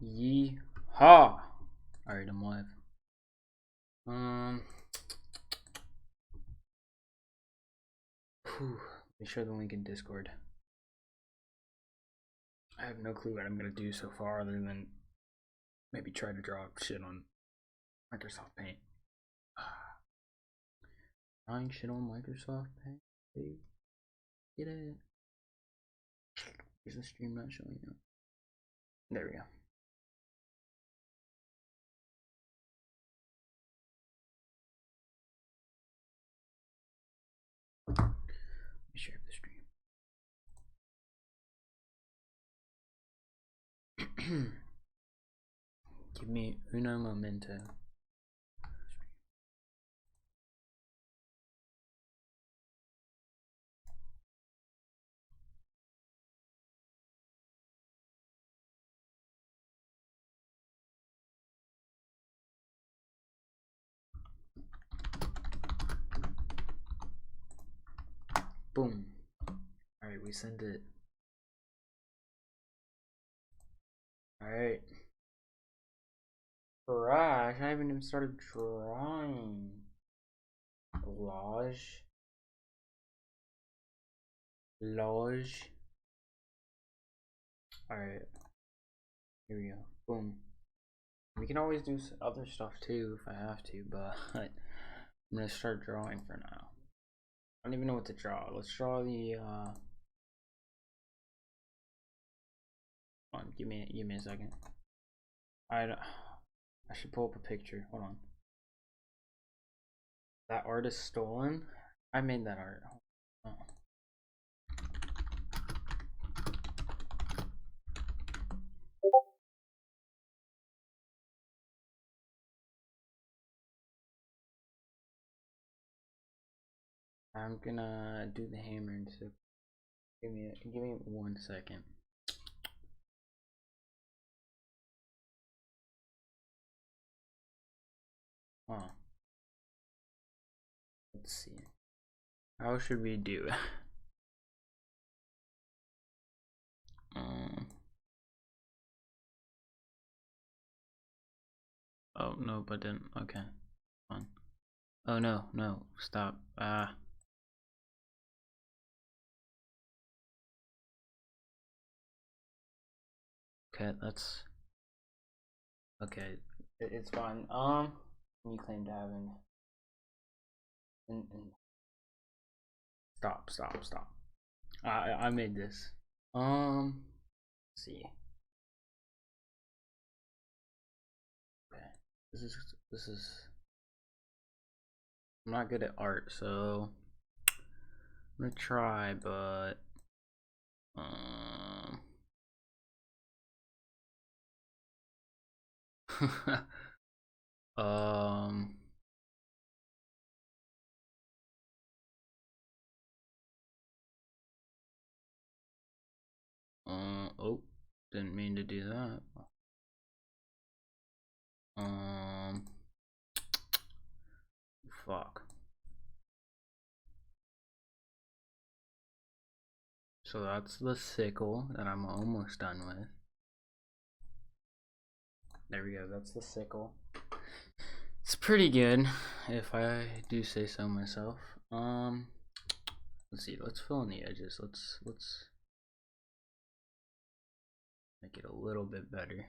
Yeehaw! Alright, I'm live. Make sure the link in Discord. I have no clue what I'm gonna do so far other than maybe try to draw shit on Microsoft Paint. Drawing shit on Microsoft Paint? Hey, get it. Is the stream not showing up? There we go. Let me share the stream. Give me uno momento. Boom. Alright, we sent it. Alright. Gosh, I haven't even started drawing. Lodge. Alright. Here we go. Boom. We can always do other stuff too if I have to, but I'm gonna start drawing for now. I don't even know what to draw. Let's draw the hold on, give me a second. I should pull up a picture. Hold on. That art is stolen. I made that art. Oh. I'm gonna do the hammer and so give me 1 second. Oh. Let's see. How should we do it? Oh no, but then okay. Fine. Oh no, stop. Okay, that's okay. It's fine. You claim to having and stop. I made this. Let's see. Okay. This is I'm not good at art, so I'm gonna try, but um oh, didn't mean to do that. Fuck. So that's the sickle that I'm almost done with. There we go, that's the sickle. It's pretty good, if I do say so myself. Let's see, let's fill in the edges. Let's make it a little bit better.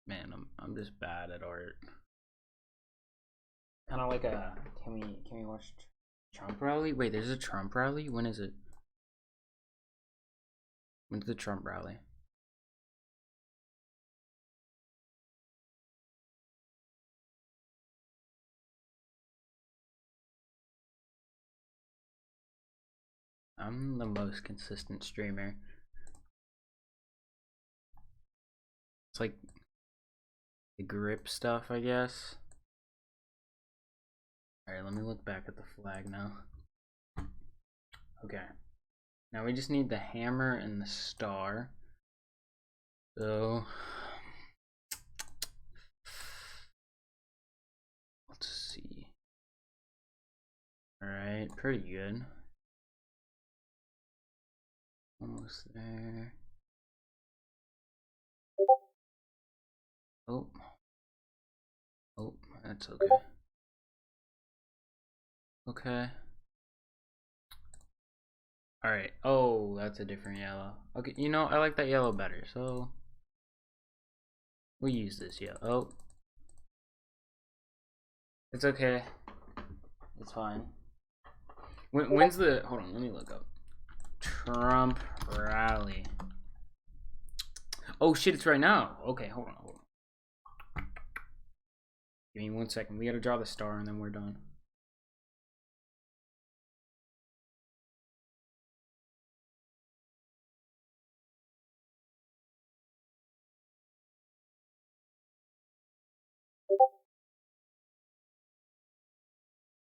Man, I'm just bad at art. Kind of like a can we watch Trump rally? Wait, there's a Trump rally? When is it? When's the Trump rally? I'm the most consistent streamer. It's like the grip stuff, I guess. Alright, let me look back at the flag now. Okay. Now we just need the hammer and the star. So let's see. Alright, pretty good. Almost there. Oh. Oh, that's okay. Okay. Alright. Oh, that's a different yellow. Okay, you know, I like that yellow better, so we'll use this yellow. Oh. It's okay. It's fine. When's the... Hold on, let me look up. Trump rally. Oh shit, it's right now. Okay, hold on. Give me 1 second. We gotta draw the star and then we're done.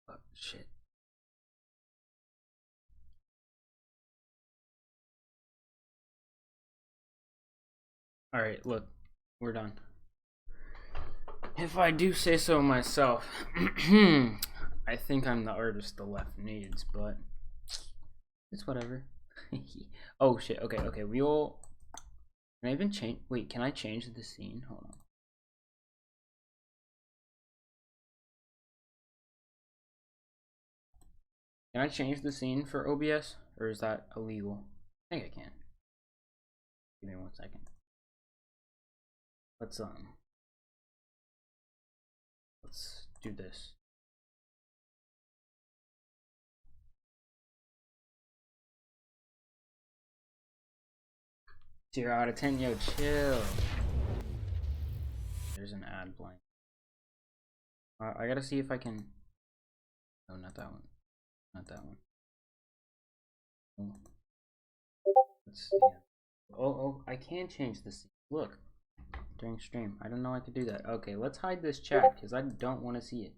Oh, shit. Alright, look. We're done. If I do say so myself, I think I'm the artist the left needs, but it's whatever. Oh shit, okay, we'll... Can I even change... Wait, can I change the scene? Hold on. Can I change the scene for OBS? Or is that illegal? I think I can. Give me 1 second. Let's do this. Zero out of 10, yo, chill. There's an ad blank. I gotta see if I can. No, not that one. Not that one. Oh. Let's see. Oh, I can change the scene. Look. During stream. I don't know I could do that. Okay, let's hide this chat because I don't want to see it.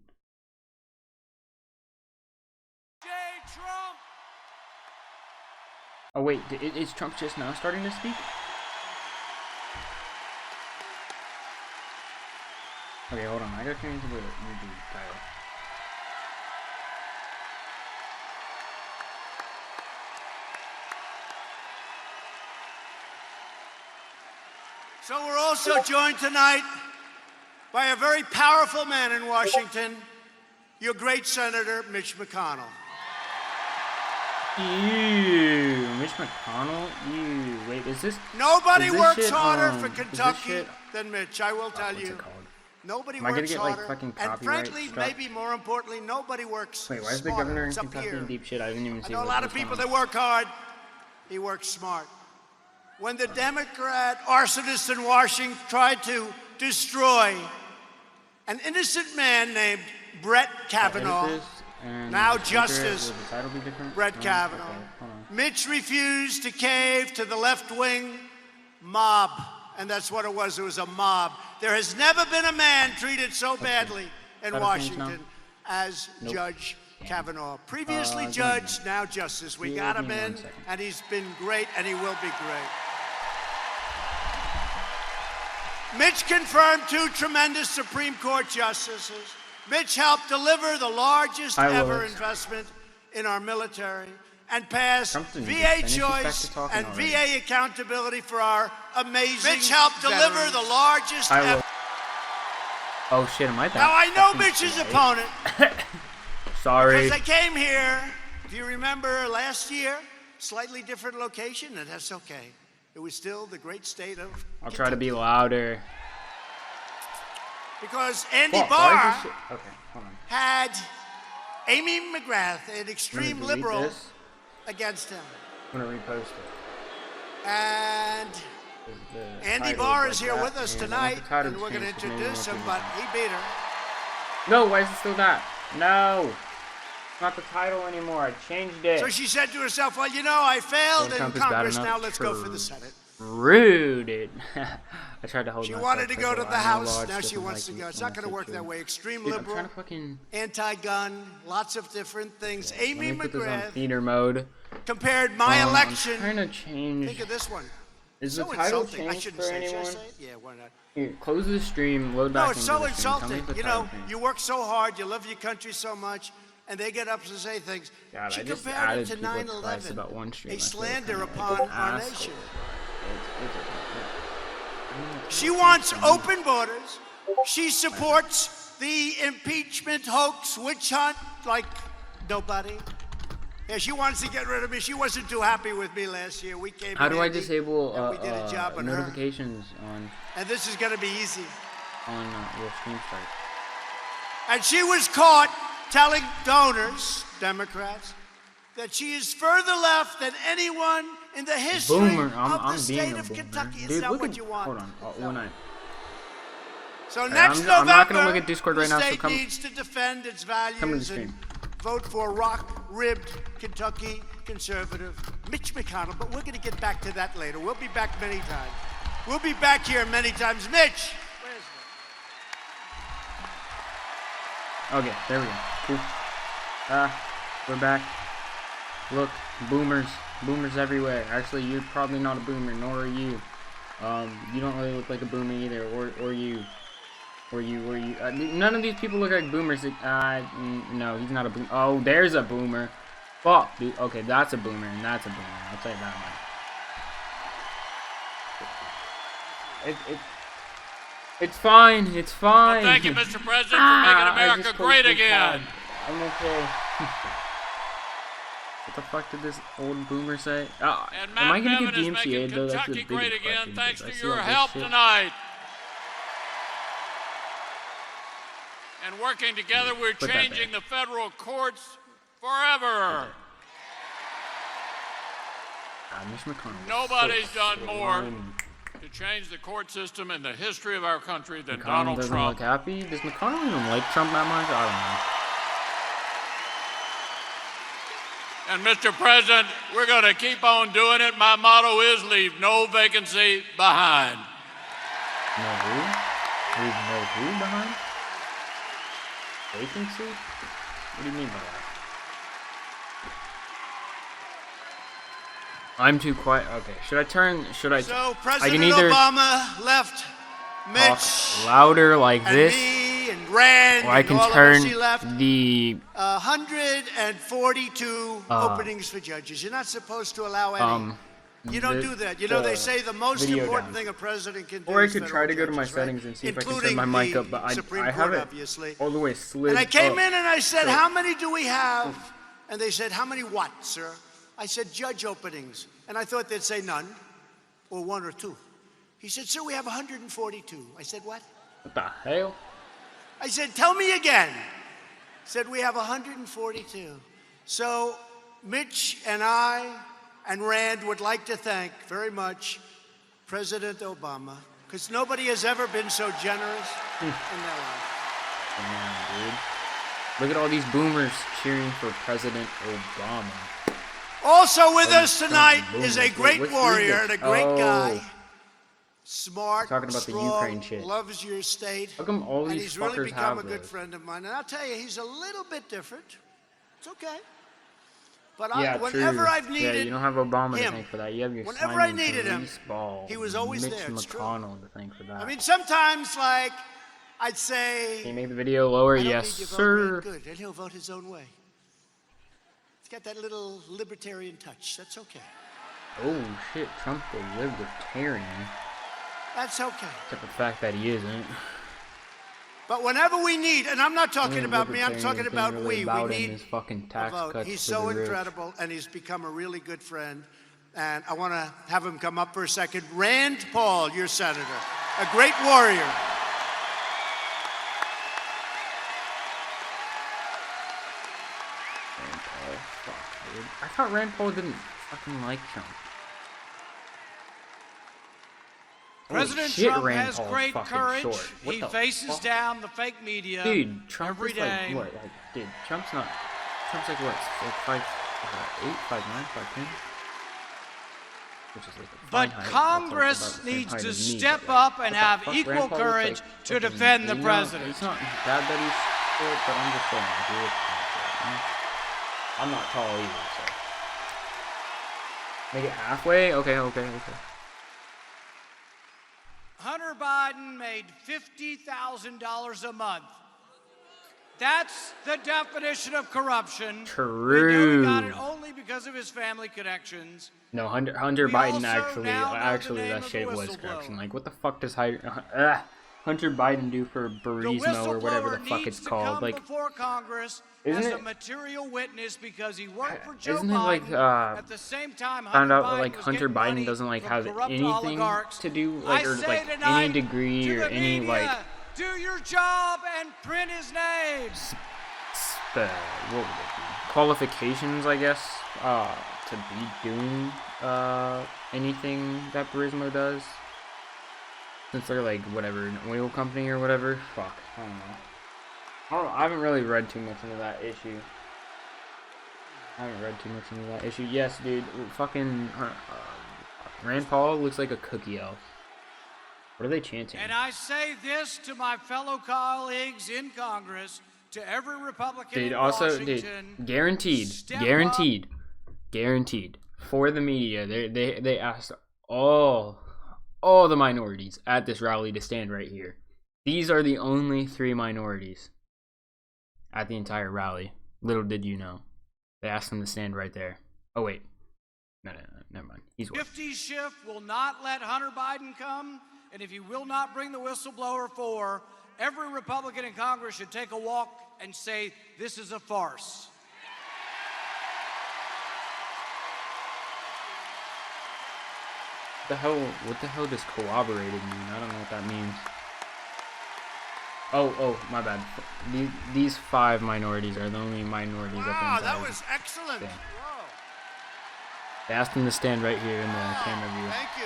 Trump. Oh wait, is Trump just now starting to speak? Okay, hold on. I gotta change the YouTube title. So we're also joined tonight by a very powerful man in Washington, your great Senator Mitch McConnell. Ew, Mitch McConnell? Ew, wait, is this... Nobody works harder for Kentucky than Mitch, I will tell you. Nobody works harder, and frankly, maybe more importantly, nobody works Wait, why is the governor in Kentucky in deep shit? I didn't even see. I know a lot of people that work hard. He works smart. When the Democrat arsonist in Washington tried to destroy an innocent man named Brett Kavanaugh, now Justice Brett Kavanaugh, Mitch refused to cave to the left-wing mob, and that's what it was. It was a mob. There has never been a man treated so badly in Washington as Judge Kavanaugh. Previously judge, now justice. We got him in, and he's been great, and he will be great. Mitch confirmed 2 tremendous Supreme Court justices. Mitch helped deliver the largest ever investment in our military and pass VA choice and VA accountability for our amazing Mitch helped deliver the largest ever. Oh shit, am I that? Now I know Mitch's opponent. Sorry. Because I came here, if you remember last year, slightly different location, and that's okay. It was still the great state of I'll try to be louder. Because Andy Barr had Amy McGrath, an extreme liberal, against him. I'm gonna repost it. And Andy Barr is here with us tonight, and we're going to introduce him, but he beat her. No, why is it still that? No! It's not the title anymore, I changed it. So she said to herself, well, you know, I failed in Congress, now let's go for the Senate. Rude. I tried to hold She wanted to go to the House, now she wants to go. It's not going to work that way. Extreme liberal, anti-gun, lots of different things. Amy McGrath theater mode. Compared my election. I'm trying to change. Think of this one. Is the title changed for anyone? Yeah, why not? Here, close the stream, load back. No, it's so insulting. You know, you work so hard, you love your country so much, and they get up to say things. God, She I just compared added it to people twice 9/11, about one stream. a I feel slander kind of upon like an our asshole. nation. It's She wants open borders. She supports the impeachment hoax, witch hunt, like nobody. Yeah, she wants to get rid of me. She wasn't too happy with me last year. We came How in do I handy, disable and we did a job on her. notifications And this is going to be easy. on your stream start? And she was caught telling donors, Democrats, that she is further left than anyone in the history Boomer. of I'm the being state a of boomer. Kentucky. It's Dude, not look what at, you want. hold on. When I So Alright, next I'm November, not gonna look at Discord right the now, so state come- needs to defend its come to the values stream. and vote for rock-ribbed Kentucky conservative Mitch McConnell. But we're going to get back to that later. We'll be back many times. We'll be back here many times. Mitch, where's Okay, there we go. Cool. We're back. Look, boomers. Boomers everywhere. Actually, you're probably not a boomer, nor are you. You don't really look like a boomer either, or you. None of these people look like boomers. No, he's not a boomer. Oh, there's a boomer. Fuck, dude. Okay, that's a boomer, and that's a boomer. I'll tell you that much. It's fine. It's fine. Well, thank you, Mr. President, for making I America just great posted again. that. I'm okay. What the fuck did this old boomer say? And Am Matt I gonna Bevin get is DMCA'd making though? That's the Kentucky biggest great again question, thanks because I to see your all this help shit. tonight. And working together, we're Put that changing the federal courts forever. Mitch McConnell. Nobody's so done more slimy. to change the court system in the history of our country than McConnell Donald doesn't Trump. look happy. Does McConnell even like Trump that much? I And Mr. President, we're going to keep on doing it. My motto is leave no vacancy behind. don't know. No who? Leave no who behind? Vacancy? What do you mean by that? I'm too quiet. Okay, should I turn? Should I? So I President can either Obama left talk Mitch louder like and this, me and Rand or I and can all of us turn he left. the 142 openings for judges. You're not supposed to allow any. You don't do that. You know, they say the most video important down. thing a president can do Or I is could federal try to go to my judges, right? settings and see if I can turn Including my mic the up, but Supreme I Court, have it obviously. all the way slid. And I came up. in and I said, So- how many do we have? And they said, how many what, sir? I said, judge openings. And I thought they'd say none, or one or two. He said, sir, we have 142. I said, what? What the hell? I said, tell me again. He said, we have 142. So Mitch and I and Rand would like to thank very much President Obama, because nobody has ever been so generous in their life. Damn, dude. Look at all these boomers cheering for President Obama. Also with Oh, us tonight boom. is a Wait, great what's warrior this? and a great guy. Oh. Smart, Talking about the strong, Ukraine shit. loves your state. How come all And these he's really fuckers become have a good this? friend of mine. And I'll tell you, he's a little bit different. It's okay. But Yeah, whenever true. I've needed yeah, you don't have Obama him, to thank for that. You have your whenever slimy I needed him, grease ball, he was always Mitch there. It's true. McConnell to thank for that. I mean, sometimes, like, I'd say, Can you make the video lower? I don't Yes, need your vote, sir. Rand. Good, and he'll vote his own way. He's got that little libertarian touch. That's okay. Oh shit, Trump the libertarian. That's okay. Except the fact that he isn't. But whenever we need, and I'm not talking about me, I'm talking Libertarian about thing really we about him need is fucking a tax vote. cuts He's for so the rich. incredible, and he's become a really good friend. And I want to have him come up for a second. Rand Paul, your senator, a great warrior. Rand Paul, fuck, dude. I thought Rand Paul didn't fucking like Trump. Holy President shit, Trump Rand has Paul's great fucking courage. short. What He the faces fuck? down the fake media Dude, Trump every is day. like what? Like, dude, Trump's like what? Like 5'8", 5'9", 5'10", which is like a fine But height. That's Congress like about the same needs height to as me, step but, like, up and what the have fuck? equal Rand Paul looks courage like to fucking- defend the you know, president. It's not bad that he's short, but I'm just saying, like, he is kind of short, you know? I'm not tall either, so make it halfway. Okay. Hunter Biden made $50,000 a month. That's the definition of corruption. True. We know he got it only because of his family connections. No, Hunter We Biden also actually, now know the actually name that of the shit was whistleblower. corruption. Like, what the fuck does Hunter Biden do for Burismo or whatever the whistleblower fuck needs it's to called? come Like, before Congress isn't as a it- material witness because he worked for Joe isn't it Biden like, at the same time found Hunter out Biden like was Hunter getting Biden money doesn't like from have corrupt anything oligarchs. to do like I or say like tonight any degree to or the any media, like do your job and print his name. what would it be? Qualifications, I guess, to be doing anything that Burismo does. Since they're like whatever, an oil company or whatever. Fuck, I don't know. I haven't really read too much into that issue. Yes, dude, fucking Rand Paul looks like a cookie elf. What are they chanting? And I say this to my fellow colleagues in Congress, to every Republican Dude, in also, Washington. dude, guaranteed. For the media, they asked all the minorities at this rally to stand right here. These are the only 3 minorities at the entire rally. Little did you know. They asked them to stand right there. Oh, wait. No, never mind. He's white. 50 Schiff will not let Hunter Biden come, and if he will not bring the whistleblower forward, every Republican in Congress should take a walk and say, this is a farce. What the hell does corroborated mean? I don't know what that means. Oh, my bad. These 5 minorities are the only minorities at the Wow, entire that was excellent. thing. Whoa. They asked them to stand right here in the camera view. Thank you.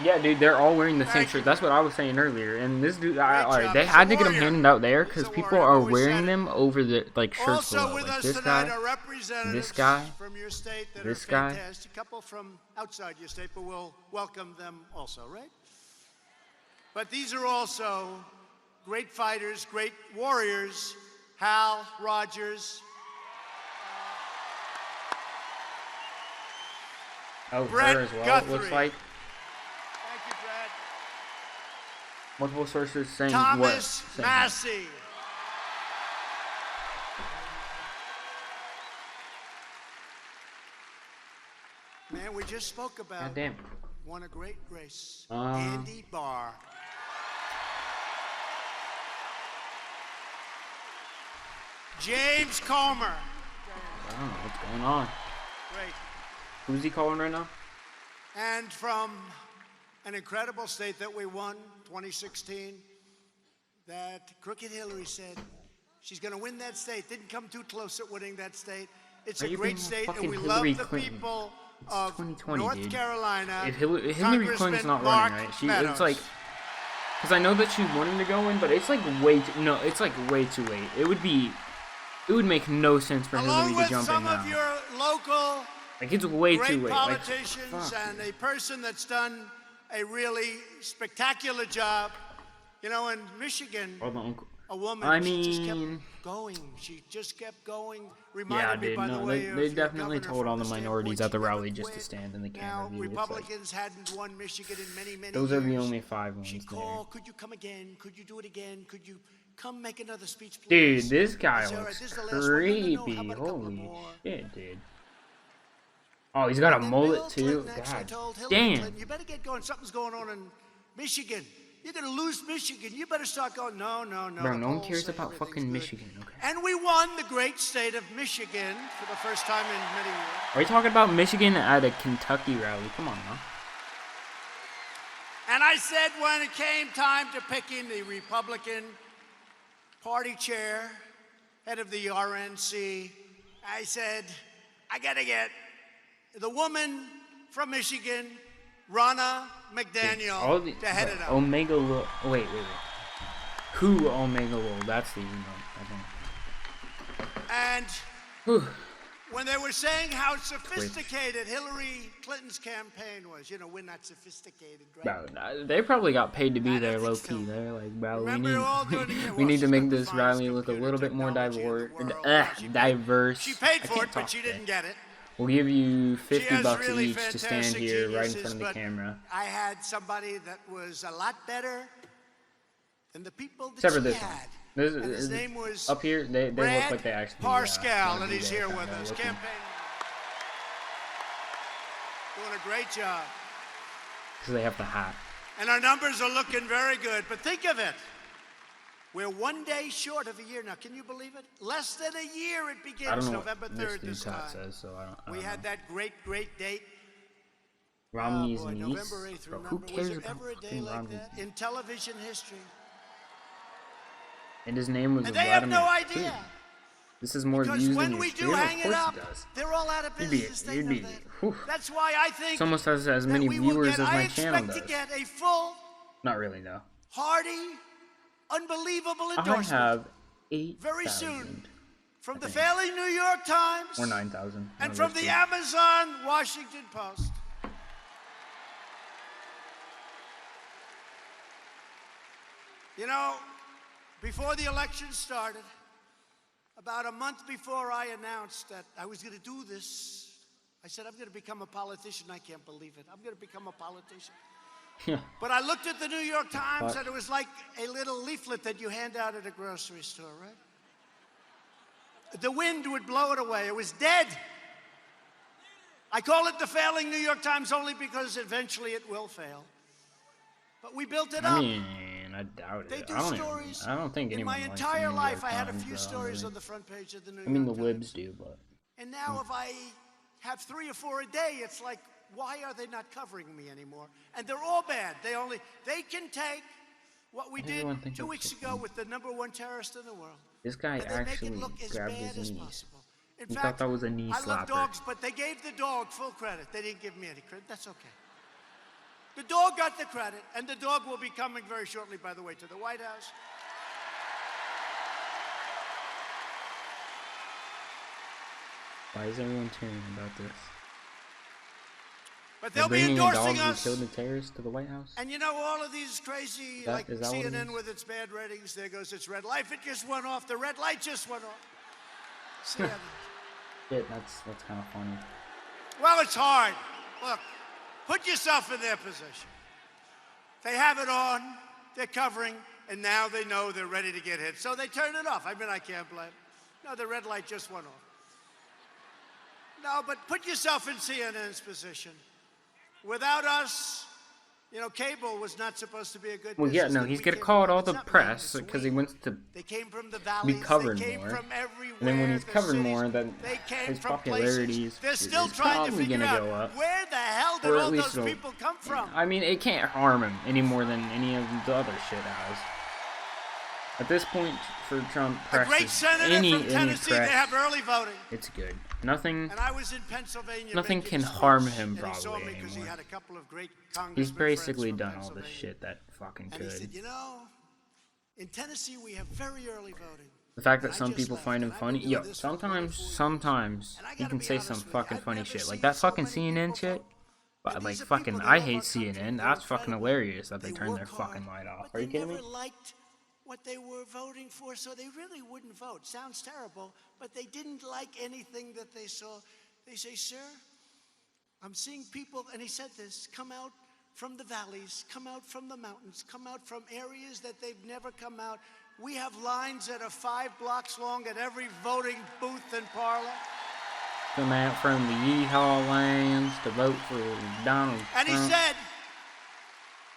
Yeah, dude, they're all wearing the same Thank shirt. you. That's what I was saying earlier. And this dude, Great alright, job. they He's a had to get them warrior. handed out there because He's a people warrior. are We said wearing it. them over the like shirts Also below. with Like us this tonight guy. are representatives this guy, from your state that this are guy. fantastic. A couple from outside your state, but we'll welcome them also, right? But these are also great fighters, great warriors. Hal Rogers, Oh, Brett her as well. It Guthrie. looks like thank you, Brad. multiple sources saying what? Thomas Saying Massey. Man, we just spoke about God damn. won a great race. Uh. Andy Barr. James Comer. I don't know what's going on. Great. Who's he calling right now? And from an incredible state that we won, 2016, that Crooked Hillary said she's going to win that state. Didn't come too close at winning that state. It's Are a you great being state, and fucking we Hillary love the Clinton? people It's of 2020, North dude. Carolina. If Hillary Congressman Clinton's not Mark running, right? Meadows. It's like, because I know that she wanted to go in, but it's like it's like way too late. It would make no sense for Along Hillary with to jump in some now. of your local Like it's way great too late. Like, politicians fuck, and dude. a person that's done a really spectacular job. You know, in Michigan, Or the uncle. a woman, I she just mean- kept going. She just kept going. Yeah, Reminded me, dude. by the No, way, they of your definitely governor told all from the state minorities which at the he never rally just to quit. stand in the Now, camera view. It's like, Republicans hadn't won Michigan in many, many those years. are the only 5 ones She there. called, could you come again? Could you do it again? Could you come make another speech, Dude, please? this guy I said, "All right, looks this is the last one." "No, no, no, creepy. how about a couple Holy more?" shit, dude. Oh, he's got a And then mullet Bill too. Clinton actually God told Hillary damn. Clinton, you better get going. Something's going on in Michigan. You're going to lose Michigan. You better start going. No, no, no. Bro, the no one polls cares say about everything's fucking good." Michigan. Okay. And we won the great state of Michigan for the first time in many years. Are you talking about Michigan at a Kentucky rally? Come on, now. And I said when it came time to picking the Republican Party chair, head of the RNC, I said, I got to get the woman from Michigan, Ronna All McDaniel, the to head it up. Omega Lul. Wait. Who Omega Lul? That's the email, I think. And Whew. when they were saying how sophisticated Hillary Clinton's campaign was, you know, we're not sophisticated, right? Bro, they probably got paid to be I there don't low think key. so. They're like, bro, Remember, you're all doing it. we need to Well, make she's got this the rally finest look a little bit more computer technology in the world. She paid- diverse. She paid I for can't it, but talk she today. didn't get it. We'll give you She 50 has bucks really each to stand fantastic here right in geniuses, front of the but camera. I had somebody that was a lot better than the people that Except for she this one. had. This And his is name was up here. They look Brad like they actually. Parscale, wanna and be he's there, here with kinda us. looking- Campaign. Doing a great job. Because they have the hat. And our numbers are looking very good. But think of it. We're 1 day short of a year now. Can you believe it? Less than a year it I begins, don't know November what this 3rd this dude's hat time. says, so I don't. We had that great date. Romney's Oh boy, niece. November 8th, Bro, remember? who cares Was there about ever a day fucking like Romney's that niece? in television history? And his name was And they have Vladimir no Putin. idea. This is more Because views when than we your do stream. hang Of it course up, it does. they're all out of You'd be- business. They you'd know be- that. whew. That's why I think It's almost as that many we will viewers get, as my I channel expect to does. get a full, Not really, no. hearty, unbelievable I endorsement have 8,000. very soon from I the think. failing New York Times Or 9,000. and from the Amazon Washington Post. You know, before the election started, about a month before I announced that I was going to do this, I said, I'm going to become a politician. I can't believe it. I'm going to become a politician. Yeah. But I looked at the New York Times, Fuck. and it was like a little leaflet that you hand out at a grocery store, right? The wind would blow it away. It was dead. I call it the failing New York Times only because eventually it will fail. But we built it up. I mean, I doubt it. They do I don't stories. I don't think In anyone my likes entire the New life, York I had a Times, few though, stories really. on the front page of the New I mean, the York libs Times. do, but And now if I have 3 or 4 a day, it's like, why are they not covering me anymore? And they're all bad. They can take what we did Everyone thinks 2 it's weeks so ago funny. with the #1 terrorist in the world. this guy And they make actually it look as grabbed bad his as knees. possible. In He fact, thought that was a knee I love slapper. dogs, but they gave the dog full credit. They didn't give me any credit. That's okay. The dog got the credit, and the dog will be coming very shortly, by the way, to the White House. Why is everyone cheering about this? But They're they'll be bringing a endorsing dog who us. killed a terrorist to the White House? And you know, all of these crazy, That- like is that what it CNN is? with its bad ratings, there goes its red light. It just went off. The red light just went off. CNN. Shit, that's kind of funny. Well, it's hard. Look, put yourself in their position. They have it on, they're covering, and now they know they're ready to get hit. So they turn it off. I mean, I can't blame them. No, the red light just went off. No, but put yourself in CNN's position. Without us, you know, cable was not supposed to be a good Well, yeah, business. no, Then he's we gonna came call it from- all it's the not me, press it's because we. he wants to They came from the valleys. covered they came more. from everywhere. And then when he's the covered cities. more, then they came his from popularity places. They're still is trying to probably figure gonna out go up. where the hell did Or at all least those it'll- people come from. I mean, it can't harm him any more than any of the other shit has. At this point, for Trump, A press great is senator any from Tennessee. press, They have early voting. it's good. Nothing. And I was in Pennsylvania. Nothing making can a speech, harm him and he saw probably me because he anymore. had a couple of great He's congressmen basically friends from done all the Pennsylvania. shit that fucking And he said, could. you know, in Tennessee we have very early voting. The fact that And I some just people left, find him and I've been funny, doing yo, this for 24 years. sometimes And I he gotta can be say honest some with you, fucking I've funny never shit. Like seen that so fucking many CNN people shit. vote. But And like these are fucking, people that I love hate our country, CNN. they're That's fucking incredible. hilarious that they They turn their work hard, fucking light off. but Are you they kidding me? never liked what they were voting for, so they really wouldn't vote. Sounds terrible, but they didn't like anything that they saw. They say, sir, I'm seeing people, and he said this, come out from the valleys, come out from the mountains, come out from areas that they've never come out. We have lines that are 5 blocks long at every voting booth and parlor. Come out from the Yeehaw lands to vote for Donald And he Trump said,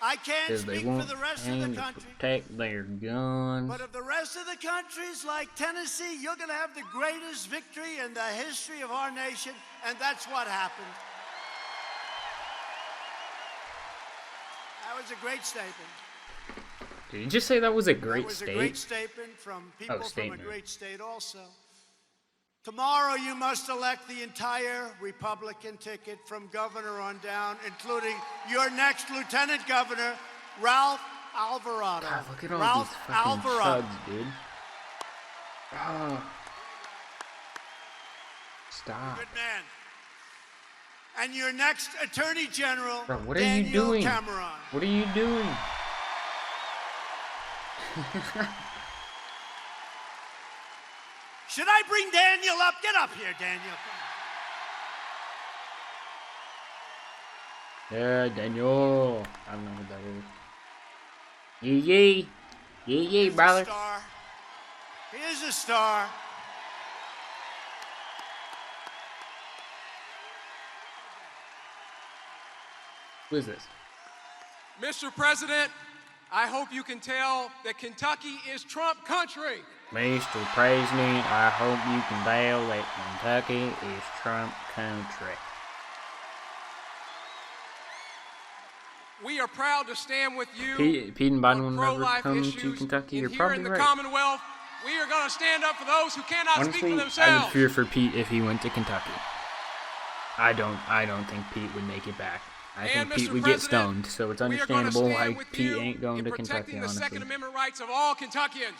I can't because they speak for want the rest of him the to country, protect their guns. but of the rest of the countries like Tennessee, you're going to have the greatest victory in the history of our nation, and that's what happened. That was a great statement. Did you just say that was a That great was state? a great statement from people from a statement. great state also. Tomorrow you must elect the entire Republican ticket from governor on down, including your next lieutenant governor, Ralph Alvarado. God, look at all Ralph these fucking Alvarado. chuds, dude. Oh. Stop. Good man. And your next Attorney General, Bro, what are Daniel you doing? Cameron. What are you doing? Should I bring Daniel up? Get up here, Daniel. Come Yeah, Daniel. I don't know who that is. Yee yee. Yee yee, on. brother. Star. There's a star. Who is this? Mr. President, I hope you can tell that Kentucky is Trump country. Mr. President, I hope you can tell that Kentucky is Trump country. We are proud to stand with you Pete and Biden on will never pro-life come to issues. Kentucky. And You're here probably in the right. Commonwealth, we are going to stand up for those who cannot speak Honestly, for I themselves. would fear for Pete if he went to Kentucky. I don't think Pete would make it back. I And think Pete Mr. would get President, stoned, so it's we are gonna understandable stand why with Pete you ain't going in to Kentucky, protecting the honestly. Second Amendment rights of all Kentuckians.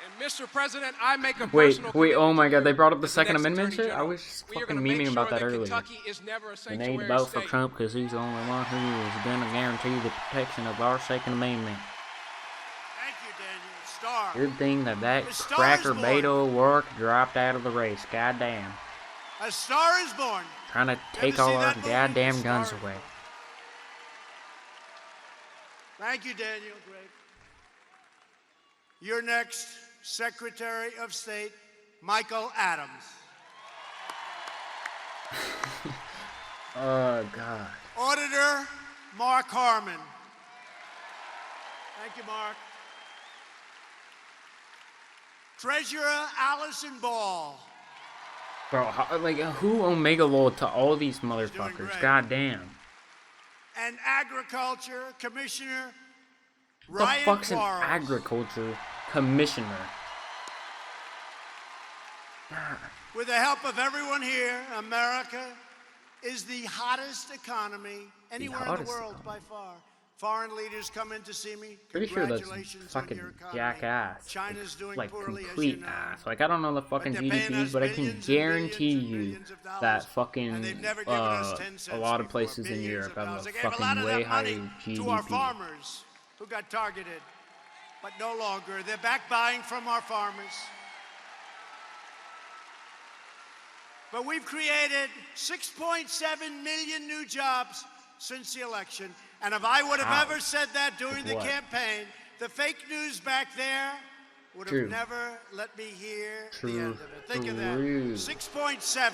And Mr. President, I make a personal Wait, oh commitment my to god, you they brought up the as Second next Amendment Attorney shit? I General. was We are fucking gonna make memeing sure about that earlier. Kentucky is never a And sanctuary they vote for state. Trump because he's the only one who is going to guarantee the protection of our Second Amendment. Thank you, Daniel. Star. Good thing that A star cracker is born. Beto O'Rourke dropped out of the race. Goddamn. A star is born. Trying to You take ever all see our that movie? goddamn The guns Star is away. Born. Thank you, Daniel. Great. Your next Secretary of State, Michael Adams. Oh god. Auditor, Mark Harmon. Thank you, Mark. Treasurer, Allison Ball. Bro, who Omega Law to all these motherfuckers? great. Goddamn. And Agriculture Commissioner, The Ryan fuck's an Quarles. agriculture commissioner? With the help of everyone here, America is the hottest economy anywhere in the hottest world economy. by far. Foreign leaders come in to see me. Pretty sure that's Congratulations on fucking your economy. jackass. China's doing Like poorly, as complete you know. ass. Like I don't know the fucking they're paying GDPs, us but I can billions and guarantee billions and you billions of dollars, that fucking and they've never given us 10 a cents lot of before, places in billions Europe of have a dollars. They gave a lot fucking of way that money higher to our GDP. farmers who got targeted, but no longer. They're back buying from our farmers. But we've created 6.7 million new jobs since the election. And if I would have How? ever said that during the what? campaign, the fake news back there would True. have never let me hear the True. end of it. Think of that. True. 6.7.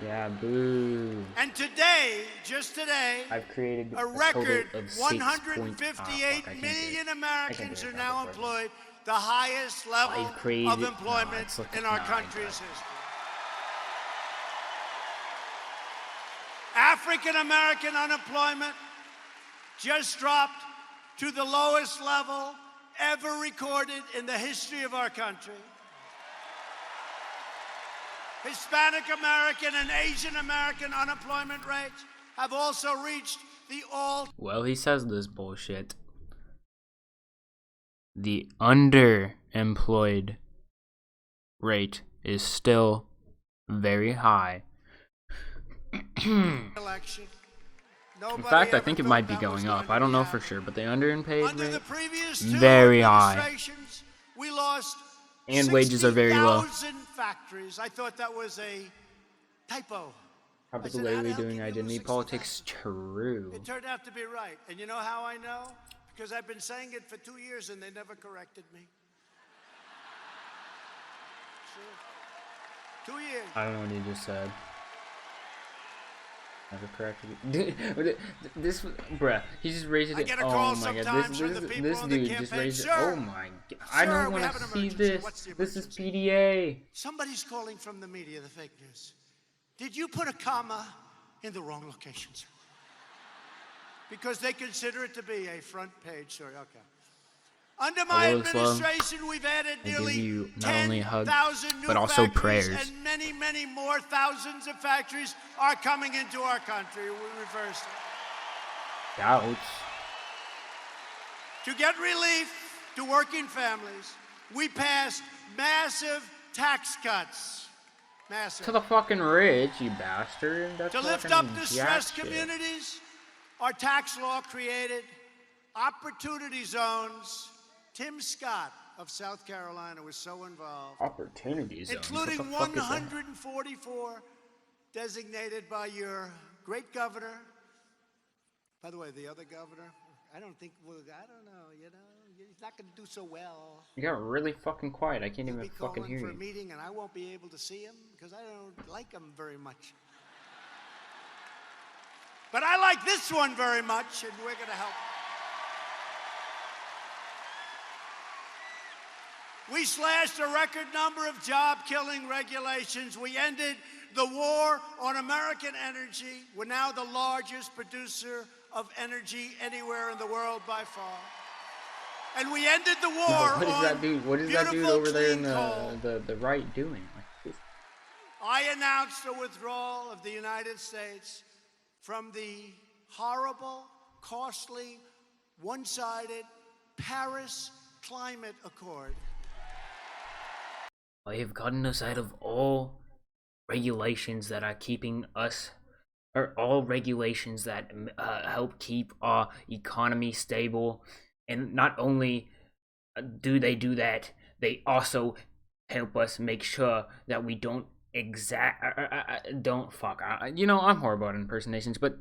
Yeah, boo. And today, just today, I've created a record total of 158 million Americans are now employed, the highest level I've created- of no, employment it's like in a our 9, country's but- history. African American unemployment just dropped to the lowest level ever recorded in the history of our country. Hispanic American and Asian American unemployment rates have also reached the all Well, he says this bullshit. The underemployed rate is still very high. election. In fact, I think it might be going up. I don't know for sure, but the underpaid Under the rate, previous two very high. administrations, we lost And wages are very low. 60,000 factories. I thought that was a typo. Probably I said, how the hell doing can you identity lose politics. True. It turned out to be right. And you know how I know? Because I've been saying it for 2 years and they never corrected me. Sure. 2 years. I don't know what he just said. Never corrected you. This, bruh, he just raised I it. get a Oh call my god, sometimes from the people this on the dude just campaign. raised it. Sir, Oh my god, I sir, don't we want have to an see emergency. this. What's the This is emergency? PDA. Somebody's calling from the media, the fake news. Did you put a comma in the wrong location, sir? Because they consider it to be a front page story. Okay. Under my Hello, Islam. administration, we've added I give nearly you not only a hug, 10,000 new but also factories, prayers. and many, many more thousands of factories are coming into our country. We reversed it. Ouch. To get relief to working families, we passed massive tax cuts. Massive. To the fucking rich, you bastard. That's To lift fucking up jack distressed shit. communities, our tax law created opportunity zones. Tim Scott of South Carolina was so involved, Opportunity zones. What including the fuck is that? 144 designated by your great governor. By the way, the other governor, I don't think, well, I don't know, you know, he's not going to do so well. You got really fucking quiet. I can't He'll even be fucking calling hear for a you. meeting, and I won't be able to see him because I don't like him very much. But I like this one very much, and we're going to help. We slashed a record number of job-killing regulations. We ended the war on American energy. We're now the largest producer of energy anywhere in the world by far. And we ended the war What is on that dude? What is that dude beautiful, over there in clean coal. the right doing? Like, I announced a withdrawal of the United States from the horrible, costly, one-sided Paris Climate Accord. I have gotten us out of all regulations that are keeping us, or all regulations that help keep our economy stable. And not only do they do that, they also help us make sure that we don't you know, I'm horrible at impersonations, but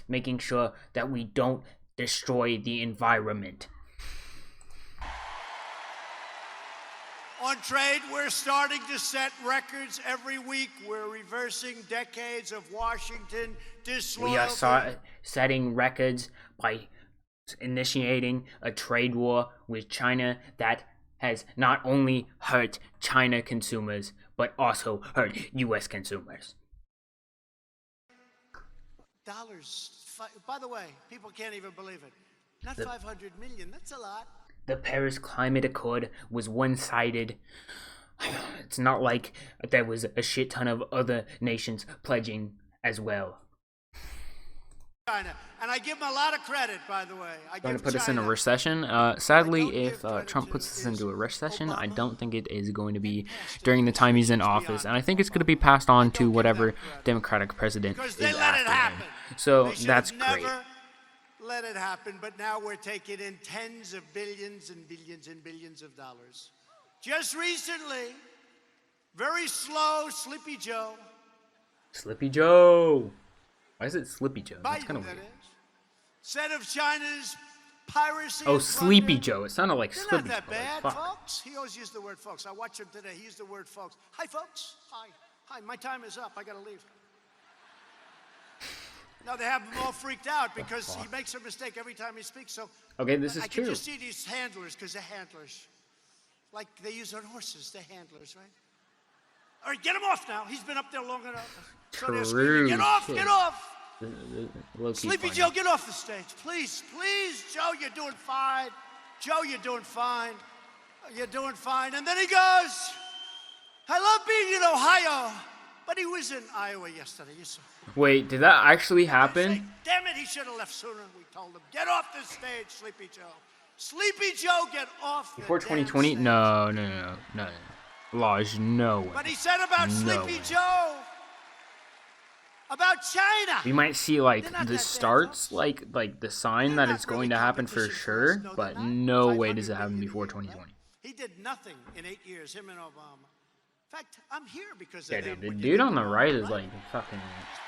making sure that we don't destroy the environment. On trade, we're starting to set records every week. We're reversing decades of Washington disloyalty. We are setting records by initiating a trade war with China that has not only hurt China consumers, but also hurt U.S. consumers. Dollars. By the way, people can't even believe it. Not 500 million. That's a lot. The Paris Climate Accord was one-sided. It's not like there was a shit ton of other nations pledging as well. China. And I give them a lot of credit, by the way. Going to put us in a recession. Sadly, if Trump puts us into a recession, I don't think it is going to be during the time he's in office, and I think it's going to be passed on to whatever Democratic president is after him. So that's great. Let it happen, but now we're taking in tens of billions and billions and billions of dollars. Just recently, very slow, Sleepy Joe. Sleepy Joe. Why is it Sleepy Joe? That's kind of weird. Said of China's piracy. Oh, Sleepy Joe. It sounded like They're Sleepy not that Joe. bad, Like, fuck. folks. He always used the word folks. I watched him today. He used the word folks. Hi, folks. Hi. Hi, my time is up. I got to leave. No, they have him all freaked out because he makes a mistake every time he speaks. So Okay, this is I can true. just see these handlers, because they're handlers. Like they use on horses, they're handlers, right? All right, get him off now. He's been up there long enough. So they're screaming, get off, get off. Sleepy Joe, get off the stage. Please, please, Joe, you're doing fine. Joe, you're doing fine. You're doing fine. And then he goes, I love being in Ohio. But he was in Iowa yesterday, you saw. Wait, did that actually Say, happen? damn it, he should have left sooner. We told him, get off the stage, Sleepy Joe. Sleepy Joe, get off the Before damn 2020? stage. No. Lodge, no way. But he said about No Sleepy way. Joe, about China. We might see like They're not the that bad, starts, folks. like the sign They're that not it's really going to happen for competition for us. sure, No, they're but not. no way 500 does it happen million before a year, right? 2020. He did nothing in 8 years, him and Obama. In fact, I'm here because Yeah, of them. dude, the What, you dude think on the I'm right is like fucking.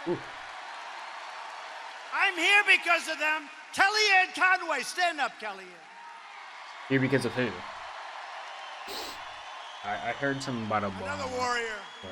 Ooh. I'm here because of them. Kellyanne Conway, stand up, Kellyanne. Here because of who? I heard something about Obama. Another warrior. but-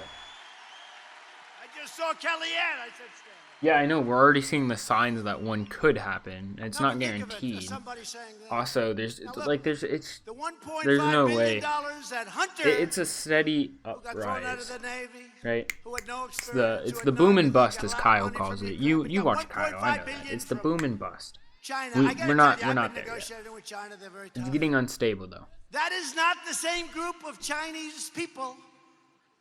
I just saw Kellyanne. I said stand up. Yeah, I know. We're already seeing the signs that one could happen. It's Now not think of it, guaranteed. somebody saying that. Also, there's Now look, like there's it's The $1.5 there's no billion way. that Hunter, it's a steady who got thrown out of uprise, the Navy, right? who had no It's experience, it's who the had no boom and anything, bust got as a lot of Kyle money calls from it. Ukraine, You but you got watch Kyle, I 1.5 know that. billion It's the from boom and bust. China. We- I gotta we're not- tell you, we're I've not been there yet. negotiating with China. They're very It's tough. getting unstable though. That is not the same group of Chinese people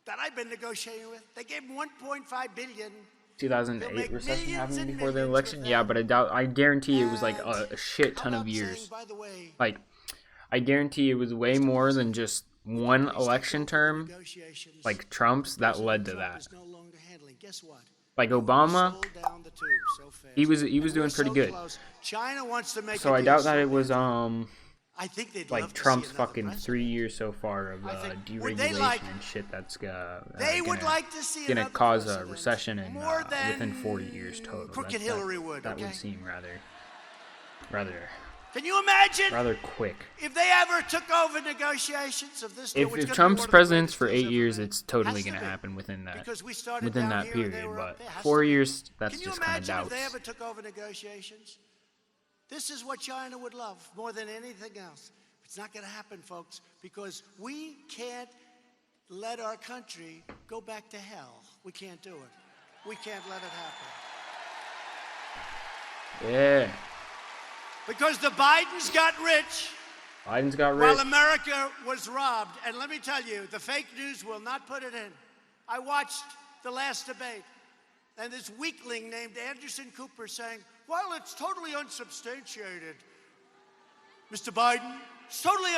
that I've been negotiating with. They gave them 1.5 billion. They'll 2008 make recession millions happened and before the millions election. with Yeah, that. but I guarantee it was like And a shit ton how of about saying, years. by the way, Like, I guarantee it was way more than just one election term. negotiations Like Trump's, that led to Trump that. is no longer handling. Guess what? Like Obama, Sold down the tube so fast. he was And doing we're pretty so good. close. China wants to make So a I deal doubt that so it was bad. I think they'd like love to see Trump's another fucking president. 3 years so far of I think- would they deregulation like- and shit that's They would gonna, like to see gonna another cause a president. recession in More than within 40 years total. Crooked That- Hillary would. That Okay? would seem rather Can you imagine rather quick. if they ever took over negotiations of this deal? If which is gonna be Trump's one of the president greatest for deals 8 ever years, made. it's totally Has to gonna be. happen within that Because we started down that here and they period. were up But there. Has 4 to be. years, that's Can you just kind of imagine if doubts. they ever took over negotiations? This is what China would love more than anything else. It's not going to happen, folks, because we can't let our country go back to hell. We can't do it. We can't let it happen. Yeah, Because the Bidens got rich Biden's got while rich. America was robbed. And let me tell you, the fake news will not put it in. I watched the last debate, and this weakling named Anderson Cooper saying, well, it's totally unsubstantiated. Mr. Biden, it's totally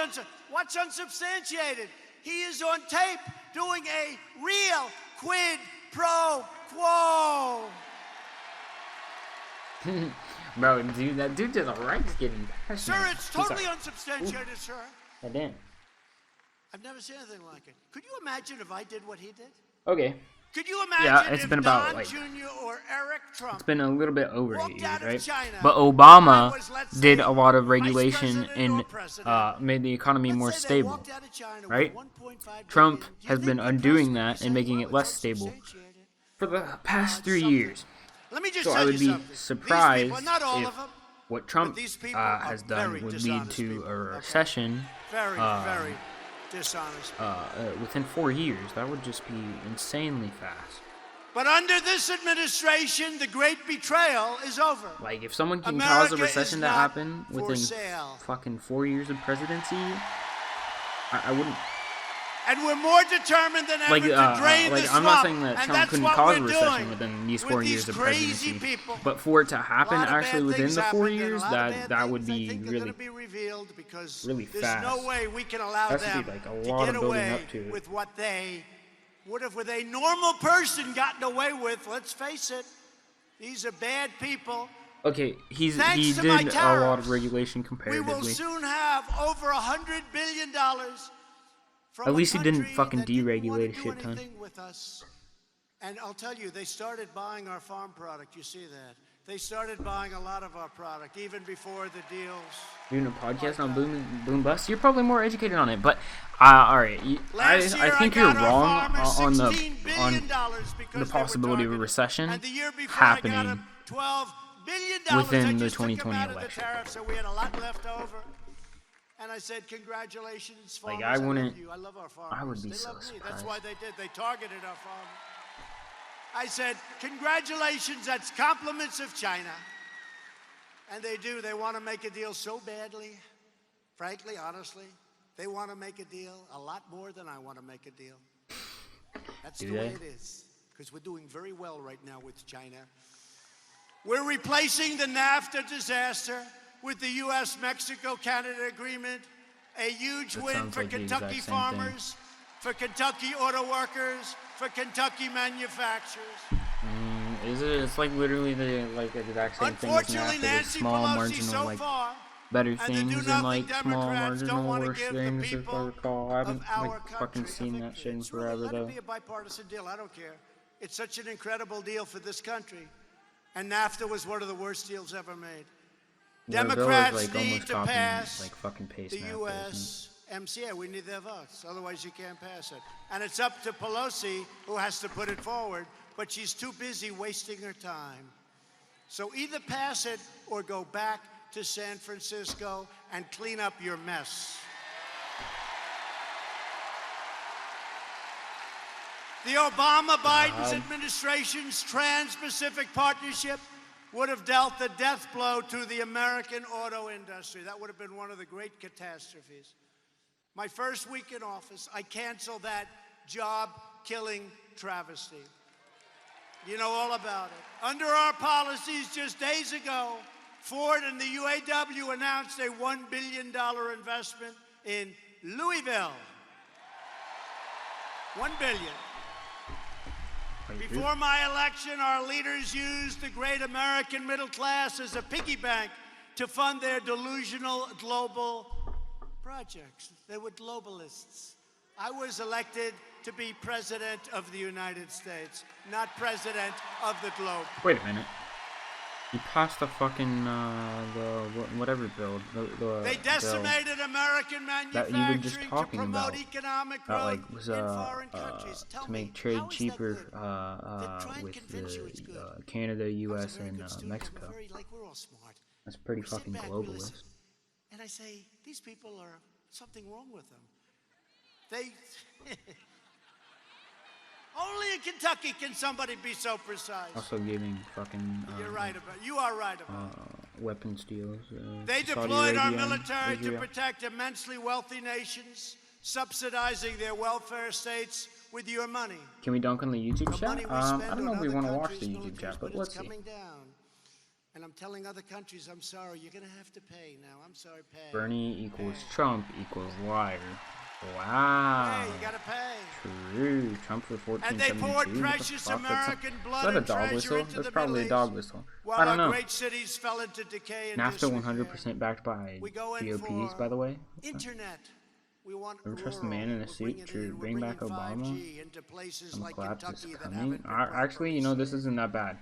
what's unsubstantiated? He is on tape doing a real quid pro quo. Bro, dude, that dude to the right's getting passionate. Sir, it's totally unsubstantiated, sir. Damn. I've never seen anything like it. Could you imagine if I did what he did? Okay, Could you imagine Yeah, it's if been about, Don like- Jr. or Eric Trump it's been a little bit over 8 walked years, out of right? China, But I Obama was, let's did say, a lot of vice regulation president or and president. made the economy Let's more say they stable. walked out of China with right? 1.5 Trump billion. Do you has think been the undoing press that would and say, making well, it less it's stable unsubstantiated? for the past 3 something. years. Let me just So tell I would you be something. These surprised people, not all if of them, what Trump these people are has very done would lead dishonest to people, a okay? recession very, very dishonest. within 4 years. That would just be insanely fast. But under this administration, the great betrayal is over. Like, if someone can America cause a recession is to not happen for within sale. fucking 4 years of presidency, I wouldn't. And we're more determined than ever Like, to drain the like swamp. I'm not saying that and Trump that's couldn't what cause a we're recession doing within these with 4 these years of crazy presidency, people. but for it to A happen lot of actually bad within things the 4 happened, and a years, lot of bad that would things, I be think, are really. gonna be revealed because really there's fast. no way we can allow Has to be, them like, a to lot get of building away up to it. with what they would have with a normal person gotten away with. Let's face it, these are bad people. Okay, he Thanks to my did a lot of tariffs, regulation We comparatively. will soon have over $100 billion from At least a he didn't country fucking that didn't deregulate wanna a do shit ton. anything with us. And I'll tell you, they started buying our farm product. You see that? They started buying a lot of our product even before the deals. Doing a podcast on Boom Bust, you're probably more educated on it. But all right, Last year, I think got you're our wrong farmers on the $16 billion because the they were possibility of a targeted. recession And the year before, happening I got them $12 billion. within I the just took them 2020 out of the election. tariff, so we had a lot left over. And I said, congratulations, farmers. Like, I wouldn't- love you. I love our farmers. I would be they so love me. That's surprised. why they did. They targeted our farmers. I said, congratulations. That's compliments of China. And they do. They want to make a deal so badly. Frankly, honestly, they want to make a deal a lot more than I want to make a deal. That's Do the way they? it is. Because we're doing very well right now with China. We're replacing the NAFTA disaster with the U.S.-Mexico-Canada agreement. A huge That win sounds for like the exact Kentucky same thing. farmers, for Kentucky auto workers, for Kentucky manufacturers. Is it? It's like literally the exact same thing as Unfortunately, NAFTA, with Nancy small Pelosi marginal so like far, better and the things and do-nothing like small Democrats don't marginal wanna worse give the things, if I people recall. I haven't of our like fucking country a seen that victory. shit in It's really, forever let though. it be a bipartisan deal. I don't care. It's such an incredible deal for this country. And NAFTA was one of the worst deals ever made. Their bill is, Democrats like, need almost to copying, pass like fucking paste the NAFTA, isn't U.S. MCA. We need their votes. Otherwise, you can't pass it. And it's up to Pelosi, who has to put it forward, but she's too busy wasting her time. So either pass it or go back to San Francisco and clean up your mess. The Obama-Biden administration's Trans-Pacific Partnership would have dealt the death blow to the American auto industry. That would have been one of the great catastrophes. My first week in office, I canceled that job-killing travesty. You know all about it. Under our policies just days ago, Ford and the UAW announced a $1 billion investment in Louisville. $1 billion. Before my election, our leaders used the great American middle class as a piggy bank to fund their delusional global projects. They were globalists. I was elected to be president of the United States, not president of the globe. Wait a minute. He passed the fucking whatever bill. They decimated American that you were just manufacturing to talking promote about. economic That growth like was in foreign countries. Tell to me, make trade how is that cheaper good? Try and with convince you it's good. Canada, I was a U.S. very and good student. Mexico. We're all smart. That's pretty We sit fucking back, we listen, globalist. and I say, these people are something wrong with them. They only in Kentucky can somebody be so precise. Also giving fucking You are right about it. weapons deals. They to Saudi deployed our Arabia and military to Israel. protect immensely wealthy nations, subsidizing their welfare states with your money. Can we dunk on the YouTube The chat? money we I spend don't know on if we other want to watch the countries' YouTube militaries, chat, but it's let's see. coming down. And I'm telling other countries, I'm sorry, you're going to have to pay now. I'm sorry, pay. Bernie equals Trump equals liar. Wow. Hey, you got to pay. True. Trump for 1472. And they poured What the precious fuck? American Is blood that a and dog treasure whistle? into That's the probably a Middle dog East, whistle. while I don't our know. great cities fell into decay and NAFTA disrepair. 100% backed by We go in GOPs, for by the way. Internet. We want Never trust a rural. man in a We're suit. bringing True. it in. We're Bring back bringing Obama. 5G into places Some like collapse is Kentucky that coming. haven't been Actually, you know, this properly isn't that bad.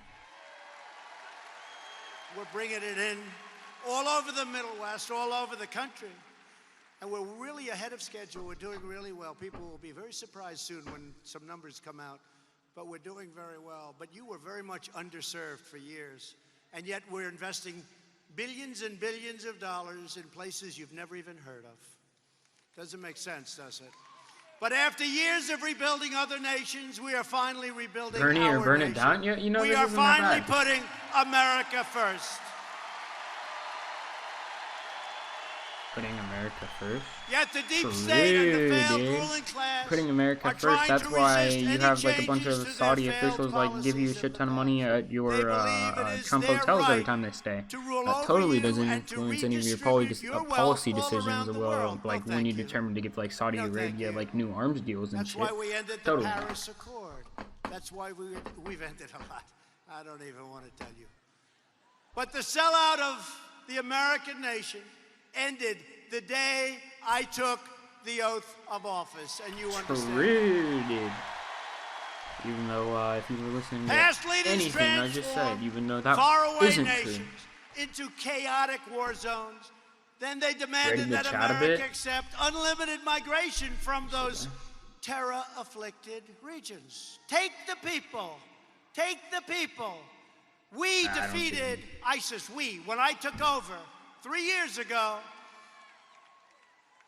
We're bringing it in all over the Middle West, all over the country. And we're really ahead of schedule. We're doing really well. People will be very surprised soon when some numbers come out. But we're doing very well. But you were very much underserved for years. And yet we're investing billions and billions of dollars in places you've never even heard of. Doesn't make sense, does it? But after years of rebuilding other nations, we are finally rebuilding Bernie our or burn nation. it down? You know, we this are isn't that finally bad. putting America first. Putting America first. Yet the deep state and the failed dude. ruling class Putting America are first. trying That's to why resist you any have like a bunch changes of to their Saudi failed officials like give you a policies shit of ton of the money past. at your They believe it is Trump their hotels every right time they stay. to rule That over totally you doesn't and to influence any of your redistribute your wealth policy all decisions around the world. No, like when thank you you. determine to give like Saudi No, thank Arabia you. like new arms deals and That's shit. why we ended the Totally. Paris Accord. That's why we've ended a lot. I don't even want to tell you. But the sellout of the American nation ended the day I took the oath of office, and you understand. True, dude. Even though if you were listening to Past leaders anything I just said, transformed even though that faraway isn't nations true. into chaotic war zones. Then they Ready demanded to that chat a America bit? accept unlimited migration from those terror-afflicted regions. Take the people. Take the people. We I don't think defeated ISIS. When I took over 3 years ago,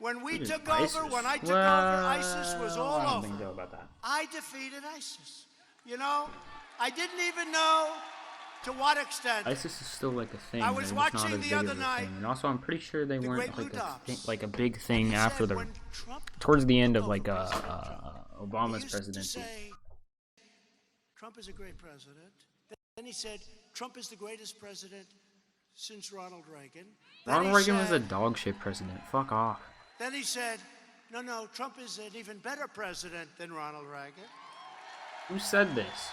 when we took over, when I took over, ISIS was all I don't think so over. about that. I defeated ISIS. You know, I didn't even know to what extent. ISIS is still like a thing. I was they're just not watching as the big other of a night thing. And also, I'm pretty sure they the weren't Great Blue like a Dots. big thing He after said the when Trump towards the end of took like over presidency, he Obama's used to presidency. say, Trump is a great president. Then he said, Trump is the greatest president since Ronald Reagan. Then Ronald he Reagan was a said- dog shit president. Fuck off. Then he said, no, Trump is an even better president than Ronald Reagan. Who said this?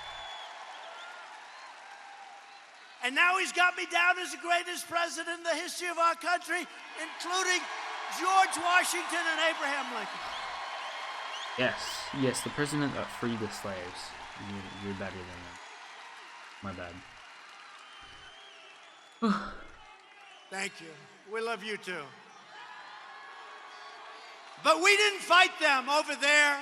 And now he's got me down as the greatest president in the history of our country, including George Washington and Abraham Lincoln. Yes, the president that freed the slaves. You're better than them. My bad. Thank you. We love you too. But we didn't fight them over there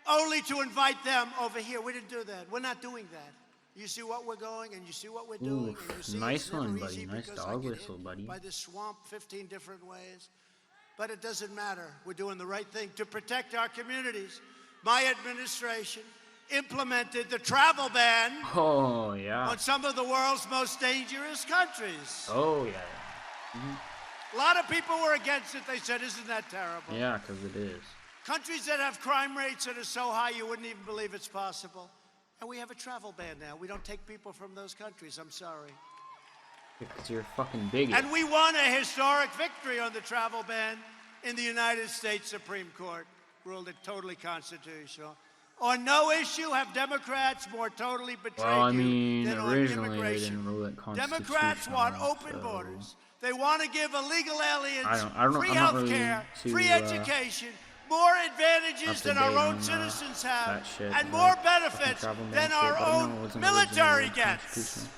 only to invite them over here. We didn't do that. We're not doing that. You see what we're going and you see what we're doing. Oof, and you see nice it's never one, buddy. easy Nice because I dog get whistle, hit buddy. by this swamp 15 different ways. But it doesn't matter. We're doing the right thing to protect our communities. My administration implemented the travel ban Oh yeah. on some of the world's most dangerous countries. Oh yeah. A lot of people were against it. They said, isn't that terrible? Yeah, because it is. Countries that have crime rates that are so high you wouldn't even believe it's possible. And we have a travel ban now. We don't take people from those countries. I'm sorry. Because you're a fucking bigot. And we won a historic victory on the travel ban in the United States Supreme Court. Ruled it totally constitutional. On no issue have Democrats more totally betrayed Well, I you mean, than on originally they immigration. didn't rule it constitutional. Democrats want open so- borders. They want to give illegal aliens I don't know- free I'm not health really care, too, free education, more advantages up to than our date own on, citizens have, that shit, and like, more fucking benefits travel ban than shit, our but I don't own know what's in the military original gets. Constitution.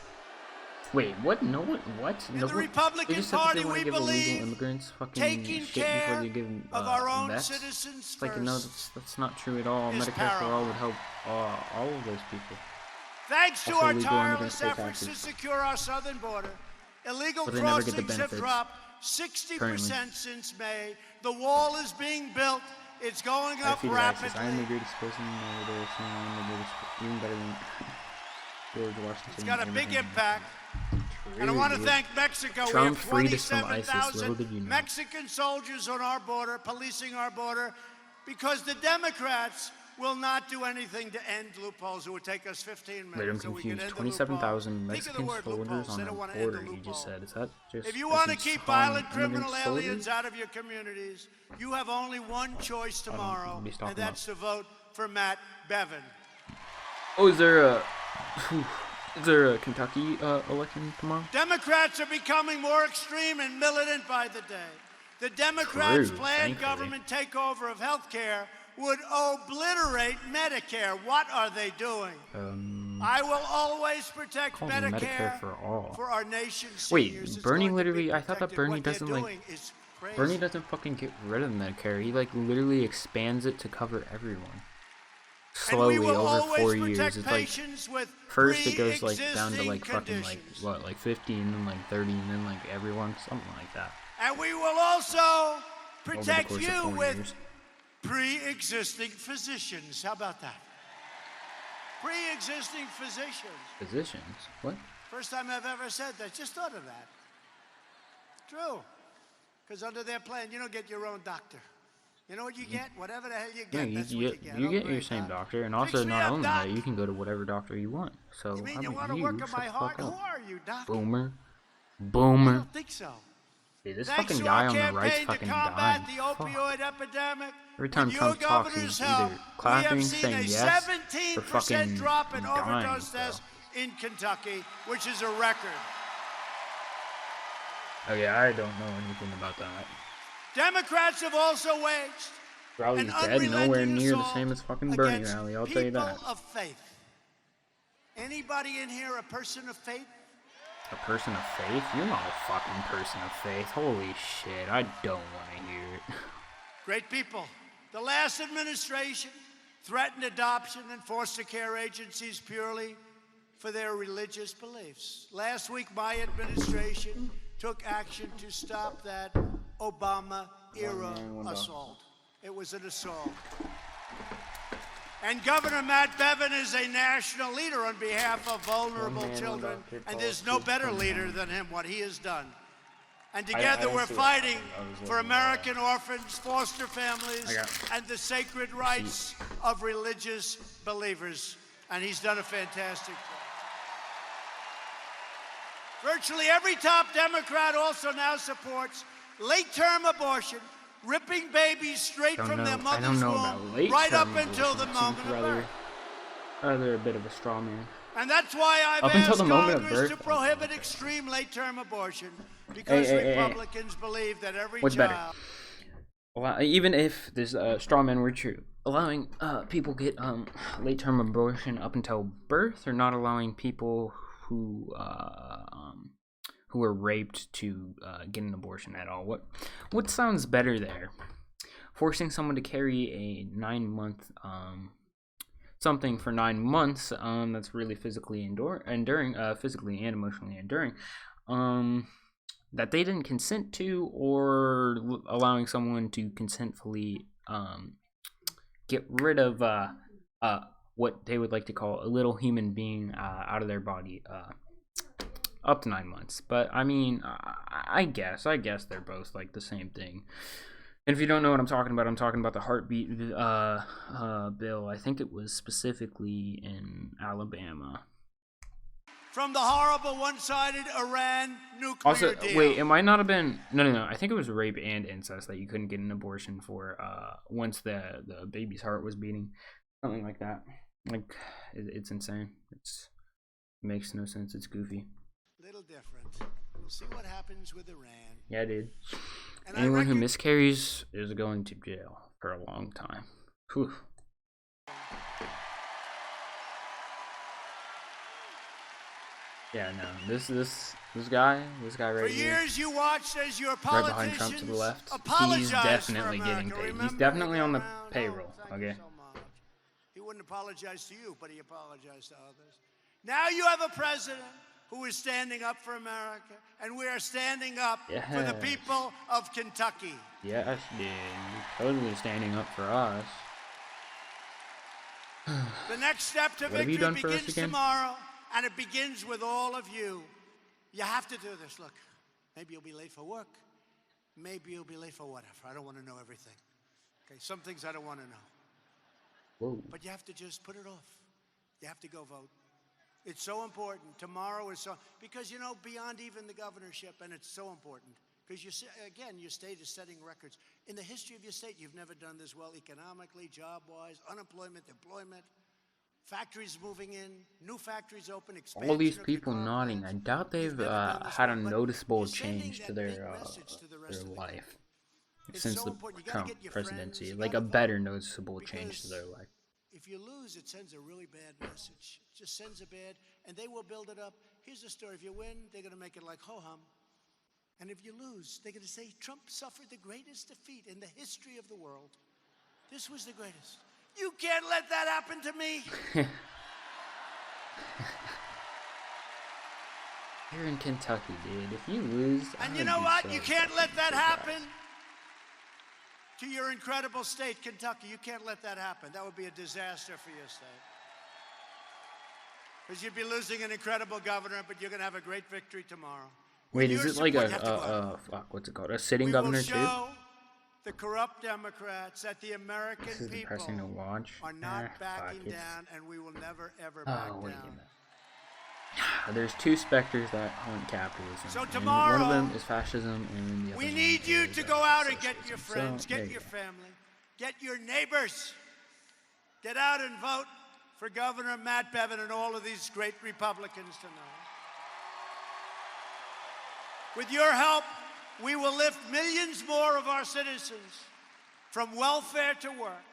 Wait, what? No one. What? In No the one. Republican They just said that Party, they want we to give illegal believe immigrants fucking taking shit before care they give them of our own vets. citizens It's like, no, first that's not true at all. is Medicare for all would paramount. help all of those people. Thanks to Also, our legal immigrants tireless pay efforts to taxes. secure our southern border, illegal But they never get the crossings have benefits, dropped 60% currently. since May. The wall is being built. It's going up Feeder access. I am the rapidly. greatest person over there, saying I am the greatest, even better than George Washington. It's got a big Abraham. impact. And I want to True. thank Mexico. Trump We freed have us from ISIS, little did you 27,000 know. Mexican soldiers on our border, policing our border, because the Democrats will not do anything to end loopholes. It would take us 15 Wait, I'm minutes. So we could confused. end the 27,000 loophole. Think of the Mexican word soldiers loopholes. on They the don't want to end border, the you just loophole. said. Is that just... If you is want to he keep calling violent criminal immigrant aliens soldiers? out of your communities, you have only one choice tomorrow, what he's and talking that's to vote for Matt Bevin. Oh, is there a Kentucky election tomorrow? Democrats are becoming more extreme and militant by the day. The Democrats' True, planned thankfully. government takeover of health care would obliterate Medicare. What are they doing? I will always protect Calls it Medicare Medicare for all. for our nation's Wait, seniors. It's Bernie going to be literally- I thought that protected. Bernie What they're doesn't, like- doing is crazy. Bernie doesn't fucking get rid of Medicare. He like literally expands it to cover everyone. And we Slowly will over always 4 years. protect It's like patients with first it goes like down to pre-existing like fucking like conditions. what, like 50, and then like 30, and then like everyone, something like that. And we will also Over the protect course of you 4 with years. pre-existing physicians. How about that? Pre-existing physicians. Physicians? What? First time I've ever said that. Just thought of that. True. Because under their plan, you don't get your own doctor. You know what you get? Whatever the hell you Yeah, get, that's what you get. you Oh, get your great, same huh? doctor, and Fix also me not up, only doc. that, you can go to whatever doctor you want. So You mean how you about want to you? work on Shut my the heart? fuck Who up. are you, doc? Boomer. I Boomer. don't think so. Dude, this Thanks fucking to guy our on the right's campaign to fucking combat dying. the Fuck. opioid epidemic, Every time with Trump your talks, governor's he's help, either clapping, we have seen saying a yes, 17% or fucking drop in dying, overdose bro. deaths in Kentucky, which is a record. Oh yeah, I don't know anything about that. Democrats have also waged Rally's an dead, unrelenting nowhere near the assault same as fucking Bernie against rally, I'll tell you that. people of faith. Anybody in here a person of faith? A person of faith? You're not a fucking person of faith. Holy shit, I don't want to hear it. Great people. The last administration threatened adoption and foster care agencies purely for their religious beliefs. Last week, my administration took action to stop that Obama-era assault. It was an assault. And Governor Matt Bevin is a national leader on behalf of vulnerable children, and there's no better leader than him, what he has done. And together didn't we're see that. fighting I was for looking American orphans, foster families, I got- and the sacred rights of religious believers. And he's done a fantastic job. Virtually every top Democrat also now supports late-term abortion, ripping babies straight from their I mother's don't know about womb late right up term until the abortion. moment Seems of rather, birth. rather a bit of a straw man. And that's why I've Up until asked the moment of Congress to birth? prohibit extreme late-term abortion because Hey. Republicans believe that every What's better? child... Even if this straw man were true, allowing people get late-term abortion up until birth, or not allowing people who were raped to get an abortion at all? What sounds better there? Forcing someone to carry a 9-month something for 9 months that's really physically enduring, physically and emotionally enduring, that they didn't consent to, or allowing someone to consentfully get rid of what they would like to call a little human being out of their body up to 9 months. But I mean, I guess they're both like the same thing. And if you don't know what I'm talking about the heartbeat bill. I think it was specifically in Alabama. From the horrible one-sided Iran nuclear Also, deal. wait, it might not have been. No. I think it was rape and incest that you couldn't get an abortion for once the baby's heart was beating, something like that. Like, it's insane. It makes no sense. It's goofy. Little different. We'll see what happens with Iran. Yeah, dude. And Anyone who reckon- miscarries is going to jail for a long time. Whew. Yeah, no. This guy For right here, years you watched as your right behind Trump to the politicians left, he's apologized definitely for getting America. paid. He's Remember, definitely they on go the around, payroll. "Oh, thank you Okay. so much." He wouldn't apologize to you, but he apologized to others. Now you have a president who is standing up for America, and we are standing up for the Yes. people of Kentucky. Yes, dude. He's totally standing up for us. The next step to What have you victory done for us begins again? tomorrow, and it begins with all of you. You have to do this. Look, maybe you'll be late for work. Maybe you'll be late for whatever. I don't want to know everything. Okay, some things I don't want to know. Whoa. But you have to just put it off. You have to go vote. It's so important. Tomorrow is so, because, you know, beyond even the governorship, and it's so important. Because, again, your state is setting records. In the history of your state, you've never done this well economically, job-wise, unemployment, employment, factories moving in, new factories open, expansion All these of your people car nodding. I plants. doubt You've they've never done this had a well, but noticeable you're sending change to that their big message to the rest of the life country. It's since so the important. You gotta Trump get your presidency. friends, you Like gotta a better vote. noticeable change to Because their life. if you lose, it sends a really bad message. It just sends a bad, and they will build it up. Here's the story. If you win, they're going to make it like ho-hum. And if you lose, they're going to say Trump suffered the greatest defeat in the history of the world. This was the greatest. You can't let that happen to me. You're in Kentucky, dude. If you lose, And I you would know be what? so You can't let fucking that surprised. happen to your incredible state, Kentucky. You can't let that happen. That would be a disaster for your state. Because you'd be losing an incredible governor, but you're going to have a great victory tomorrow. Wait, With is your it like support, you have to go out. fuck, what's it called? A sitting We governor will too? show the corrupt Democrats that the American This is people depressing to watch. are not Fuck, backing it's- down, and we will never, ever back Oh, wait a down. minute. There's two specters that haunt capitalism. So and tomorrow, one of them is fascism, and the other We one need you is, to go out and get socialism. your friends, So, there get you your go. family, get your neighbors. Get out and vote for Governor Matt Bevin and all of these great Republicans tonight. With your help, we will lift millions more of our citizens from welfare to work,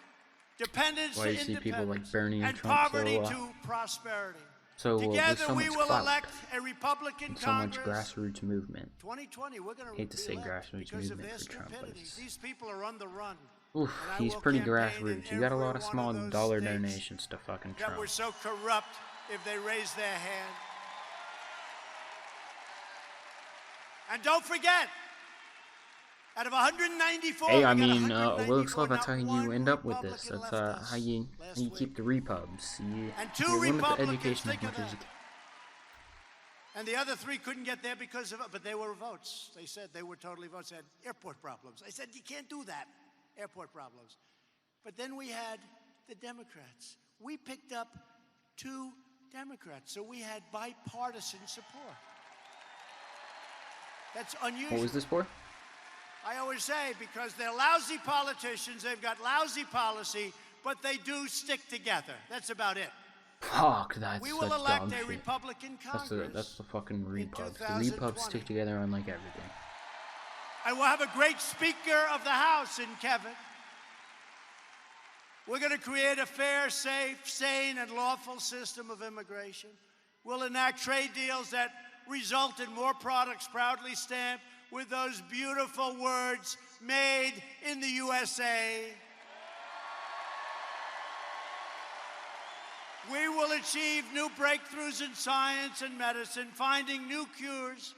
dependence Why to you see people like independence, Bernie and and Trump poverty so, to prosperity. with Together, so we much will clout elect a Republican and so much Congress. grassroots movement. 2020, we're going to Hate to say grassroots because of movement their for Trump, but stupidity. it's- These people are on the run. Oof, And I he's will pretty campaign in grassroots. You got a lot every of one small those dollar states donations to fucking that Trump. were so corrupt if they raise their hand. And don't forget, out of 194, Hey, I we got mean, 194, Wilkes Love, that's not how you one end up with this. Republican That's left us how you last keep week. the repubs. You And two limit the Republicans, education as think much of as you that. can. And the other three couldn't get there because of it, but they were votes. They said they were totally votes. They had airport problems. I said, you can't do that, airport problems. But then we had the Democrats. We picked up 2 Democrats, so we had bipartisan support. That's unusual. What was this for? I always say, because they're lousy politicians, they've got lousy policy, but they do stick together. That's about it. Fuck, that's We such will elect dog a shit. Republican That's Congress. the fucking repubs. The 2020. repubs stick together on like everything. And we'll have a great Speaker of the House in Kevin. We're going to create a fair, safe, sane, and lawful system of immigration. We'll enact trade deals that result in more products proudly stamped with those beautiful words, made in the USA. We will achieve new breakthroughs in science and medicine, finding new cures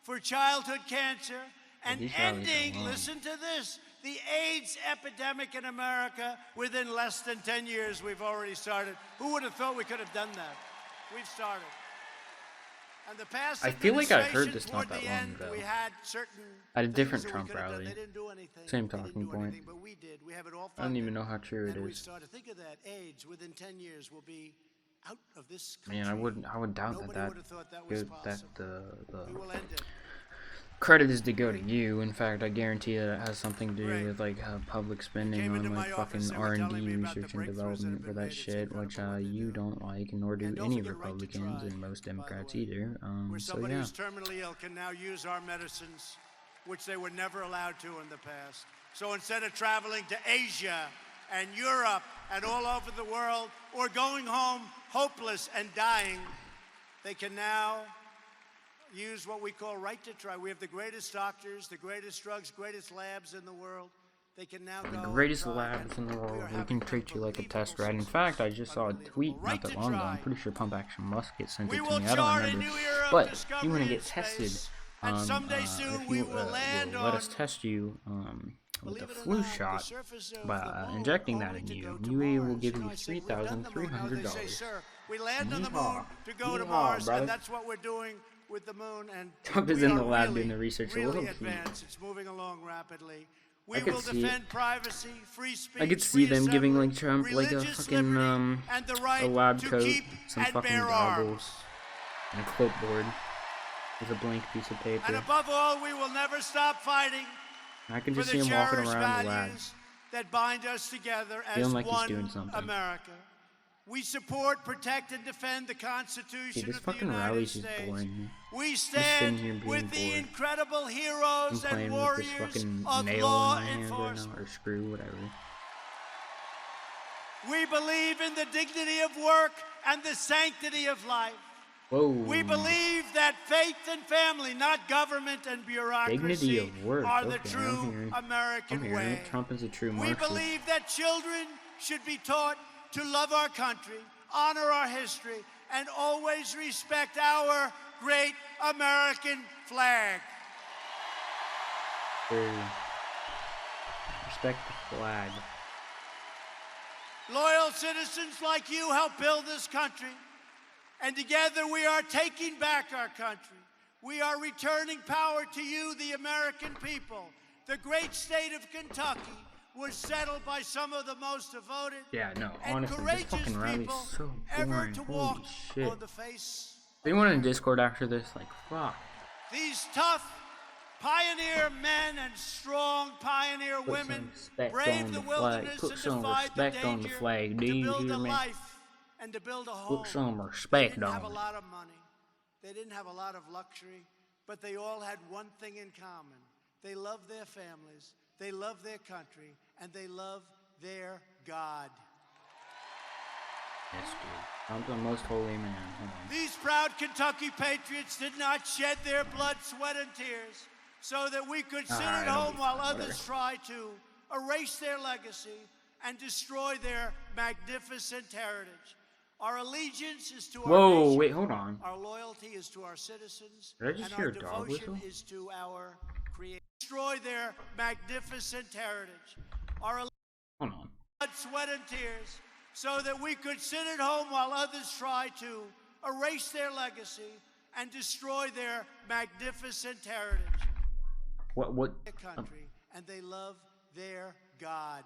for childhood cancer, and these rallies are ending, long. listen to this, the AIDS epidemic in America within less than 10 years. We've already started. Who would have thought we could have done that? We've started. And the past I feel like I heard administration, this not toward that the long end, ago. we had certain At a things different that we Trump could have done. rally. They didn't do anything. Same They didn't talking do point. anything, but we did. We have it all I don't even funded. know how true it And we is. started. Think of that. AIDS within 10 years will be out of this country. Man, I would doubt Nobody that would have thought that was possible. the We will end it. credit is to go to you. In fact, I guarantee that it has something to do Great. with like public spending came into on my like office, fucking they were R&D, telling me about the research and breakthroughs that have development for been that made. It's shit, which incredible what they you do. don't like, nor do And don't any forget Right to Republicans Try, and most by the Democrats way, either. Where So somebody yeah. who's terminally ill can now use our medicines, which they were never allowed to in the past. So instead of traveling to Asia and Europe and all over the world, or going home hopeless and dying, they can now use what we call right to try. We have the greatest doctors, the greatest drugs, greatest labs in the world. They can now go The and greatest try, labs in the and we world. are We having can treat you like a unbelievable test rat. In success. fact, I just saw a Unbelievable. tweet Right not that to long ago. I'm try. pretty sure Pump Action Musket sent We it to will me. I don't chart a remember. new era of But if you discovery want to in get tested, space, and someday soon if we you will land let on. us test you with Believe a it or flu not, the shot surface of by the moon, injecting that only in to you. go to UAE will Mars. give You know, you I say, "We've done the moon." Now they say, $3,300. "Sir, we landed on the Yeehaw. moon to go to Yeehaw, Mars, brother. and that's what we're doing with the moon." And Trump is we in the are lab really, doing the research. A really little key. advanced. It's moving along rapidly. I We could will see it. defend privacy, free speech. I could see free them giving assembly, like Trump like a religious fucking liberty, and the right a lab to coat, keep some and fucking bear goggles, arms. and a clipboard with a blank piece of And paper. above all, we will never stop fighting I can for just the see him walking cherished around the lab. values that bind us together as Feeling like he's one doing something. America. We support, protect, and defend the Constitution See, this of the fucking United rally's just States. boring me. We sitting stand here being with the bored. incredible I'm heroes playing and with this warriors fucking of nail law in my hand right enforcement. now, or screw, whatever. We believe in the dignity of work and the sanctity of life. Whoa. We believe that faith and family, not government and bureaucracy, Dignity of work. are the Okay, true American I'm hearing way. it. Trump is a true We Marxist. believe that children should be taught to love our country, honor our history, and always respect our great American flag. Respect the flag. Loyal citizens like you help build this country, and together we are taking back our country. We are returning power to you, the American people. The great state of Kentucky was settled by some of the most devoted Yeah, no, and honestly, this courageous fucking rally's people so ever boring. to Holy walk shit. on the face. Anyone in Discord after this? Like, fuck. These tough pioneer men and strong pioneer Put women some respect braved on the the flag. wilderness Put and some defied the respect on the danger flag. Do to you build hear a me? life and to build a home. Put some They respect didn't have a on it. lot of money. They didn't have a lot of luxury, but they all had one thing in common. They loved their families, they loved their country, and they loved their God. Yes, dude. I'm the most holy man. Hold on. These proud Kentucky patriots did not shed their blood, sweat, and tears so that we could sit Alright, at I'll home be while fine, others whatever. try to erase their legacy and destroy their magnificent heritage. Our allegiance is to our Whoa, nation. wait, hold on. Our loyalty is to our citizens. Did I just and hear our a dog devotion whistle? is to our creation. Destroy their magnificent heritage. Our Hold on. blood, sweat, and tears so that we could sit at home while others try to erase their legacy and destroy their magnificent heritage. What? Their country, and they love their God.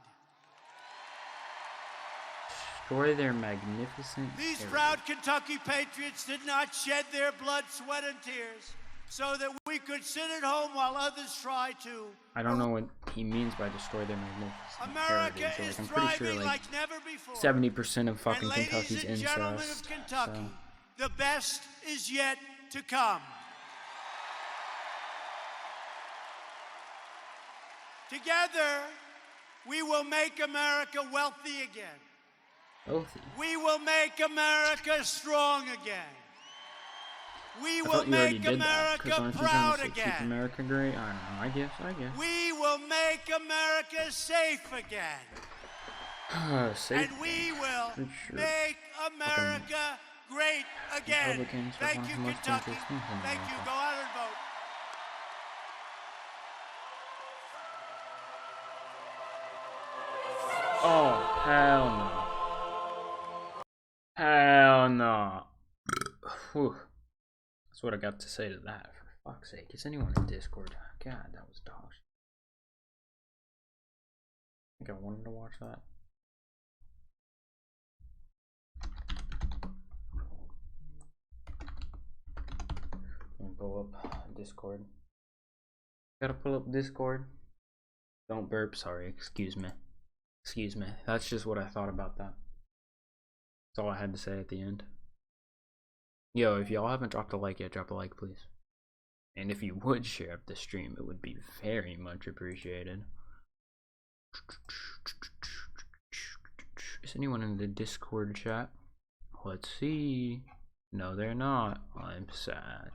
Destroy their magnificent. These heritage. proud Kentucky patriots did not shed their blood, sweat, and tears so that we could sit at home while others try to. I don't know what he means by destroy their magnificent America heritage. is Like, I'm pretty thriving sure like like never before. 70% of fucking And ladies Kentucky's and gentlemen incest. of Kentucky, So. the best is yet to come. Together, we will make America wealthy again. Healthy. We will make America strong again. We I will thought you already make did that. 'Cause America aren't you trying proud to say keep again. America great? I don't know. I guess. We will make America safe again. Safe. And we will Pretty sure. make America great again. Republicans are Thank one of you, the most Kentucky. dangerous things in Thank you. America. Go out and vote. Oh, hell no. Hell no. Whew. That's what I got to say to that, for fuck's sake. Is anyone in Discord? God, that was dog shit. I think I wanted to watch that. And pull up Discord. Gotta pull up Discord. Don't burp, sorry, excuse me. Excuse me. That's just what I thought about that. That's all I had to say at the end. Yo, if y'all haven't dropped a like yet, drop a like, please. And if you would share up the stream, it would be very much appreciated. Is anyone in the Discord chat? Let's see. No, they're not. I'm sad.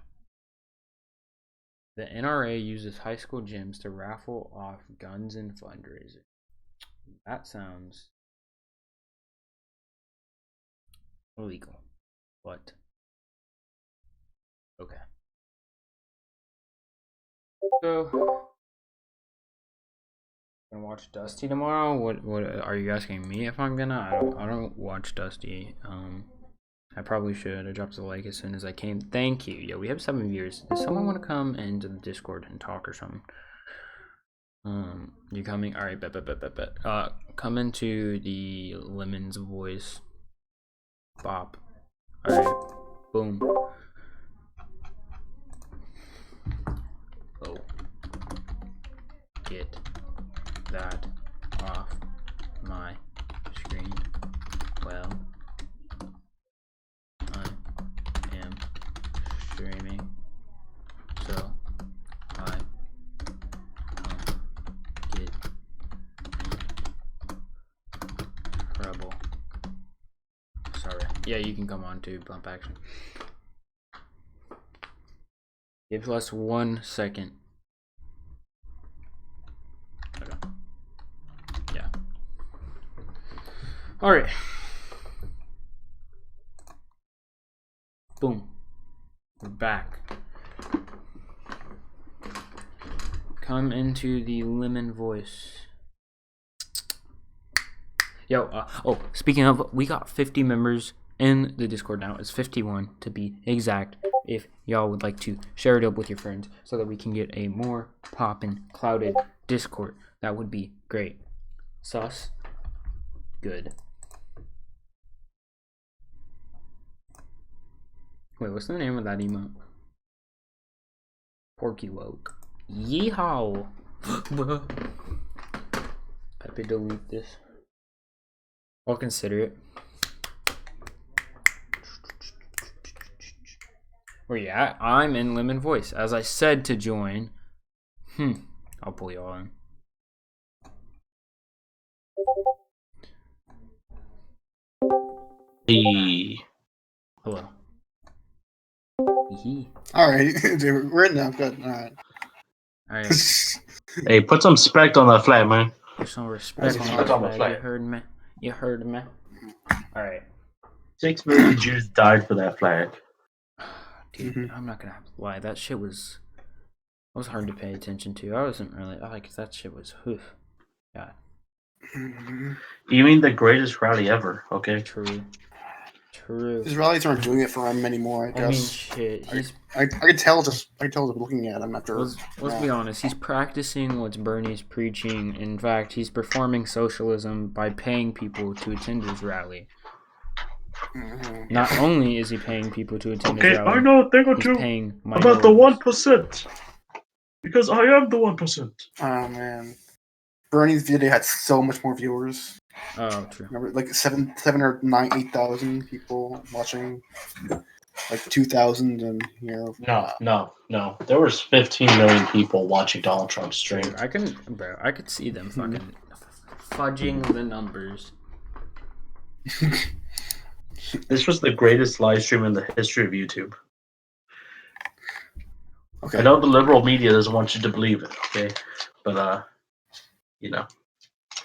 The NRA uses high school gyms to raffle off guns and fundraisers. That sounds illegal, but okay. So, gonna watch Dusty tomorrow. What are you asking me if I'm gonna? I don't watch Dusty. I probably should. I dropped a like as soon as I came. Thank you. Yo, we have 7 viewers. Does someone want to come into the Discord and talk or something? You coming? All right, bet. Come into the Lemon's voice. Bop. All right, boom. Oh, get that off my screen. Well, I am streaming, so I get trouble. Sorry. Yeah, you can come on too, Bump Action. Give us 1 second. Okay. Yeah. Alright. Boom. We're back. Come into the Lemon voice. Yo, oh, speaking of, we got 50 members in the Discord now. It's 51 to be exact. If y'all would like to share it up with your friends so that we can get a more poppin', clouded Discord, that would be great. Sus. Good. Wait, what's the name of that emote? Porky Woke. Yeehaw! Pepe, delete this. I'll consider it. Where you at? I'm in Lemon Voice. As I said to join. I'll pull y'all in. Hello. Alright, we're in now. Good. Alright. Hey, put some respect on that flag, man. Put some respect on that flag. You heard me? You heard me? Alright. 6 million Jews died for that flag. Dude, I'm not gonna lie. That shit was hard to pay attention to. I wasn't really like that shit was God. You mean the greatest rally ever, okay? True. His rallies aren't doing it for him anymore, I guess. I mean, shit. I could tell just looking at him after. Let's be honest. He's practicing what Bernie's preaching. In fact, he's performing socialism by paying people to attend his rally. Not only is he paying people to attend his rally, I know a thing or he's two paying about the 1%. Because I am the 1%. Oh man, Bernie's video had so much more viewers. Oh, true. Remember, like 7 or 9, 8,000 people watching, like 2,000, and No. There was 15 million people watching Donald Trump's stream. I could see them fucking fudging the numbers. This was the greatest live stream in the history of YouTube. Okay. I know the liberal media doesn't want you to believe it, okay? But,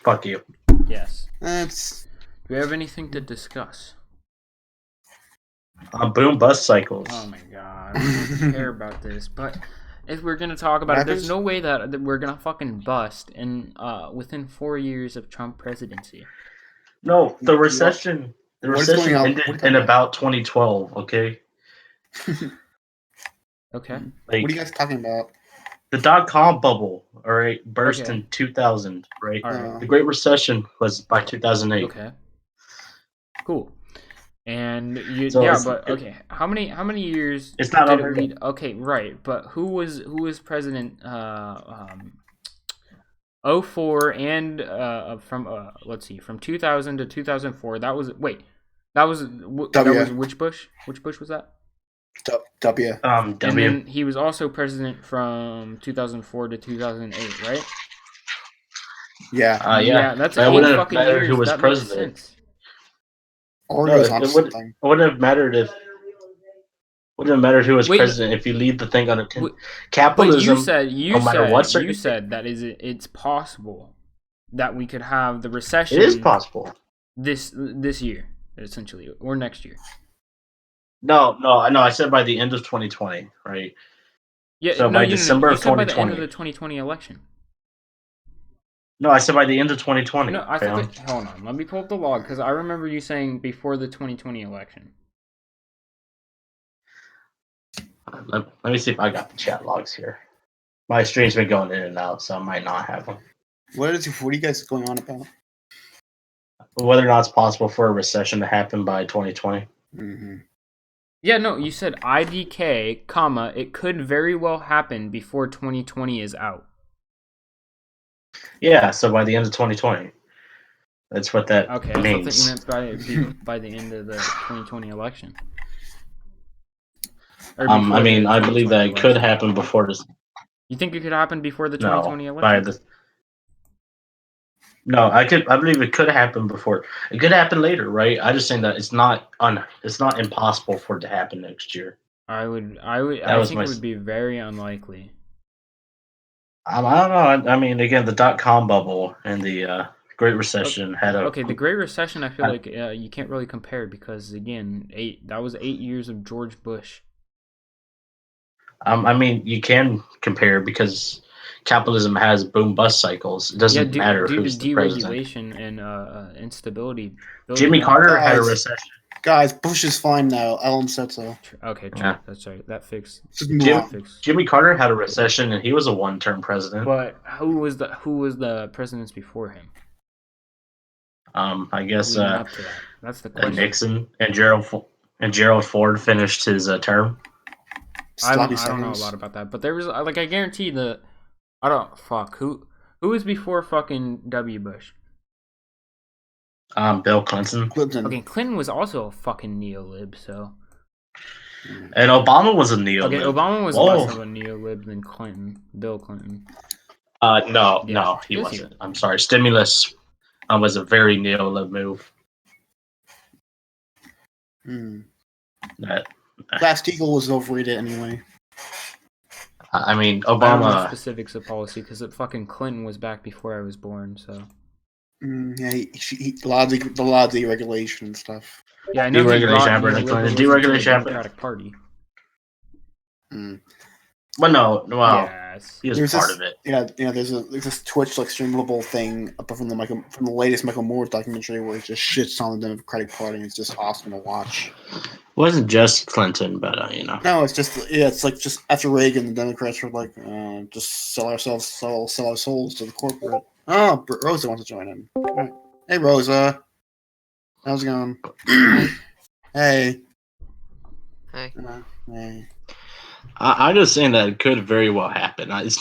fuck you. Yes. That's. Do we have anything to discuss? Boom bust cycles. Oh my god, I don't care about this. But if we're gonna talk about it, there's no way that we're gonna fucking bust within 4 years of Trump presidency. No, the recession. The recession ended in about 2012. Okay. Okay. Like, what are you guys talking about? The .com bubble, all right, burst in 2000, right? All right. The Great Recession was by 2008. Okay. Cool. And how many years it's not did it lead? Okay, right. But who was president 04 and from 2000 to 2004? That was which Bush? Which Bush was that? W. And then he was also president from 2004 to 2008, right? Yeah. Yeah. That's it wouldn't have mattered who was president. Or it wouldn't have mattered if. Wouldn't matter who was Wait, president if you leave the thing under But capitalism. you what said that it's possible that we could have the recession. It is possible. This year, essentially, or next year. No. I said by the end of 2020, right? Yeah. So by December of 2020. By the end of the 2020 election. No, I said by the end of 2020. No, I thought. Hold on, let me pull up the log because I remember you saying before the 2020 election. Let me see if I got the chat logs here. My stream's been going in and out, so I might not have them. What are you guys going on about? Whether or not it's possible for a recession to happen by 2020. Mm-hmm. Yeah, no, you said IDK, comma, it could very well happen before 2020 is out. Yeah, so by the end of 2020. That's what that means. I thought you meant by the end of the 2020 election. I mean, I believe that it could happen before this. You think it could happen before the 2020 election? I believe it could happen before. It could happen later, right? I just saying that it's not impossible for it to happen next year. I think it would be very unlikely. I don't know. I mean, again, the .com bubble and the Great Recession had a. Okay, the Great Recession, I feel like you can't really compare because again, that was 8 years of George Bush. I mean, you can compare because capitalism has boom bust cycles. It doesn't matter who's the president. Deregulation and instability. Jimmy Carter had a recession. Guys, Bush is fine now. Ellen said so. Okay, true. Yeah. That's right. That fixed. Jimmy Carter had a recession, and he was a one-term president. But who was the presidents before him? I guess that's the question. Nixon and Gerald Ford finished his term. I don't know a lot about that, but there was I guarantee who was before fucking W. Bush? Bill Clinton. Okay, Clinton was also a fucking neo-lib, so. And Obama was a neo-lib. Okay, Obama was less of a neo-lib than Clinton. Bill Clinton. No, he wasn't. I'm sorry. Stimulus was a very neo-lib move. Glass-Steagall was overrated anyway. I mean, Obama. I don't know specifics of policy because fucking Clinton was back before I was born, so. Yeah, a lot of deregulation and stuff. Yeah, I know deregulation. The Democratic Party. But no, well, yes. he was part of it. Yeah, there's this Twitch streamable thing from the latest Michael Moore documentary where it just shits on the Democratic Party. And it's just awesome to watch. It wasn't just Clinton, but No, it's just just after Reagan, the Democrats were like, just sell our souls to the corporate. Oh, Rosa wants to join in. Right. Hey, Rosa. How's it going? Hey. Hey. Hey. I'm just saying that it could very well happen. It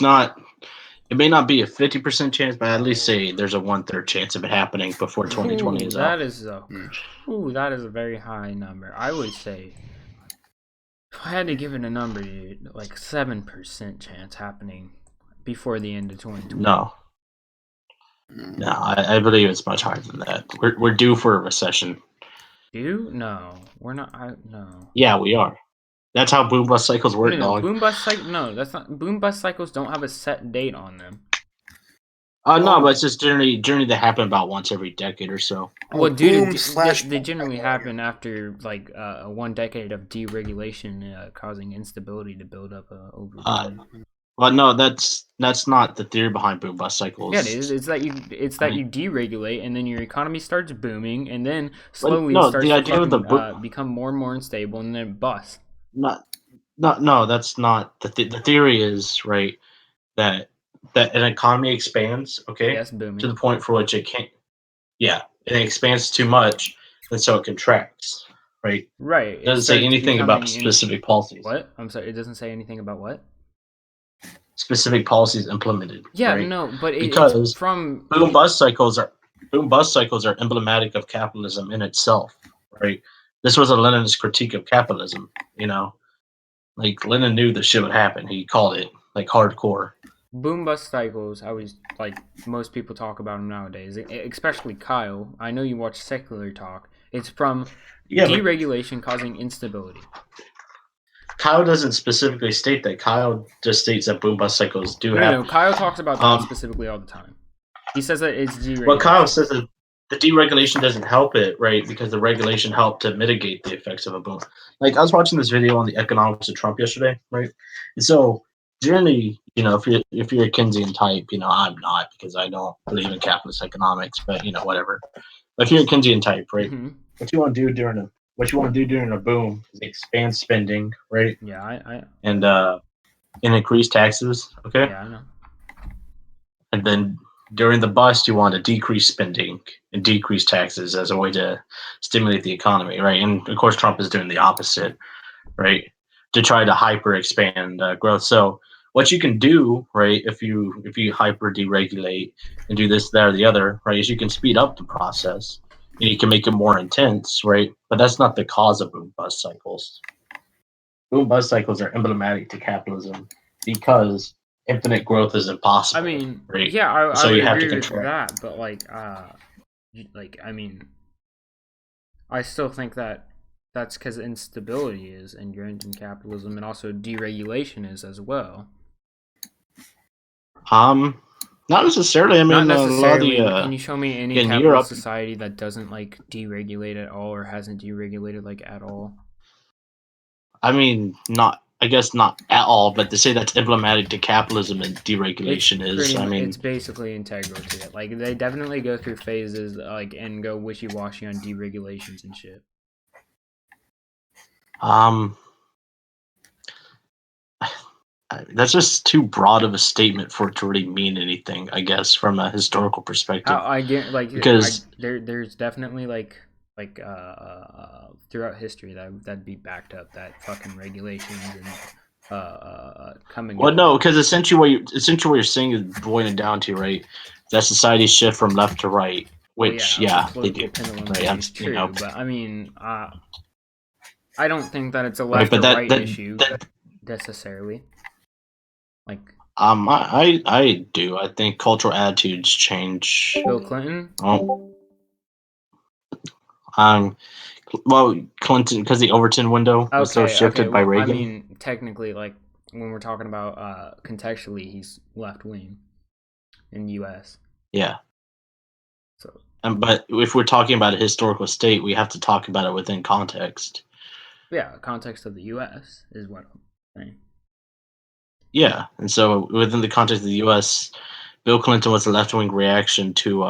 may not be a 50% chance, but I'd at least say there's a 1/3 chance of it happening before 2020 is out. That is a very high number. I would say, if I had to give it a number, like 7% chance happening before the end of 2020. No, I believe it's much higher than that. We're due for a recession. No, we're not. No. Yeah, we are. That's how boom bust cycles work, dog. That's not. Boom bust cycles don't have a set date on them. No, but it's just journey that happen about once every decade or so. Well, they generally happen after like 1 decade of deregulation, causing instability to build up over time. Well, no, that's not the theory behind boom bust cycles. Yeah, it is. It's that you deregulate, and then your economy starts booming, and then slowly it starts to become more and more unstable, and then it busts. No, that's not the theory is right that an economy expands, okay, yes, booming, to the point for which it can't. Yeah, it expands too much, and so it contracts, right? Right. It doesn't say anything about specific policies. What? I'm sorry. It doesn't say anything about what? Specific policies implemented. Yeah, right? No, but because from boom bust cycles are emblematic of capitalism in itself, right? This was a Leninist critique of capitalism, Like Lenin knew this shit would happen. He called it like hardcore. Boom bust cycles, I was like most people talk about them nowadays, especially Kyle. I know you watch Secular Talk. It's from deregulation causing instability. Kyle doesn't specifically state that. Kyle just states that boom bust cycles do No, have. no, Kyle talks about that Um, specifically all the time. He says that it's deregulation. Well, Kyle says that the deregulation doesn't help it, right? Because the regulation helped to mitigate the effects of a boom. Like I was watching this video on the economics of Trump yesterday, right? And so generally, if you're a Keynesian type, I'm not because I don't believe in capitalist economics, but whatever. But if you're a Keynesian type, right? Mhm. What you want to do during a boom is expand spending, right? Yeah, And increase taxes, okay? yeah, I know. And then during the bust, you want to decrease spending and decrease taxes as a way to stimulate the economy, right? And of course, Trump is doing the opposite, right? To try to hyper expand growth. So what you can do, right, if you hyper deregulate and do this, that, or the other, right, is you can speed up the process and you can make it more intense, right? But that's not the cause of boom bust cycles. Boom bust cycles are emblematic to capitalism because infinite growth is impossible. I mean, right? yeah, I So would you have to agree with control. that, but I mean, I still think that that's because instability is inherent in capitalism, and also deregulation is as well. Not necessarily. I mean, Not a lot of necessarily. the Can you show me any in capitalist Europe, society that doesn't like deregulate at all, or hasn't deregulated like at all? I mean, not. I guess not at all, but to say that's emblematic to capitalism and deregulation is, I mean, it's basically integral to it. Like they definitely go through phases, like and go wishy washy on deregulations and shit. that's just too broad of a statement for it to really mean anything. I guess from a historical perspective, I get like because there's definitely like throughout history that'd be backed up that fucking regulations and coming. well, no, because essentially what you're saying is boiling down to, right, that societies shift from left to right, which the they do, political pendulum right? is true, but I mean, I don't think that it's a right, left but or right that issue necessarily. Like I do. I think cultural attitudes change. Bill Clinton. Oh, well, Clinton, because the Overton window was so shifted by Well, I Reagan. mean, technically, like when we're talking about contextually, he's left wing in the U.S. Yeah, So but if we're talking about a historical state, we have to talk about it within context. yeah, context of the U.S. is what I'm saying. Yeah, and so within the context of the U.S., Bill Clinton was a left-wing reaction to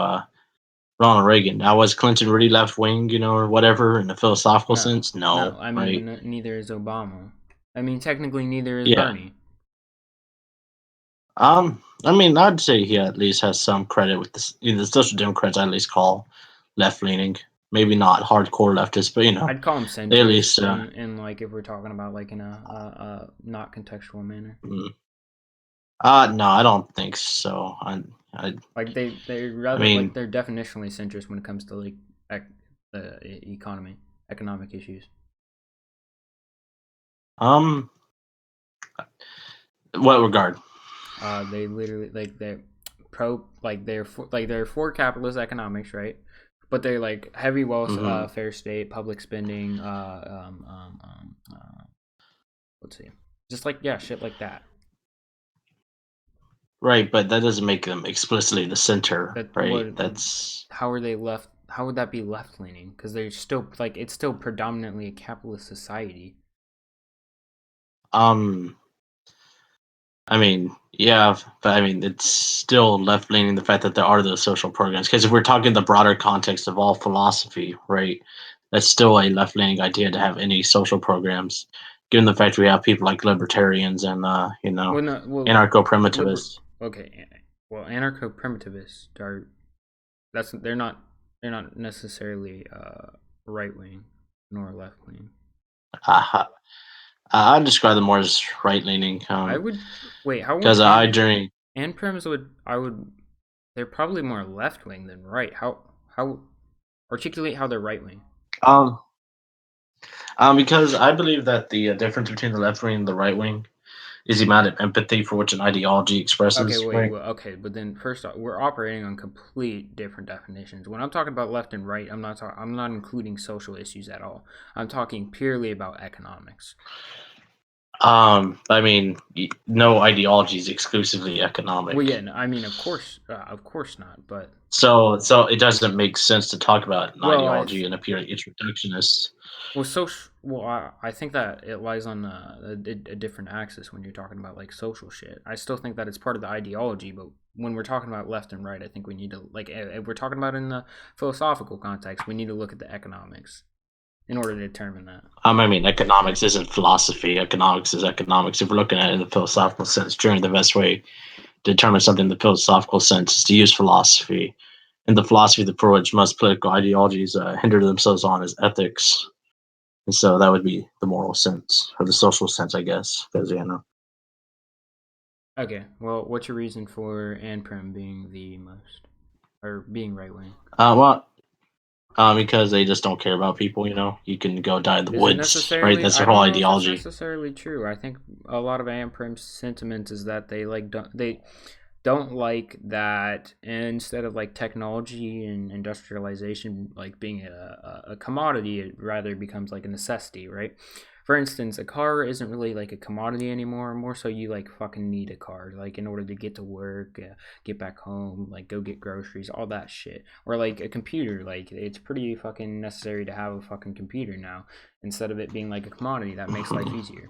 Ronald Reagan. Now, was Clinton really left-wing, or whatever in a philosophical sense? No, I right? mean, neither is Obama. I mean, technically, neither is Yeah. Bernie. I mean, I'd say he at least has some credit with this. The Social Democrats, I at least call left-leaning. Maybe not hardcore leftists, but I'd call him centrist, they at least. in like if we're talking about like in a not contextual manner. No, I don't think so. I Like they rather mean, like they're definitionally centrist when it comes to like the economic issues. what regard? They literally like they're they're for capitalist economics, right? But they're like heavy wealth, fair state, public spending, let's see, just like shit like that. Right, but that doesn't make them explicitly the center, right? How are they left? How would that be left leaning? Because they're still like it's still predominantly a capitalist society. I mean, yeah, but I mean, it's still left leaning the fact that there are those social programs. Because if we're talking the broader context of all philosophy, right, that's still a left leaning idea to have any social programs, given the fact we have people like libertarians and anarcho primitivists. Okay, well, anarcho primitivists are they're not necessarily right wing nor left wing. I'd describe them more as right leaning. I would wait. How because they're probably more left wing than right. How articulate how they're right wing? Because I believe that the difference between the left wing and the right wing is the amount of empathy for which an ideology expresses. Okay, wait. Right? Well, okay, but then first off, we're operating on complete different definitions. When I'm talking about left and right, I'm not including social issues at all. I'm talking purely about economics. I mean, no ideology is exclusively economic. Well, yeah, no, I mean, of course not. But So it doesn't make sense to talk about an well, ideology in a pure introductionist. well, social. Well, I think that it lies on a different axis when you're talking about like social shit. I still think that it's part of the ideology, but when we're talking about left and right, I think we need to like if we're talking about it in the philosophical context, we need to look at the economics in order to determine that. I mean, economics isn't philosophy. Economics is economics. If we're looking at it in the philosophical sense, generally the best way to determine something in the philosophical sense is to use philosophy. In the philosophy for which most political ideologies hinder themselves on is ethics. And so that would be the moral sense, or the social sense, I guess, because, you know. Okay, well, what's your reason for Ann Prim being the most, or being right wing? Because they just don't care about people, you know. You can go die in the Is it woods, necessarily? right? That's I their whole don't know if it's ideology. necessarily true. I think a lot of Ann Prim's sentiment is that they don't like that instead of like technology and industrialization like being a commodity, it rather becomes like a necessity, right? For instance, a car isn't really like a commodity anymore. More so, you like fucking need a car, like in order to get to work, get back home, like go get groceries, all that shit. Or like a computer, like it's pretty fucking necessary to have a fucking computer now instead of it being like a commodity that makes life easier.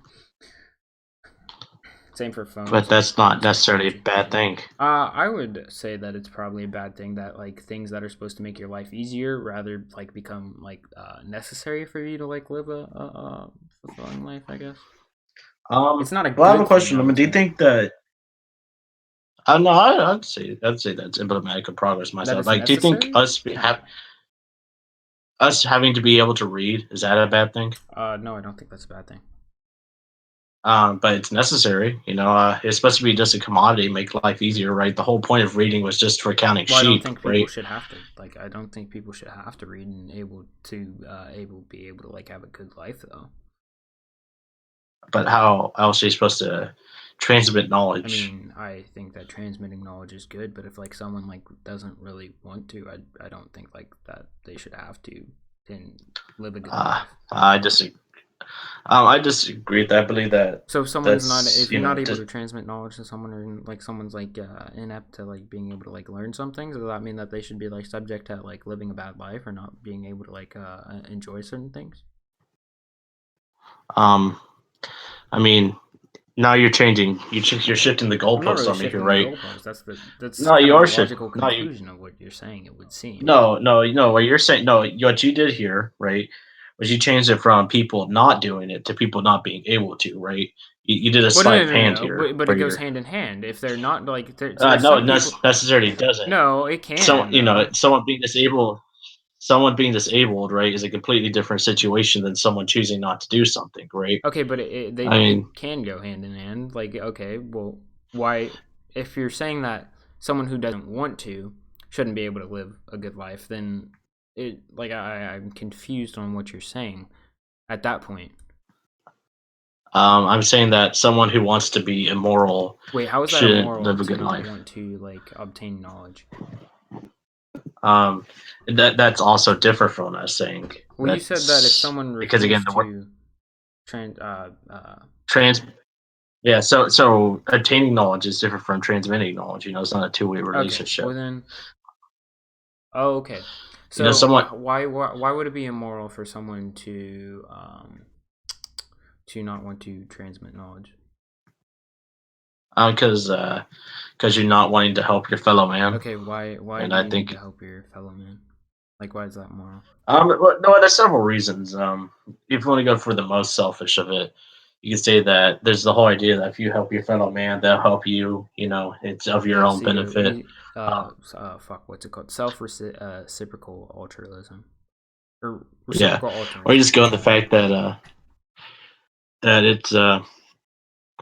Same for phones. But that's not necessarily a bad thing. I would say that it's probably a bad thing that like things that are supposed to make your life easier rather like become like necessary for you to like live a fulfilling life, I guess. It's not a Well, I have a good question. thing, I mean, do you say. think that? No, I'd say that's emblematic of progress That myself. it's Like, do you think necessary? us having to be able to read, is that a bad thing? No, I don't think that's a bad thing. But it's necessary. You know, it's supposed to be just a commodity, make life easier, right? The whole point of reading was just for counting Well, I don't sheep, think people right? should have to like. I don't think people should have to read and be able to like have a good life though. But how else are you supposed to transmit I knowledge? mean, I think that transmitting knowledge is good, but if like someone like doesn't really want to, I don't think like that they should have to and live a good life. I disagree. I disagree with that. I believe that So if someone's not, that's if you're not able just to transmit knowledge to someone, or like someone's like inept to like being able to like learn something, does that mean that they should be like subject to like living a bad life or not being able to like enjoy certain things? um. I mean, now you're changing. You're shifting the I'm not goalposts really on me here, shifting the right? goalpost. That's No, kind you of the are shifting. logical No, you. conclusion of what you're saying. It would seem. No. What you're saying? No, what you did here, right? Was you changed it from people not doing it to people not being able to, right? You did a Well, sleight of hand no. here, But it where goes you're. hand in hand. If they're not like, there's No, some it people. necessarily doesn't. No, it So can you know, though. someone being disabled, right, is a completely different situation than someone choosing not to do something, right? Okay, but I mean, it can go hand in hand. Like, okay, well, why? If you're saying that someone who doesn't want to shouldn't be able to live a good life, then it like I'm confused on what you're saying at that point. I'm saying that someone who wants to be immoral Wait, how is that shouldn't immoral live a to good not life. want to like obtain knowledge? Um, that's also different from what I was saying. Well, you said that if That's someone because again, refused the word to trans trans. Yeah, so obtaining knowledge is different from transmitting knowledge. You know, it's not a two-way okay, well relationship. then, oh, okay. You know, So someone why would it be immoral for someone to not want to transmit knowledge? because you're not wanting to help your fellow man, Okay, why and do I you need think to help your fellow man? Like, why is that moral? no, there's several reasons. If you want to go for the most selfish of it, you can say that there's the whole idea that if you help your fellow man, they'll help you. You know, it's of your own See, benefit. fuck, what's it called? Reciprocal altruism or Yeah, reciprocal or you just go on altruism. the fact that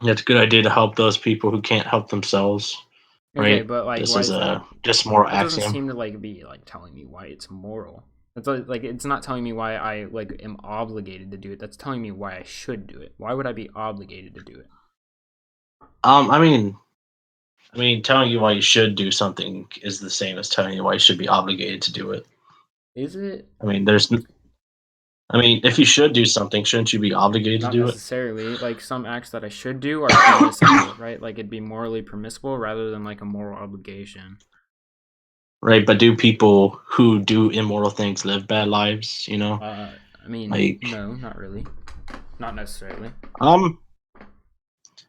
it's a good idea to help those people who can't help themselves. Okay, Right? but like, This why is is that? a just moral That doesn't axiom. seem to like be like telling me why it's moral. It's like it's not telling me why I like am obligated to do it. That's telling me why I should do it. Why would I be obligated to do it? Um, I mean, telling you why you should do something is the same as telling you why you should be obligated to do it. Is it? I mean, there's I mean, if you should do something, shouldn't you be obligated Not to do it? necessarily. Like some acts that I should do are permissible, right? Like it'd be morally permissible rather than like a moral obligation. Right, but do people who do immoral things live bad lives? I mean, Like- no, not really, not necessarily. In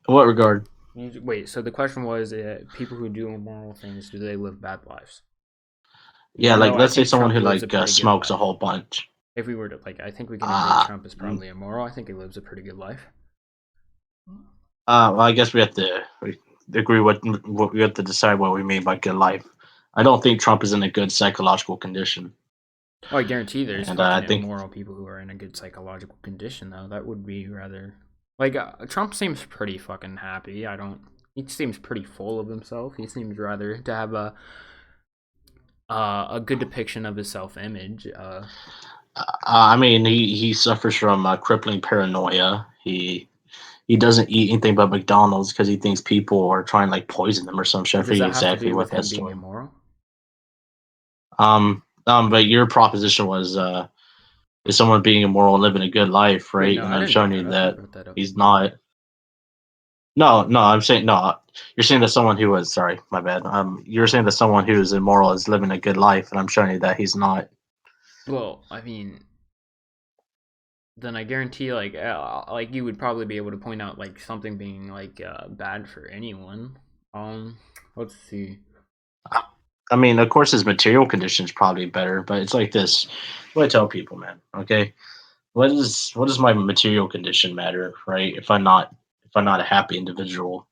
what regard? Wait, so the question was, people who do immoral things, do they live bad lives? Yeah, like No, I let's say think someone Trump who lives a like pretty good smokes a life. whole bunch. If we were to I think we can Ah, admit Trump is probably immoral. I think he lives a pretty good life. Well, I guess we agree what we have to decide what we mean by good life. I don't think Trump is in a good psychological condition. Oh, I guarantee there's And, I fucking think- immoral people who are in a good psychological condition, though. That would be rather like Trump seems pretty fucking happy. He seems pretty full of himself. He seems rather to have a good depiction of his self-image. I mean, he suffers from crippling paranoia. He doesn't eat anything but McDonald's because he thinks people are trying to like poison him or some shit. I Does forget that have to exactly do what with him that's being doing. immoral? But your proposition was is someone being immoral and living a good life, right? Wait, no, And I I'm didn't showing bring you that up. that You brought that up. he's not. No, I'm saying no. You're saying that someone who was sorry, my bad. You're saying that someone who is immoral is living a good life, and I'm showing you that he's not. Well, I mean, then I guarantee, like you would probably be able to point out like something being like bad for anyone. Let's see. I mean, of course, his material condition is probably better, but it's like this. What I tell people, man. Okay, what does my material condition matter, right? If I'm not a happy individual,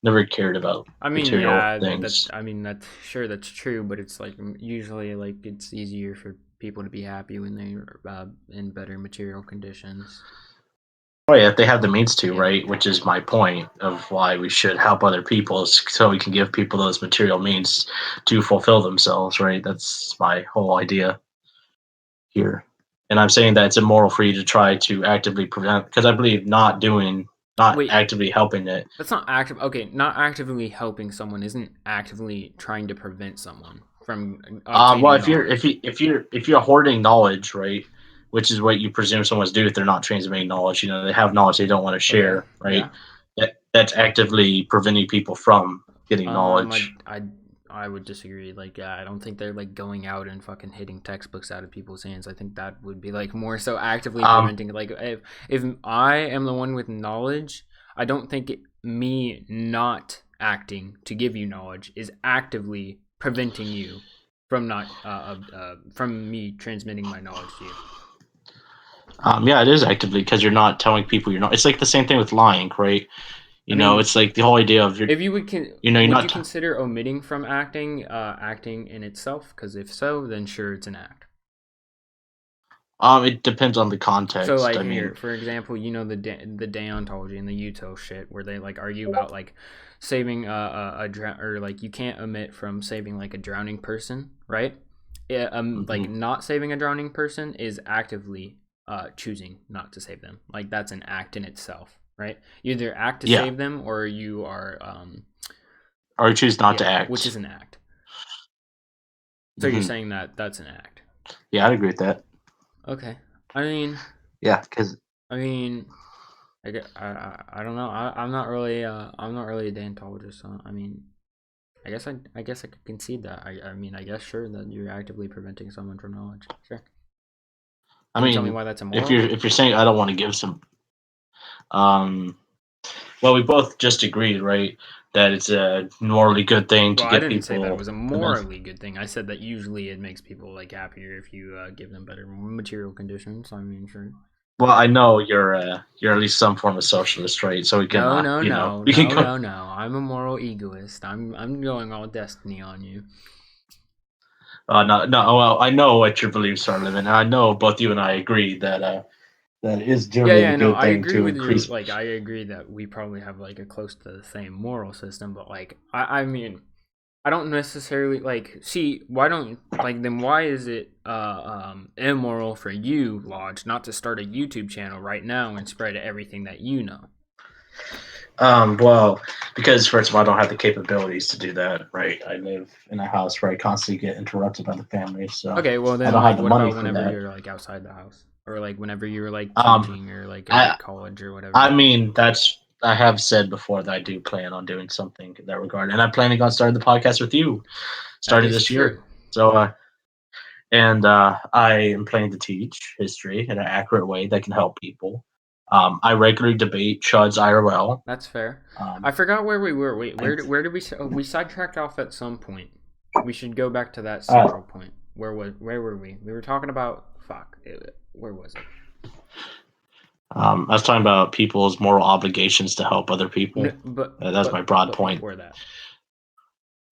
never cared about I mean, material yeah, things. that's sure that's true, but it's like usually like it's easier for people to be happy when they're in better material conditions. Oh yeah, if they have the means to, Yeah. right? Which is my point of why we should help other people, so we can give people those material means to fulfill themselves, right? That's my whole idea here. And I'm saying that it's immoral for you to try to actively prevent, because I believe not Wait. actively helping it. That's not active. Okay, not actively helping someone isn't actively trying to prevent someone from. Well, if obtaining you're hoarding knowledge, right, which is what you presume someone's do if they're not transmitting knowledge. They have knowledge they don't want to share, right? Yeah. That's actively preventing people from getting knowledge. I would disagree. Like, I don't think they're like going out and fucking hitting textbooks out of people's hands. I think that would be like more so actively preventing. Like, if I am the one with knowledge, I don't think me not acting to give you knowledge is actively preventing you from not from me transmitting my knowledge to you. Yeah, it is actively because you're not telling people you're not. It's like the same thing with lying, right? It's like the whole idea of if you would, would not you consider omitting from acting in itself? Because if so, then sure, it's an act. It depends on the context. So, like, I here, mean, for example, the deontology and the Uto shit, where they like argue about like saving or like you can't omit from saving like a drowning person, right? Like not saving a drowning person is actively choosing not to save them. Like that's an act in itself, right? You either act to save them or you are or you choose not to act, which is an act. So you're saying that that's an act? Yeah, I'd agree with that. Okay, I mean, yeah, because I mean, I don't know. I'm not really a deontologist. So I mean, I guess I could concede that. I mean, I guess sure that you're actively preventing someone from knowledge. Sure. I mean, tell me why that's immoral. If you're saying I don't want to give some, well, we both just agreed, right, that it's a morally good thing to give people. I didn't say that it was a morally good thing. I said that usually it makes people like happier if you give them better material conditions. I mean, sure. Well, I know you're at least some form of socialist, right? So we can no. I'm a moral egoist. I'm going all destiny on you. No. Well, I know what your beliefs are, Livin, and I know both you and I agree that that is generally a good thing to increase. You. Like, I agree that we probably have like a close to the same moral system, but like, I mean, I don't necessarily like see why don't like then why is it immoral for you, Lodge, not to start a YouTube channel right now and spread everything that you know? Well, because first of all, I don't have the capabilities to do that, right? I live in a house where I constantly get interrupted by the family, so Okay, well I then, don't have like, the what money about for whenever that. you're like outside the house, or like whenever you're like Um, teaching or like I, at college or whatever? I mean, I have said before that I do plan on doing something in that regard, and I'm planning on starting the podcast with you, That starting is this year. true. So, I am planning to teach history in an accurate way that can help people. I regularly debate Chuds IRL. That's fair. Um, I forgot where we were. Wait, I, where did we? We sidetracked off at some point. We should go back to that uh, central point. Where were we? We were talking about where was it? I was talking about people's moral obligations to help other people. That's my broad But point. before that,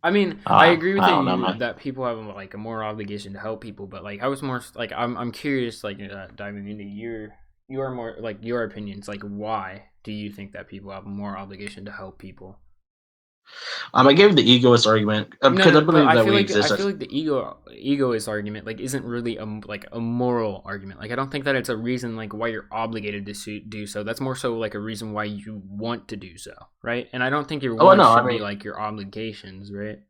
I mean, I agree with I don't know, you man. that people have like a moral obligation to help people, but like I was more like I'm curious, like diving into your more like your opinions, like why do you think that people have a moral obligation to help people? I gave the egoist argument No, because I no, but believe that we exist I as feel like the egoist argument like isn't really a moral argument. Like I don't think that it's a reason like why you're obligated to do so. That's more so like a reason why you want to do so, right? And I don't think your oh wants no, should be like your obligations, right?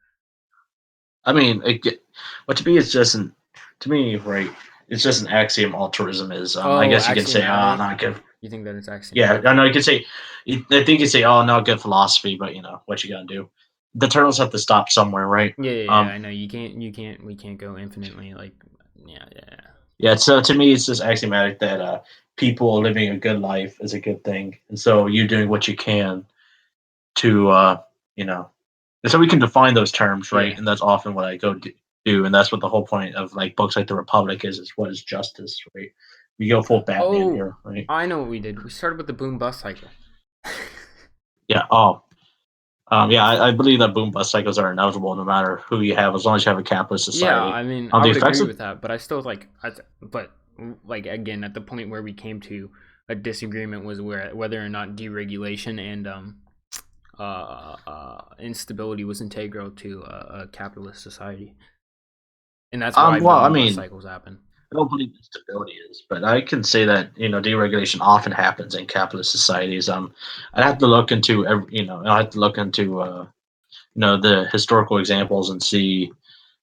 but to me it's just an to me right. It's just an axiom. Altruism is. I Oh, guess you can say, axiomatic. not good. You think that it's Yeah, axiomatic? I know you can say. I think you can say, oh, not good philosophy, but what you gotta do. The turtles have to stop somewhere, right? Yeah, I know. We can't go infinitely. Like, yeah. Yeah. So to me, it's just axiomatic that people living a good life is a good thing, and so you doing what you can to you know and so we can define those terms, right? Yeah. And that's often what I do, and that's what the whole point of like books like The Republic is what is justice, right? We go full Batman Oh, here, right? I know what we did. We started with the boom bust cycle. Yeah. Oh, yeah. I believe that boom bust cycles are inevitable no matter who you have, as long as you have a capitalist Yeah, society. I mean, I The would effects agree of with that, but I still like, but like again, at the point where we came to a disagreement was whether or not deregulation and instability was integral to a capitalist society, and that's why well, I boom bust mean, cycles happen. I don't believe instability is, but I can say that deregulation often happens in capitalist societies. I'd have to look into I have to look into the historical examples and see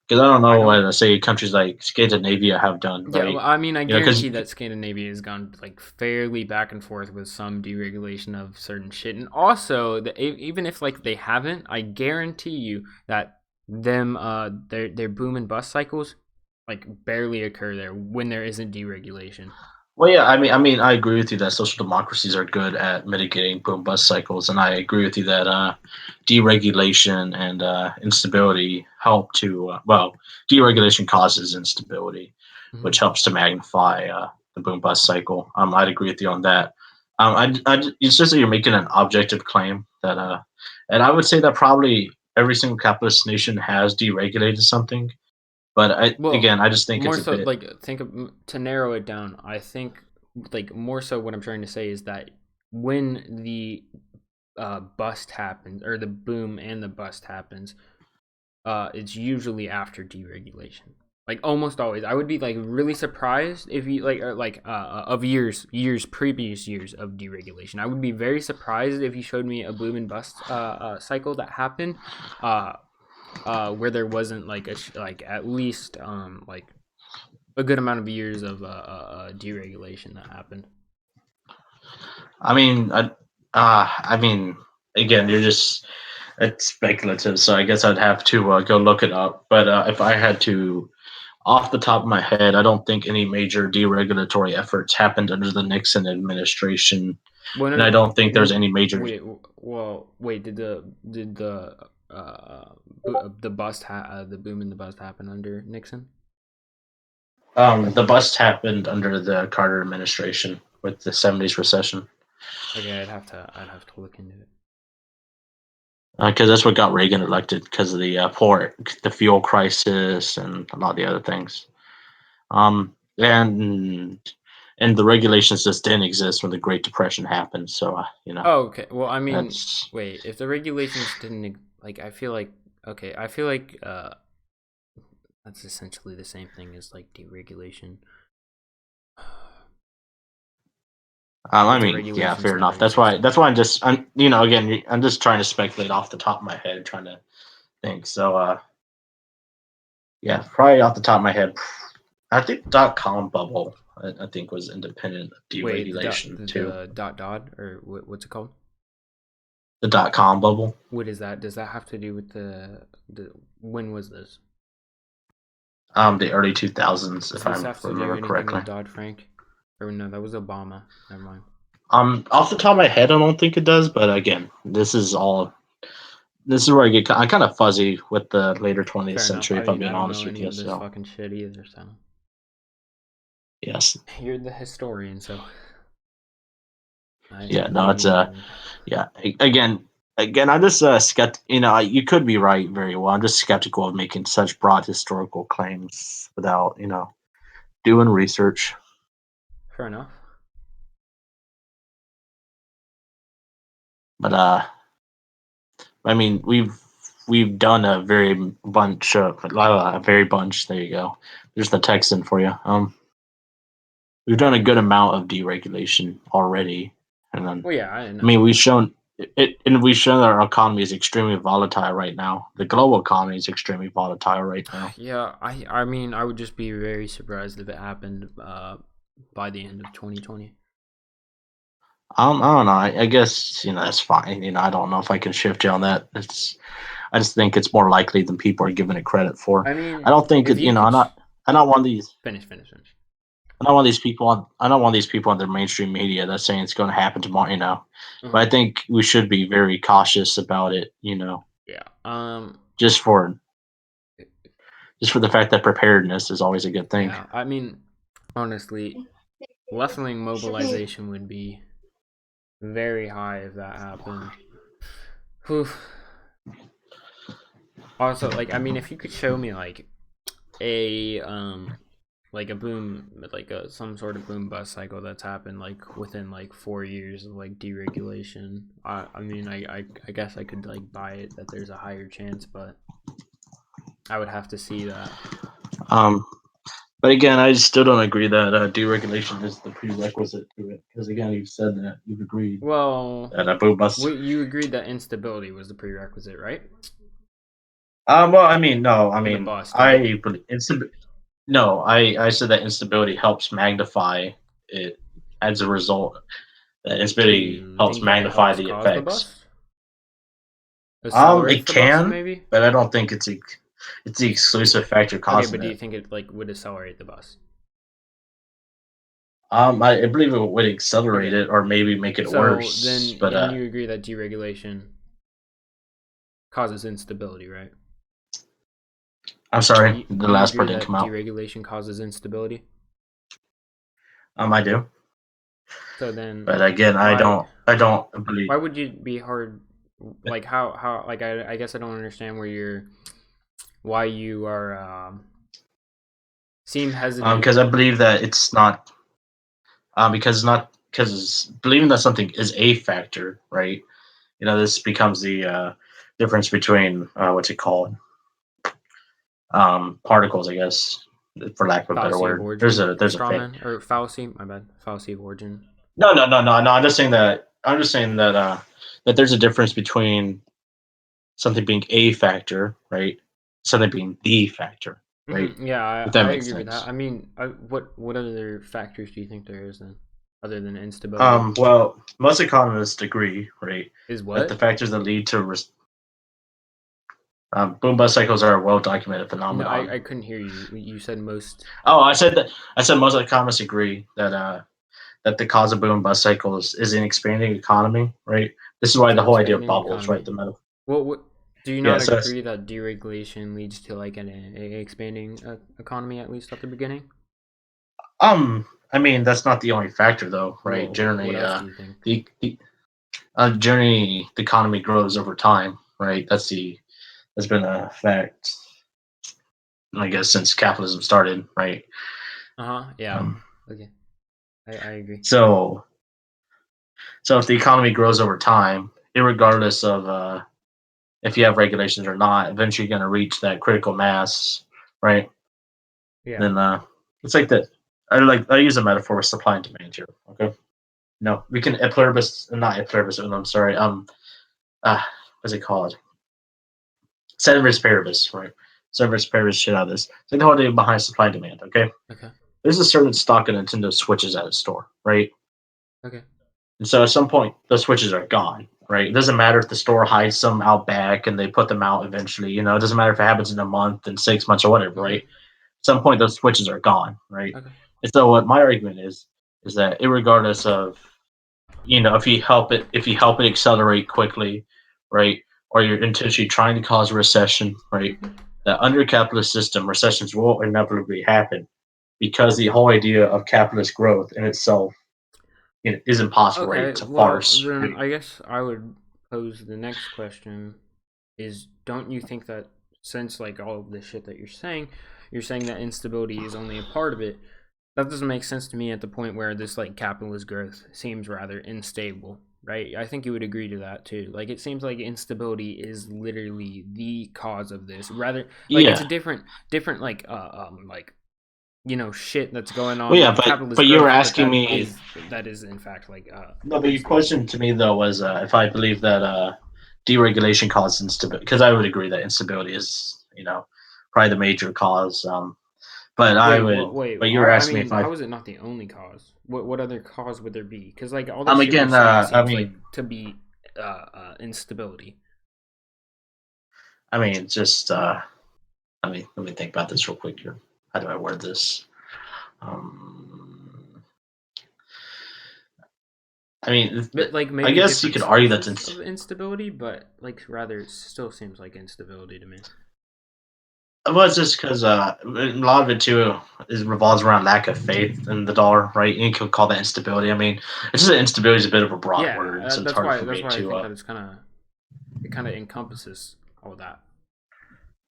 because I don't I know don't. what say countries like Scandinavia have done, Yeah, well, right? I mean, I Because guarantee that Scandinavia has gone like fairly back and forth with some deregulation of certain shit, and also even if like they haven't, I guarantee you that their boom and bust cycles like barely occur there when there isn't deregulation. well, yeah, I agree with you that social democracies are good at mitigating boom bust cycles, and I agree with you that deregulation and instability help to deregulation causes instability, Mhm. which helps to magnify the boom bust cycle. I'd agree with you on that. It's just that you're making an objective claim that, and I would say that probably every single capitalist nation has deregulated something, but Well, I just think it's more a so bit. like to narrow it down, I think like more so what I'm trying to say is that when the bust happens or the boom and the bust happens, it's usually after deregulation. Like almost always, I would be like really surprised if you of previous years of deregulation. I would be very surprised if you showed me a boom and bust cycle that happened, uh, where there wasn't like like at least like a good amount of years of deregulation that happened. I mean, I mean, again, you're just it's speculative, so I guess I'd have to go look it up. But if I had to, off the top of my head, I don't think any major deregulatory efforts happened under the Nixon administration, Well, and I don't think there's any major. wait. The the boom and the bust happen under Nixon? The bust happened under the Carter administration with the '70s recession, Okay, I'd have to look into it. because that's what got Reagan elected because of the fuel crisis, and a lot of the other things. And the regulations just didn't exist when the Great Depression happened. So Oh, okay. Well, I mean, that's wait. If the regulations didn't like, I feel like that's essentially the same thing as like deregulation. I With the mean, yeah, regulations fair enough. started, so. That's why I'm you know, again, I'm just trying to speculate off the top of my head, trying to think. So, yeah, probably off the top of my head, I think .com bubble, I think was independent of Wait, deregulation too. the dot or what's it called? The .com bubble. What is that? Does that have to do with the when was this? The early 2000s, Does if this I have to do remember anything correctly. with Dodd-Frank? Or no, that was Obama. Never mind. Off the top of my head, I don't think it does, but again, this is where I kind of fuzzy with the later 20th Fair enough. century, I if I'm mean, being I don't honest know with any you. of this So, fucking shit either, so. yes, You're the historian, so. yeah, no, it's yeah. Again, I'm just you know, you could be right very well. I'm just skeptical of making such broad historical claims without, you know, doing research. Fair enough. But I mean, we've done a very bunch of a very bunch. There you go. There's the Texan for you. We've done a good amount of deregulation already, and then Well, yeah, I know. I mean, we've shown it, and we've shown that our economy is extremely volatile right now. The global economy is extremely volatile right now. Yeah, I mean, I would just be very surprised if it happened by the end of 2020. I don't know. I guess, you know, that's fine. You know, I don't know if I can shift you on that. I just think it's more likely than people are giving it credit for. I mean, I don't think if it, you know. I'm not one of these. Finish. I don't want these people on. I don't want these people on their mainstream media that's saying it's going to happen tomorrow. You know, but I think we should be very cautious about it. You know. Yeah. Just for the fact that preparedness is always a good thing. Yeah. I mean, honestly, left-wing mobilization would be very high if that happened. Whew. Also, like, I mean, if you could show me like a boom, like some sort of boom bust cycle that's happened like within like 4 years of like deregulation, I mean, I guess I could like buy it that there's a higher chance, but I would have to see that. But again, I still don't agree that deregulation is the prerequisite to it, because again, you've said that you've agreed. Well, that a boom bust. You agreed that instability was the prerequisite, right? Well, I mean, no, I mean, bust, I said that instability helps magnify it as a result. That instability helps magnify the effects. It can, maybe, but I don't think it's the exclusive factor causing but do you it. think it like would accelerate the bust? I believe it would accelerate it, or maybe make it worse. Then, but you agree that deregulation causes instability, right? I'm sorry, the last part didn't come out. Deregulation causes instability. I do. So then, but again, I don't believe. Why would you be hard? Like how? Like I guess I don't understand why you are seem hesitant. Because I believe that it's not. Because believing that something is a factor, right? You know, this becomes the difference between what's it called? Particles, I guess, for lack of a better word. There's a or fallacy. My bad. Fallacy of origin. No. I'm just saying that that there's a difference between something being a factor, right? Something being the factor, right? Mm-hmm. Yeah, I agree with that. I mean, what other factors do you think there is then, other than instability? Well, most economists agree, right? Is what? That the factors that lead to boom bust cycles are a well documented phenomenon. No, I couldn't hear you. You said most. Oh, I said most economists agree that that the cause of boom bust cycles is an expanding economy, right? This is why the whole idea of bubbles, right? The metal. What do you not agree that deregulation leads to like an expanding economy, at least at the beginning? I mean, that's not the only factor, though, right? Well, generally, what else do you think? Generally, the economy grows over time, right? That's been a fact, I guess, since capitalism started, right? Yeah. Okay. I agree. So if the economy grows over time, irregardless of if you have regulations or not, eventually you're going to reach that critical mass, right? Yeah. Then it's like that. I use a metaphor with supply and demand here. Okay. No, we can not e pluribus unum. I'm sorry. What's it called? Ceteris paribus, right? Ceteris paribus shit out of this. Think the whole idea behind supply and demand. Okay, Okay. there's a certain stock of Nintendo Switches at a store, right? Okay. And so at some point, those Switches are gone, right? It doesn't matter if the store hides some out back and they put them out eventually. You know, it doesn't matter if it happens in a month, in 6 months, or whatever, right? At some point, those Switches are gone, right? Okay. And so what my argument is that regardless of, you know, if you help it accelerate quickly, right, or you're intentionally trying to cause a recession, right, that under a capitalist system, recessions will inevitably happen because the whole idea of capitalist growth in itself, you know, is impossible, right? Okay. It's a Well, farce. then Right? I guess I would pose the next question: is don't you think that since like all of this shit that you're saying that instability is only a part of it? That doesn't make sense to me at the point where this like capitalist growth seems rather unstable, right? I think you would agree to that too. Like it seems like instability is literally the cause of this. Rather like it's a Yeah. different like you know shit that's going Well, on yeah, with capitalist but you were growth, but asking me. that is in fact like No, but your unstable. question to me though was if I believe that deregulation causes instability, because I would agree that instability is, you know, probably the major cause. But I would, Wait. but you were I asking me mean, if I. how is it not the only cause? What other cause would there be? Because like all this shit you're Again, saying I seems like mean, to be instability. just let me think about this real quick here. How do I word this? Um, I mean, But like I maybe guess you different could argue that sources since of instability, but like rather it still seems like instability to me. well, it's just because a lot of it too is revolves around lack of faith in the dollar, right? You could call that instability. I mean, it's just that instability is a bit of a broad Yeah, word, so it's hard for that's me why I to. think that it kind of encompasses all that.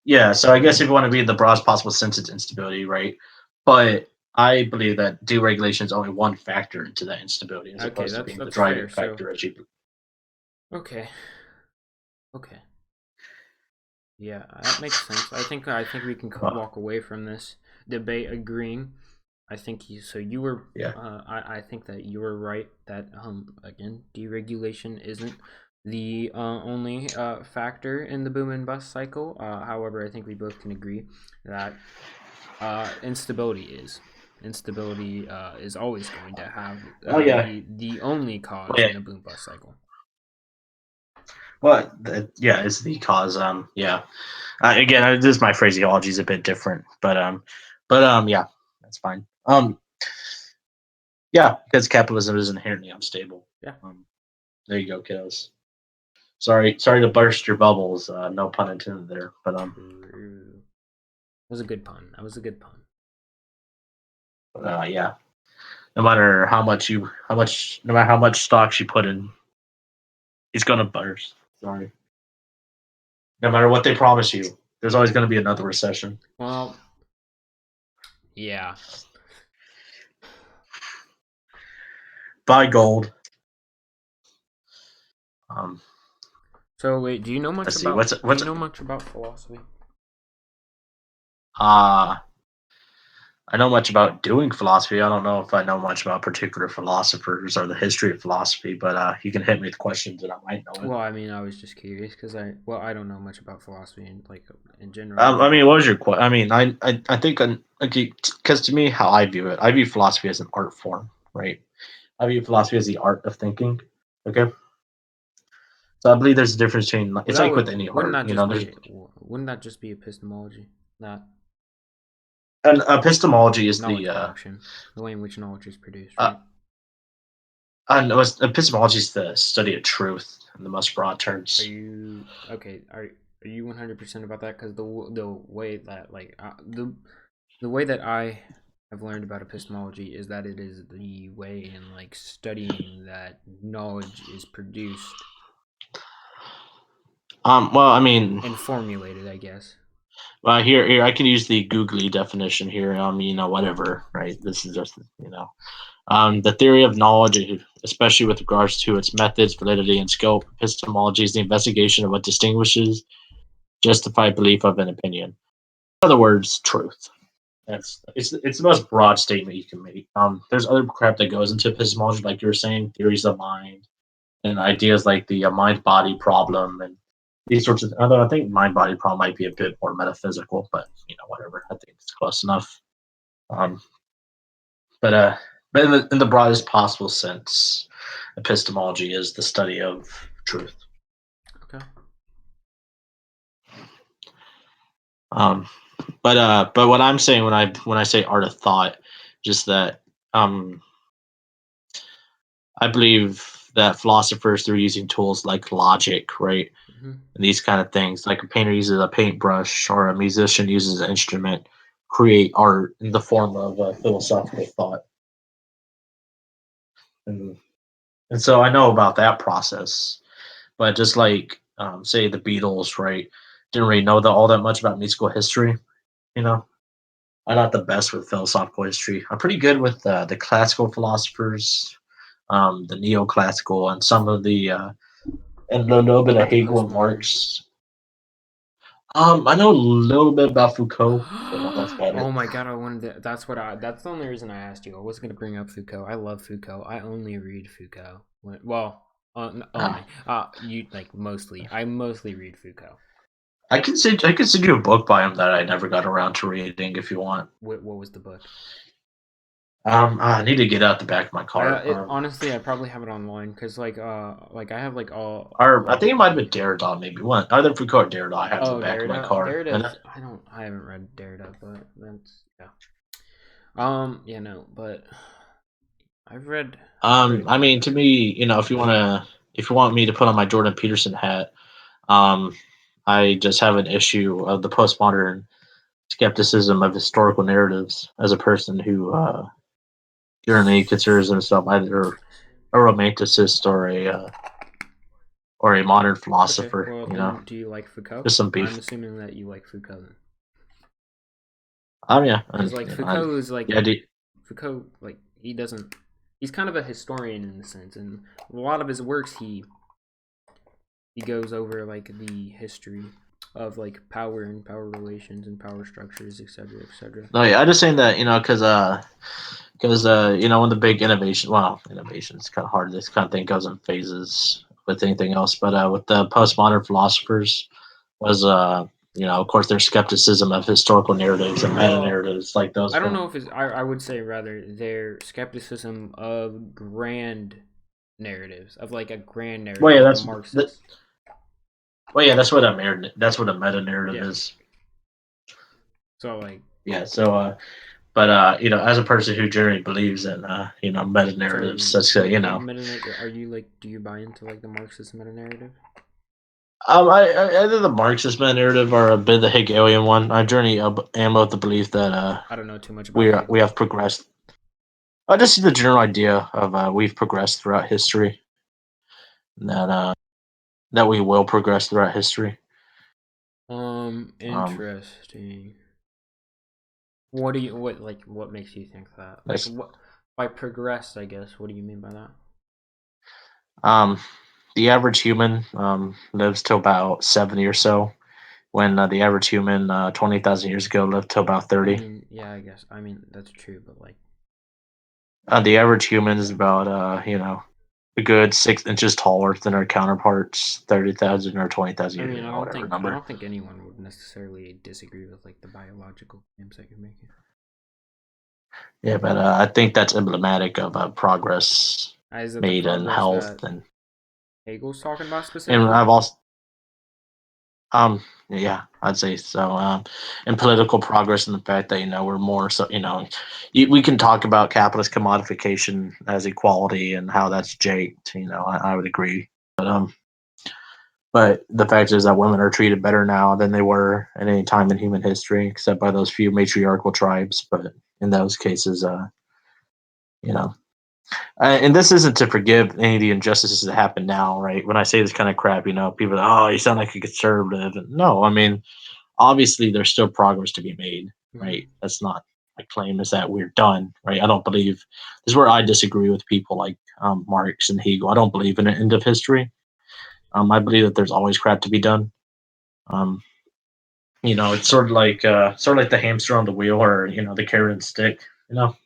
Yeah, so I guess if you want to be in the broadest possible sense, it's instability, right? But I believe that deregulation is only one factor into that instability, as Okay, opposed to being the that's driving fair. So factor, as you. okay, okay, yeah, that makes sense. I think we can Well, walk away from this debate agreeing. I think you were yeah. I think that you were right that again deregulation isn't the only factor in the boom and bust cycle. However, I think we both can agree that instability is always going to have Oh yeah. the only Well, cause yeah. in a boom bust cycle. Well, yeah, it's the cause. Yeah. Again, this my phraseology is a bit different, but yeah, that's fine. Yeah, because capitalism is inherently unstable. Yeah. There you go, kiddos. Sorry to burst your bubbles. No pun intended there, but True. That was a good pun. That was a good pun. yeah. No matter no matter how much stocks you put in, it's gonna burst. Sorry. No matter what they promise you, there's always gonna be another recession. Well, yeah. Buy gold. Um, So wait, do you know much let's see. about do you What's know much about philosophy? uh I know much about doing philosophy. I don't know if I know much about particular philosophers or the history of philosophy, but you can hit me with questions and I might know it. Well, I mean, I was just curious because I don't know much about philosophy in like in general, I but mean, what was your question? I mean, I think because to me, how I view philosophy as an art form, right? I view philosophy as the art of thinking. Okay, so I believe there's a difference between but it's that like with would any art, you know. There's wouldn't that just be epistemology? That and epistemology is knowledge production, the way in which knowledge is produced, uh, right? no, epistemology is the study of truth in the most broad Are terms. you okay? Are you 100% about that? Because the way that like the way that I have learned about epistemology is that it is the way in like studying that knowledge is produced Well, I mean, and formulated, I guess. here I can use the googly definition here. You know, whatever, right? This is just the theory of knowledge, especially with regards to its methods, validity, and scope. Epistemology is the investigation of what distinguishes justified belief of an opinion. In other words, truth. It's the most broad statement you can make. There's other crap that goes into epistemology, like you were saying, theories of mind and ideas like the mind body problem and these sorts of. Although I think mind body problem might be a bit more metaphysical, but whatever. I think it's close enough. Um, but in the broadest possible sense, epistemology is the study of truth. Okay. But what I'm saying when I say art of thought, just that I believe that philosophers, through using tools like logic, right, Mm-hmm. and these kind of things, like a painter uses a paintbrush or a musician uses an instrument, create art in the form of philosophical thought. And so I know about that process, but just like say the Beatles, right, didn't really know all that much about musical history, you know. I'm not the best with philosophical history. I'm pretty good with the classical philosophers, the neoclassical, and some of the and a little bit of Hegel and Marx. I know a little bit about Foucault, but that's about it. Oh my god, I wanted to, that's the only reason I asked you. I was gonna bring up Foucault. I love Foucault. I only read Foucault. Well, you like mostly. I mostly read Foucault. I can send you a book by him that I never got around to reading if you want. What was the book? I need to get out the back of my car. Honestly, I probably have it online because like I have like all. Or I think it might have been Derrida, maybe one. Either Foucault or Derrida. I have the back of my Derrida. car. Derrida. I haven't read Derrida, but that's yeah. Yeah, no, but I've read. I mean, to me, if you want me to put on my Jordan Peterson hat, I just have an issue of the postmodern skepticism of historical narratives as a person who generally considers himself either a romanticist or a modern philosopher. Okay, well, do you like Foucault? Just some beef. I'm assuming that you like Foucault. Yeah. Because like Foucault is like yeah, Foucault, like he's kind of a historian in a sense, and a lot of his works he goes over like the history of like power and power relations and power structures, etc., etc. No, yeah, I'm just saying that because when the big innovation is kind of hard. This kind of thing goes in phases with anything else, but with the postmodern philosophers was of course their skepticism of historical narratives and meta narratives like those. I don't know if it's I would say rather their skepticism of grand narratives, of like a grand narrative. Well, yeah, that's Marxist. That's what a meta narrative is. So like but as a person who generally believes in meta narratives, such are you like, do you buy into like the Marxist meta narrative? Either the Marxist meta narrative or a bit of the Hegelian one. I generally am of the belief that I don't know too much about we have progressed. I just see the general idea of we've progressed throughout history, and that we will progress throughout history. Interesting. What makes you think that? Like, what by progressed, I guess. What do you mean by that? The average human lives till about 70 or so, when the average human 20,000 years ago lived till about 30. I mean, yeah, I guess. I mean, that's true, but like the average human is about a good 6 inches taller than our counterparts 30,000 or 20,000 years ago. I don't think anyone would necessarily disagree with like the biological claims that you're making. Yeah, but I think that's emblematic of progress made in health and Hegel's talking about specifically. And I've also yeah, I'd say so. And political progress and the fact that we're more so we can talk about capitalist commodification as equality and how that's jaked. I would agree, but the fact is that women are treated better now than they were at any time in human history, except by those few matriarchal tribes. But in those cases, and this isn't to forgive any of the injustices that happen now, right? When I say this kind of crap, people are, oh, you sound like a conservative. And no, I mean, obviously there's still progress to be made, right? Mm-hmm. That's not my claim is that we're done, right? I don't believe, this is where I disagree with people like Marx and Hegel. I don't believe in an end of history. I believe that there's always crap to be done. You know, it's sort of like the hamster on the wheel, or the carrot and stick. You know,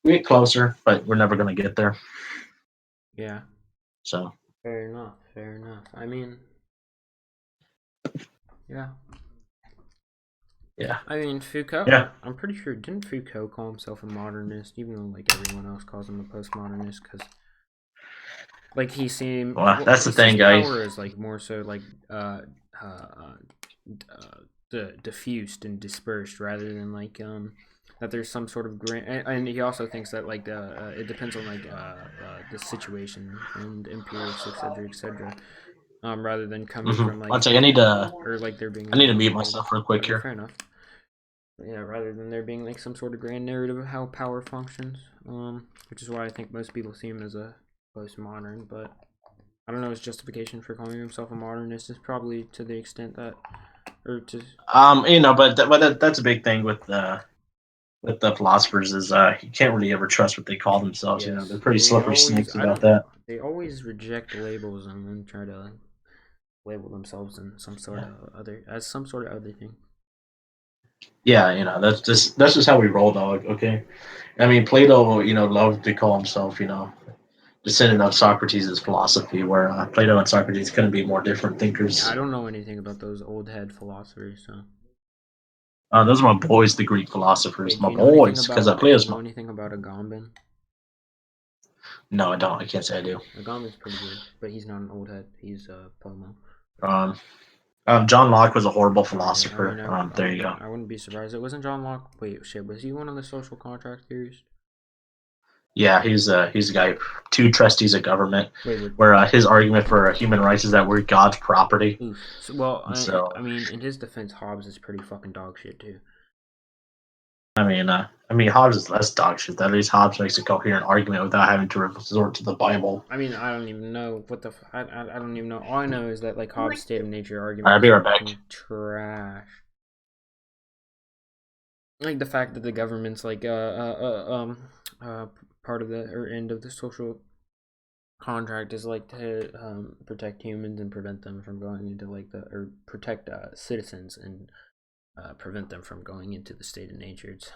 we get closer, but we're never gonna get there. Yeah. So Fair enough. Fair enough. I mean, yeah. yeah, I mean, Foucault. Yeah. I'm pretty sure didn't Foucault call himself a modernist, even though like everyone else calls him a postmodernist, because like he seemed. Well, that's the he thing, sees guys. Power is like more so like diffused and dispersed rather than like that there's some sort of grand. And he also thinks that like it depends on like the situation and imperials, etc., etc. Rather than coming from like One second, I need to or like there being mute myself real quick here. Fair enough. Yeah, rather than there being like some sort of grand narrative of how power functions, which is why I think most people see him as a postmodern. But I don't know, his justification for calling himself a modernist is probably to the extent that, or to but that's a big thing with the philosophers is you can't really ever trust what they call themselves. yes, They're pretty they slippery always- snakes I about don't- that. They always reject labels and then try to label themselves in some sort of other thing. Yeah, that's just how we roll, dog. Okay, I mean Plato, loved to call himself, descendant of Socrates' philosophy, where Plato and Socrates couldn't be more different thinkers. I don't know anything about those old head philosophers, so. Those are my boys, the Greek philosophers, Wait, my do you know anything boys, because about- Plato's do you know my. anything about Agamben? No, I don't. I can't say I do. Agamben's pretty good, but he's not an old head. He's Pomo. John Locke was a horrible I philosopher. mean, There you go. I wouldn't be surprised. It wasn't John Locke. Wait, shit. Was he one of the social contract theorists? Yeah, he's a guy. Two trustees of government, Wait, where his argument for human rights is that we're God's property. oof. Well, So- I mean, in his defense, Hobbes is pretty fucking dog shit too. I mean, Hobbes is less dog shit. At least Hobbes makes a coherent argument without having to resort to the Bible. I mean, I don't even know what the. I don't even know. All I know is that like Hobbes' state of nature argument. Alright, I'll be right is back. fucking trash. Like the fact that the government's like part of the or end of the social contract is like to protect humans and prevent them from going into like or protect citizens and prevent them from going into the state of nature. It's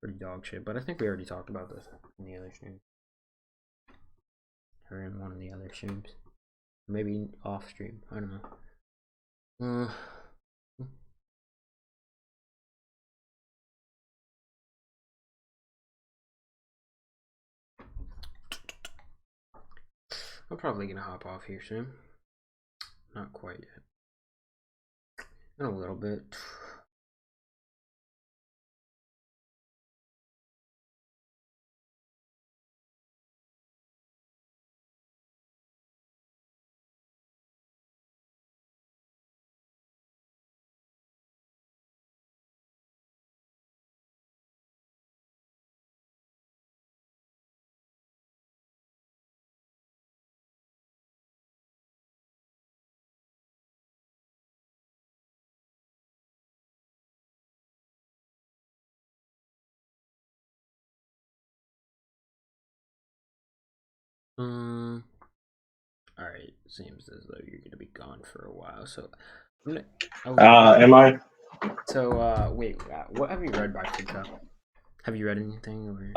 pretty dog shit, but I think we already talked about this in the other stream or in one of the other streams, maybe off stream. I don't know. I'm probably gonna hop off here soon. Not quite yet. In a little bit. Alright, seems as though you're gonna be gone for a while, so I'm gonna, Am I? So wait, what have you read by Foucault? Have you read anything or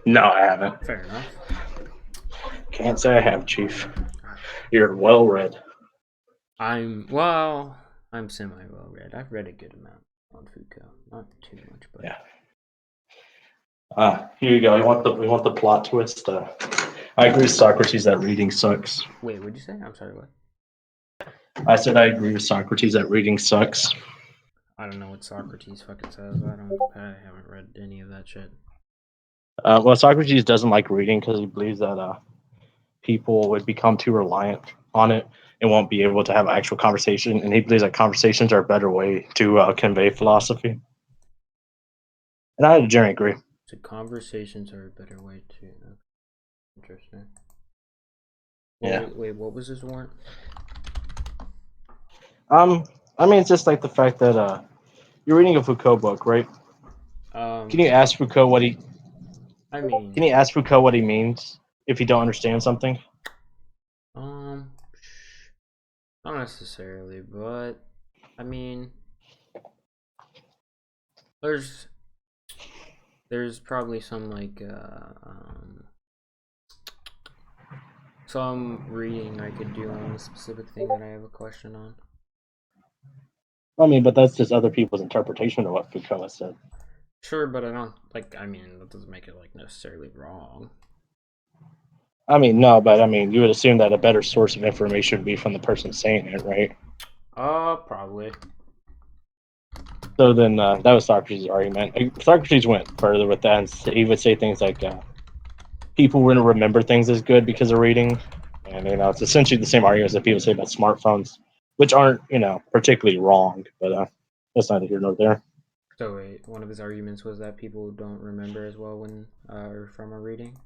No, I haven't. fair enough. Can't say I have, Chief. You're well read. I'm semi well read. I've read a good amount on Foucault. Not too much, but Yeah. Here you go. We want the plot twist. I agree with Socrates that reading sucks. Wait, what'd you say? I'm sorry, what? I said I agree with Socrates that reading sucks. I don't know what Socrates fucking says. I haven't read any of that shit. Well, Socrates doesn't like reading because he believes that people would become too reliant on it and won't be able to have actual conversation. And he believes that conversations are a better way to convey philosophy. And I generally agree. So conversations are a better way to. Interesting. Yeah. Wait, what was his warrant? I mean, it's just like the fact that you're reading a Foucault book, right? Can you ask Foucault what he? I mean, Can you ask Foucault what he means if you don't understand something? not necessarily, but I mean, there's probably some like some reading I could do on the specific thing that I have a question on. I mean, but that's just other people's interpretation of what Foucault has said. Sure, but I don't like. I mean, that doesn't make it like necessarily wrong. I mean, no, but I mean, you would assume that a better source of information would be from the person saying it, right? Probably. So then that was Socrates' argument. Socrates went further with that, and he would say things like, people wouldn't remember things as good because of reading. And, it's essentially the same arguments that people say about smartphones, which aren't, particularly wrong, but that's neither here nor there. So wait, one of his arguments was that people don't remember as well when from a reading?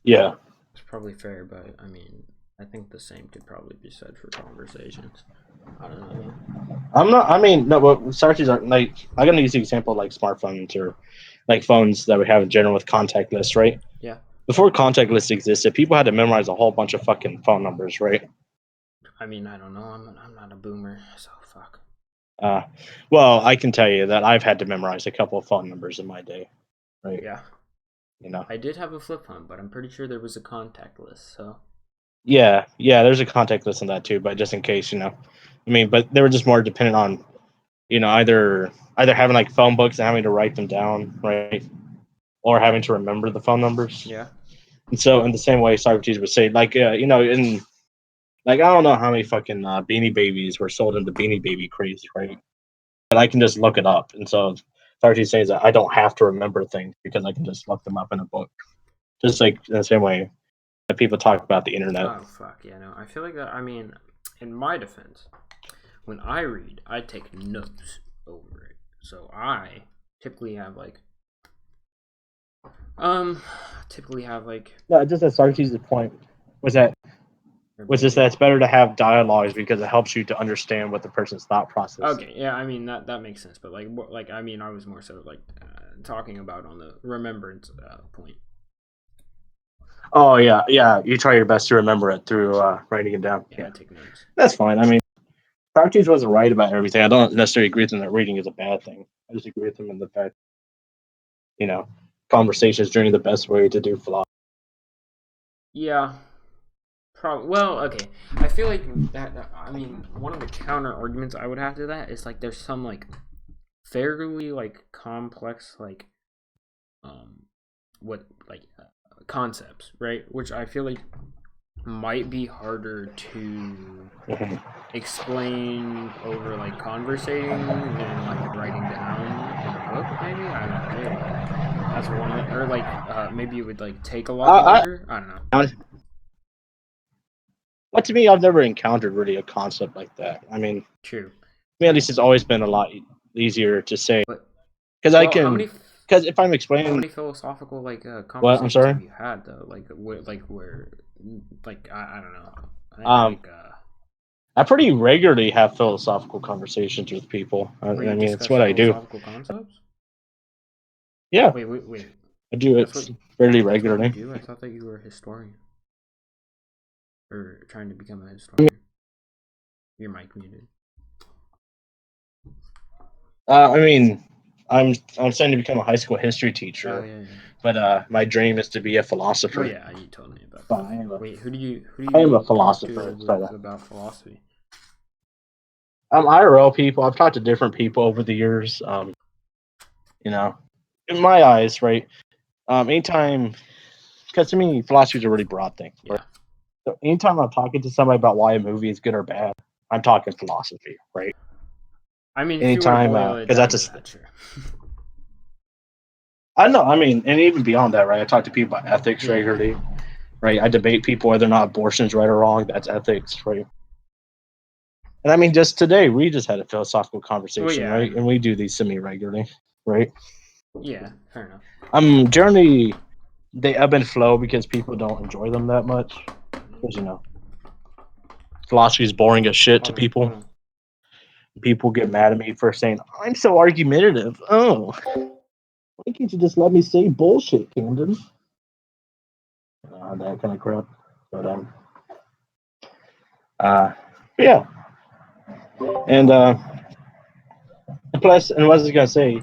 Yeah. It's probably fair, but I mean, I think the same could probably be said for conversations. I don't know. No, but Socrates aren't like, I'm going to use the example like smartphones or like phones that we have in general with contact lists, right? Yeah. Before contact lists existed, people had to memorize a whole bunch of fucking phone numbers, right? I mean, I don't know. I'm not a boomer, so fuck. Well, I can tell you that I've had to memorize a couple of phone numbers in my day, right? Yeah. I did have a flip phone, but I'm pretty sure there was a contact list, so. Yeah, there's a contact list on that too, but just in case, but they were just more dependent on, either having like phone books and having to write them down, right? Or having to remember the phone numbers. Yeah. And so in the same way, Socrates would say, like, in, like, I don't know how many fucking Beanie Babies were sold in the Beanie Baby craze, right? But I can just look it up. And so Socrates says that I don't have to remember things because I can just look them up in a book. Just like in the same way that people talk about the internet. Oh, fuck, yeah, no. I feel like that, I mean, in my defense, when I read, I take notes over it. So I typically have, like, No, just that Socrates' point was just that it's better to have dialogues because it helps you to understand what the person's thought process. Okay, yeah, I mean that makes sense, but like I mean I was more so like talking about on the remembrance point. Oh yeah, you try your best to remember it through writing it down. Yeah, I take notes. That's fine. I mean, Socrates wasn't right about everything. I don't necessarily agree with him that reading is a bad thing. I just agree with him in the fact, conversation is generally the best way to do philosophy. Yeah. Well, okay. I feel like that. I mean, one of the counter arguments I would have to that is like there's some like fairly like complex like concepts, right? Which I feel like might be harder to explain over like conversating than like writing down in a book. Maybe I don't know. Maybe that's one of or like maybe it would like take a lot longer. I don't know. But to me, I've never encountered really a concept like that. I mean, True. At least it's always been a lot easier to say because because if I'm explaining, how many philosophical like conversations what? I'm sorry? have you had though? Like where like I don't know. I pretty regularly have philosophical conversations with people. I mean, it's what I do. Philosophical concepts? Yeah. Wait. I do it fairly regularly. I thought that you were a historian. Or trying to become a historian. Your mic muted. I mean, I'm starting to become a high school history teacher. Oh, yeah. But my dream is to be a philosopher. Oh yeah, you told me about that. Wait, who do you I am a philosopher. About philosophy? IRL people. I've talked to different people over the years. In my eyes, right? Anytime, because to me, philosophy is a really broad thing. Right? Yeah. So anytime I'm talking to somebody about why a movie is good or bad, I'm talking philosophy, right? I mean, anytime, because that's I know. I mean, and even beyond that, right? I talk to people about ethics regularly, right? I debate people whether or not abortion is right or wrong. That's ethics, right? And I mean, just today, we just had a philosophical conversation, right? And we do these semi-regularly, right? Yeah, fair enough. Generally, they ebb and flow because people don't enjoy them that much. Because, philosophy is boring as shit to people. People get mad at me for saying, I'm so argumentative. Oh, why can't you just let me say bullshit, Camden? That kind of crap. But, yeah. And plus, and what I was gonna say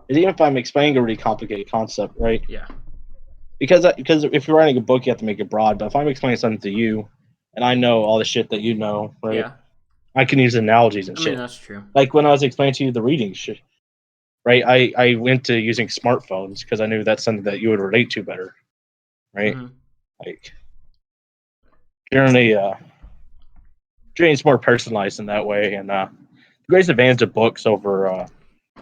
is, even if I'm explaining a really complicated concept, right? Yeah. Because if you're writing a book, you have to make it broad. But if I'm explaining something to you, and I know all the shit that you know, right? Yeah. I can use analogies and I mean, shit. that's true. Like when I was explaining to you the reading shit, right? I went to using smartphones because I knew that's something that you would relate to better, right? Mhm. Like generally, it's more personalized in that way. And the greatest advantage of books over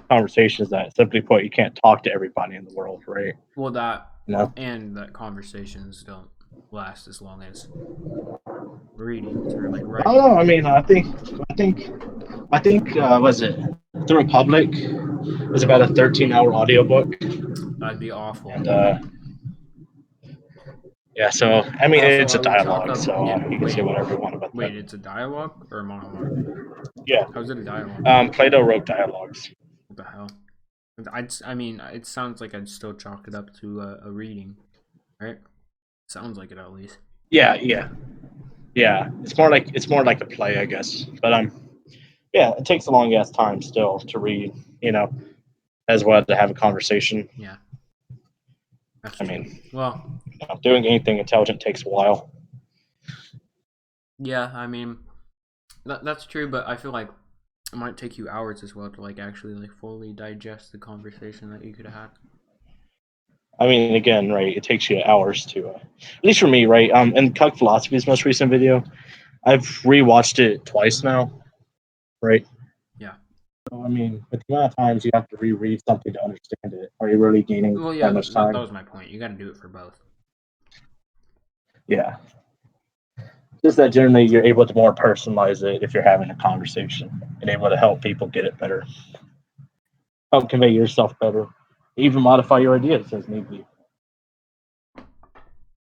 conversations that, simply put, you can't talk to everybody in the world, right? Well, that You know? and that conversations don't last as long as readings or like I writing. don't know. I mean, I think was it The Republic was about a 13-hour audiobook, That'd be awful. and yeah. So I mean, Also, it's I a would chalk dialogue, up. so Yeah. you can say whatever you want about Wait, that. it's a dialogue or a monologue? Yeah. How's it a dialogue? Plato wrote dialogues. What the hell? I mean, it sounds like I'd still chalk it up to a reading, right? Sounds like it at least. Yeah. It's more like a play, I guess. But yeah, it takes a long ass time still to read, as well as to have a conversation. Yeah. That's I true. mean, Well, doing anything intelligent takes a while. yeah. I mean, that's true, but I feel like it might take you hours as well to like actually like fully digest the conversation that you could have had. I mean, again, right? It takes you hours to, at least for me, right? In Cuck Philosophy's most recent video, I've rewatched it twice now, right? Yeah. So, I mean, with the amount of times you have to reread something to understand it, are you really gaining Well, yeah. that much That time? was my point. You got to do it for both. Yeah. Just that generally you're able to more personalize it if you're having a conversation and able to help people get it better, help convey yourself better, even modify your ideas as need be.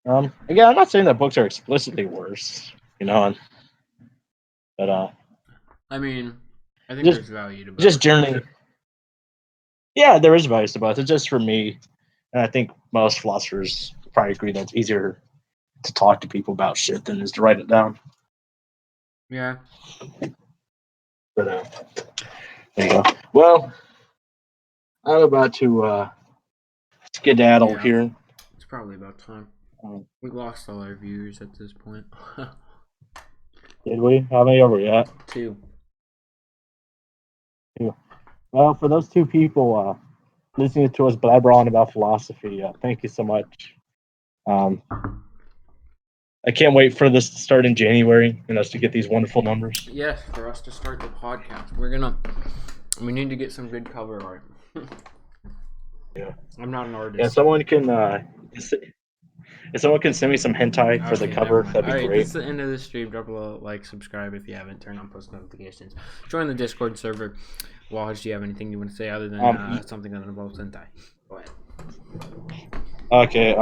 Again, I'm not saying that books are explicitly worse, but I mean, I think just there's value to both. just generally, yeah, there is bias to both. It's just for me, and I think most philosophers probably agree that it's easier to talk to people about shit than it is to write it down. Yeah. But there you go. Well, I'm about to skedaddle Yeah. here. It's probably about time. Um, We lost all our viewers at this point. Did we? How many are we at? 2. Well, for those 2 people listening to us blabber on about philosophy, thank you so much. I can't wait for this to start in January and us to get these wonderful numbers. Yes, for us to start the podcast, we need to get some good cover art. Yeah. I'm not an artist. Yeah, if someone can send me some hentai for the Okay, cover, never mind. that'd be Alright, great. this is the end of the stream. Drop a like, subscribe if you haven't, turn on post notifications. Join the Discord server. Waj, do you have anything you want to say other than something that involves hentai? Go ahead. Okay,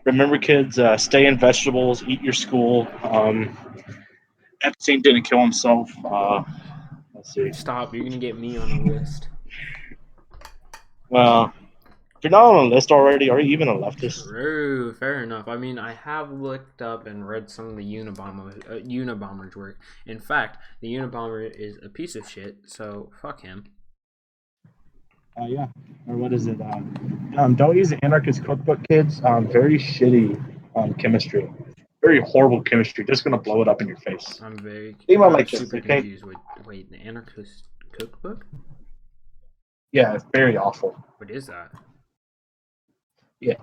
remember kids, stay in vegetables, eat your school. Epstein didn't kill himself. Let's see. Stop, you're gonna get me on a list. Well, if you're not on a list already, are you even a leftist? True, fair enough. I mean, I have looked up and read some of the Unabomber's work. In fact, the Unabomber is a piece of shit, so fuck him. Yeah. Or what is it? Don't use the Anarchist Cookbook, kids. Very shitty chemistry. Very horrible chemistry. Just gonna blow it up in your face. I'm Think about it like this, super okay? confused. Wait, the Anarchist Cookbook? Yeah, it's very awful. What is that? Yeah,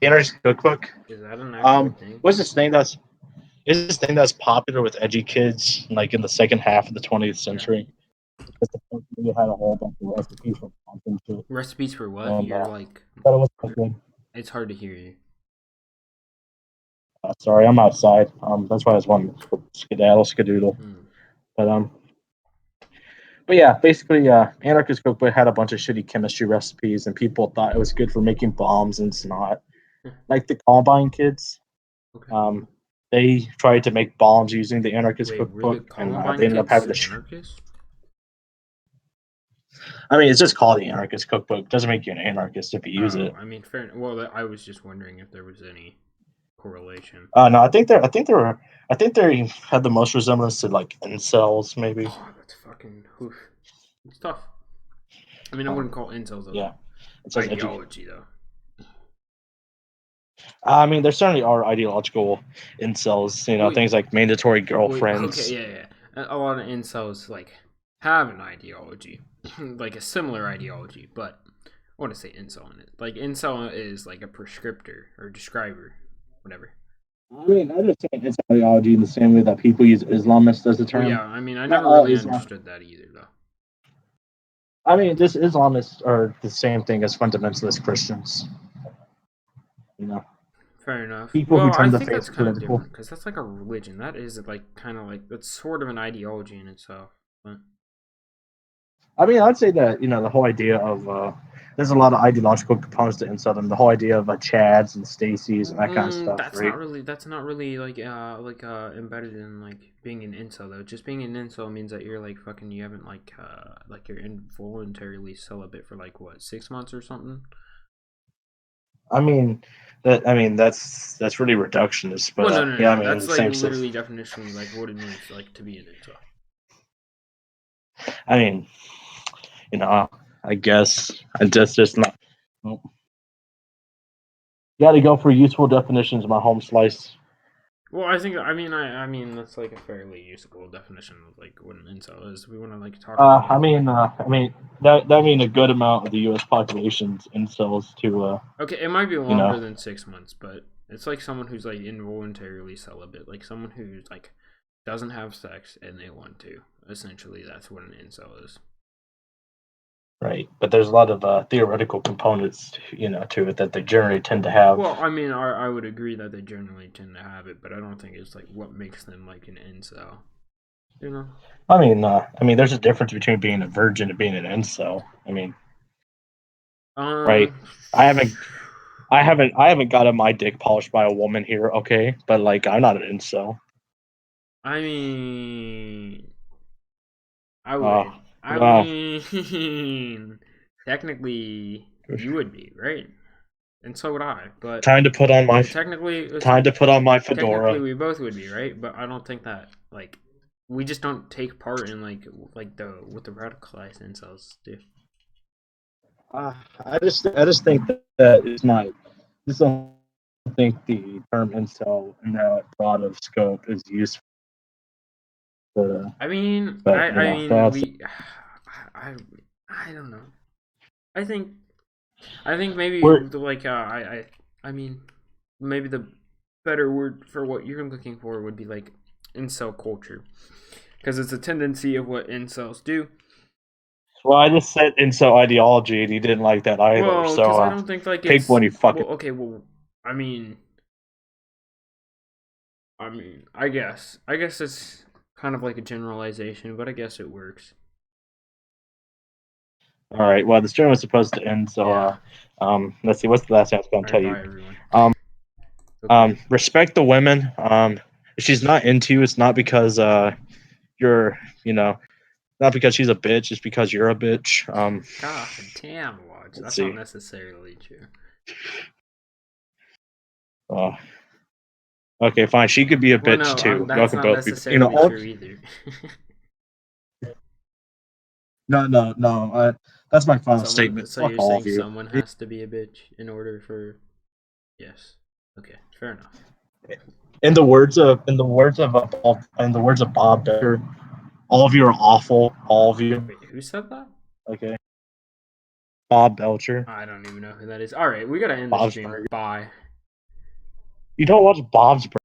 Anarchist Cookbook. Is that an actual thing? What's this thing that's popular with edgy kids, like in the second half of the 20th century? It's the book where they had a whole bunch of recipes for pumpkin shit. Recipes for what? And, You're like, thought it was so good. it's hard to hear you. Sorry, I'm outside. That's why I was wanting to skedaddle. But yeah, basically, Anarchist Cookbook had a bunch of shitty chemistry recipes, and people thought it was good for making bombs, and it's not. Like the Columbine kids, Okay. they tried to make bombs using the Anarchist Wait, were the Cookbook, and Columbine they ended up kids having to. anarchists? I mean, it's just called the Anarchist Cookbook. It doesn't make you an anarchist if you use it. I mean, fair. Well, I was just wondering if there was any correlation. No, I think they had the most resemblance to like incels, maybe. Oh, that's fucking oof. It's tough. I mean, I wouldn't call incels a Yeah, it says ideology though. I mean, there certainly are ideological incels. You know, Wait. things like mandatory Wait, girlfriends. okay, yeah. A lot of incels like have an ideology, like a similar ideology, but I want to say incel in it. Like incel is like a prescriptor or describer, whatever. I mean, I understand it's ideology in the same way that people use Islamist as a term. Well, yeah, I mean, I Not never all really Islam- understood that either, though. I mean, just Islamists are the same thing as fundamentalist Christians. You know, Fair enough. people Well, who turn I the think faith that's kind of political. different because that's like a religion. That is like kind of like that's sort of an ideology in itself. But I mean, I'd say that the whole idea of there's a lot of ideological components to incel. The whole idea of Chads and Stacy's and that kind of stuff, that's right? not really like embedded in like being an incel though. Just being an incel means that you're like fucking you haven't like you're involuntarily celibate for like what 6 months or something. I mean, that's really reductionist, but Well, no. yeah, I mean, That's the like same stuff. literally definitionally like what it means like to be an incel. I mean, I guess I just not. Got to go for useful definitions. My home slice. Well, I mean that's like a fairly usable definition of like what an incel is. We want to like talk about I mean that mean a good amount of the U.S. population's incels to. Okay, it might be longer than 6 months, but it's like someone who's like involuntarily celibate, like someone who's like doesn't have sex and they want to. Essentially, that's what an incel is. Right, but there's a lot of theoretical components, to it that they generally tend to have. Well, I mean, I would agree that they generally tend to have it, but I don't think it's like what makes them like an incel. You know? I mean, there's a difference between being a virgin and being an incel. I mean, right? I haven't gotten my dick polished by a woman here, okay? But like, I'm not an incel. I mean, I would. mean, technically, you would be right, and so would I. But time to put on my technically fedora. Technically, we both would be right, but I don't think that like we just don't take part in like what the radicalized incels do. I just think that it's not. I just don't think the term incel in that broad of scope is useful. I mean, but, I you know, mean, I don't know. I think maybe like I mean maybe the better word for what you're looking for would be like incel culture, because it's a tendency of what incels do. Well, I just said incel ideology, and you didn't like that either. Well, so I don't think like pick it's one you fucking. well, okay. Well, I mean, I guess it's kind of like a generalization, but I guess it works. All right. Well, the stream was supposed to end, so Yeah. Let's see. What's the last thing I was going to tell you? Bye, everyone. Okay. Respect the women. If she's not into you, it's not because you're not because she's a bitch. It's because you're a bitch. God damn, Lodge. That's see. not necessarily true. Okay, fine. She could be a bitch no, too. That's Y'all can not both be. necessarily true either. No. That's my final statement. So Fuck you're all saying of you. someone has to be a bitch in order for? Yes. Okay. Fair enough. In the words of Bob Becker, all of you are awful. All of you. Wait, who said that? Okay. Bob Belcher. I don't even know who that is. All right, we gotta end the Bob's stream. Burger. Bye. You don't watch Bob's Burger.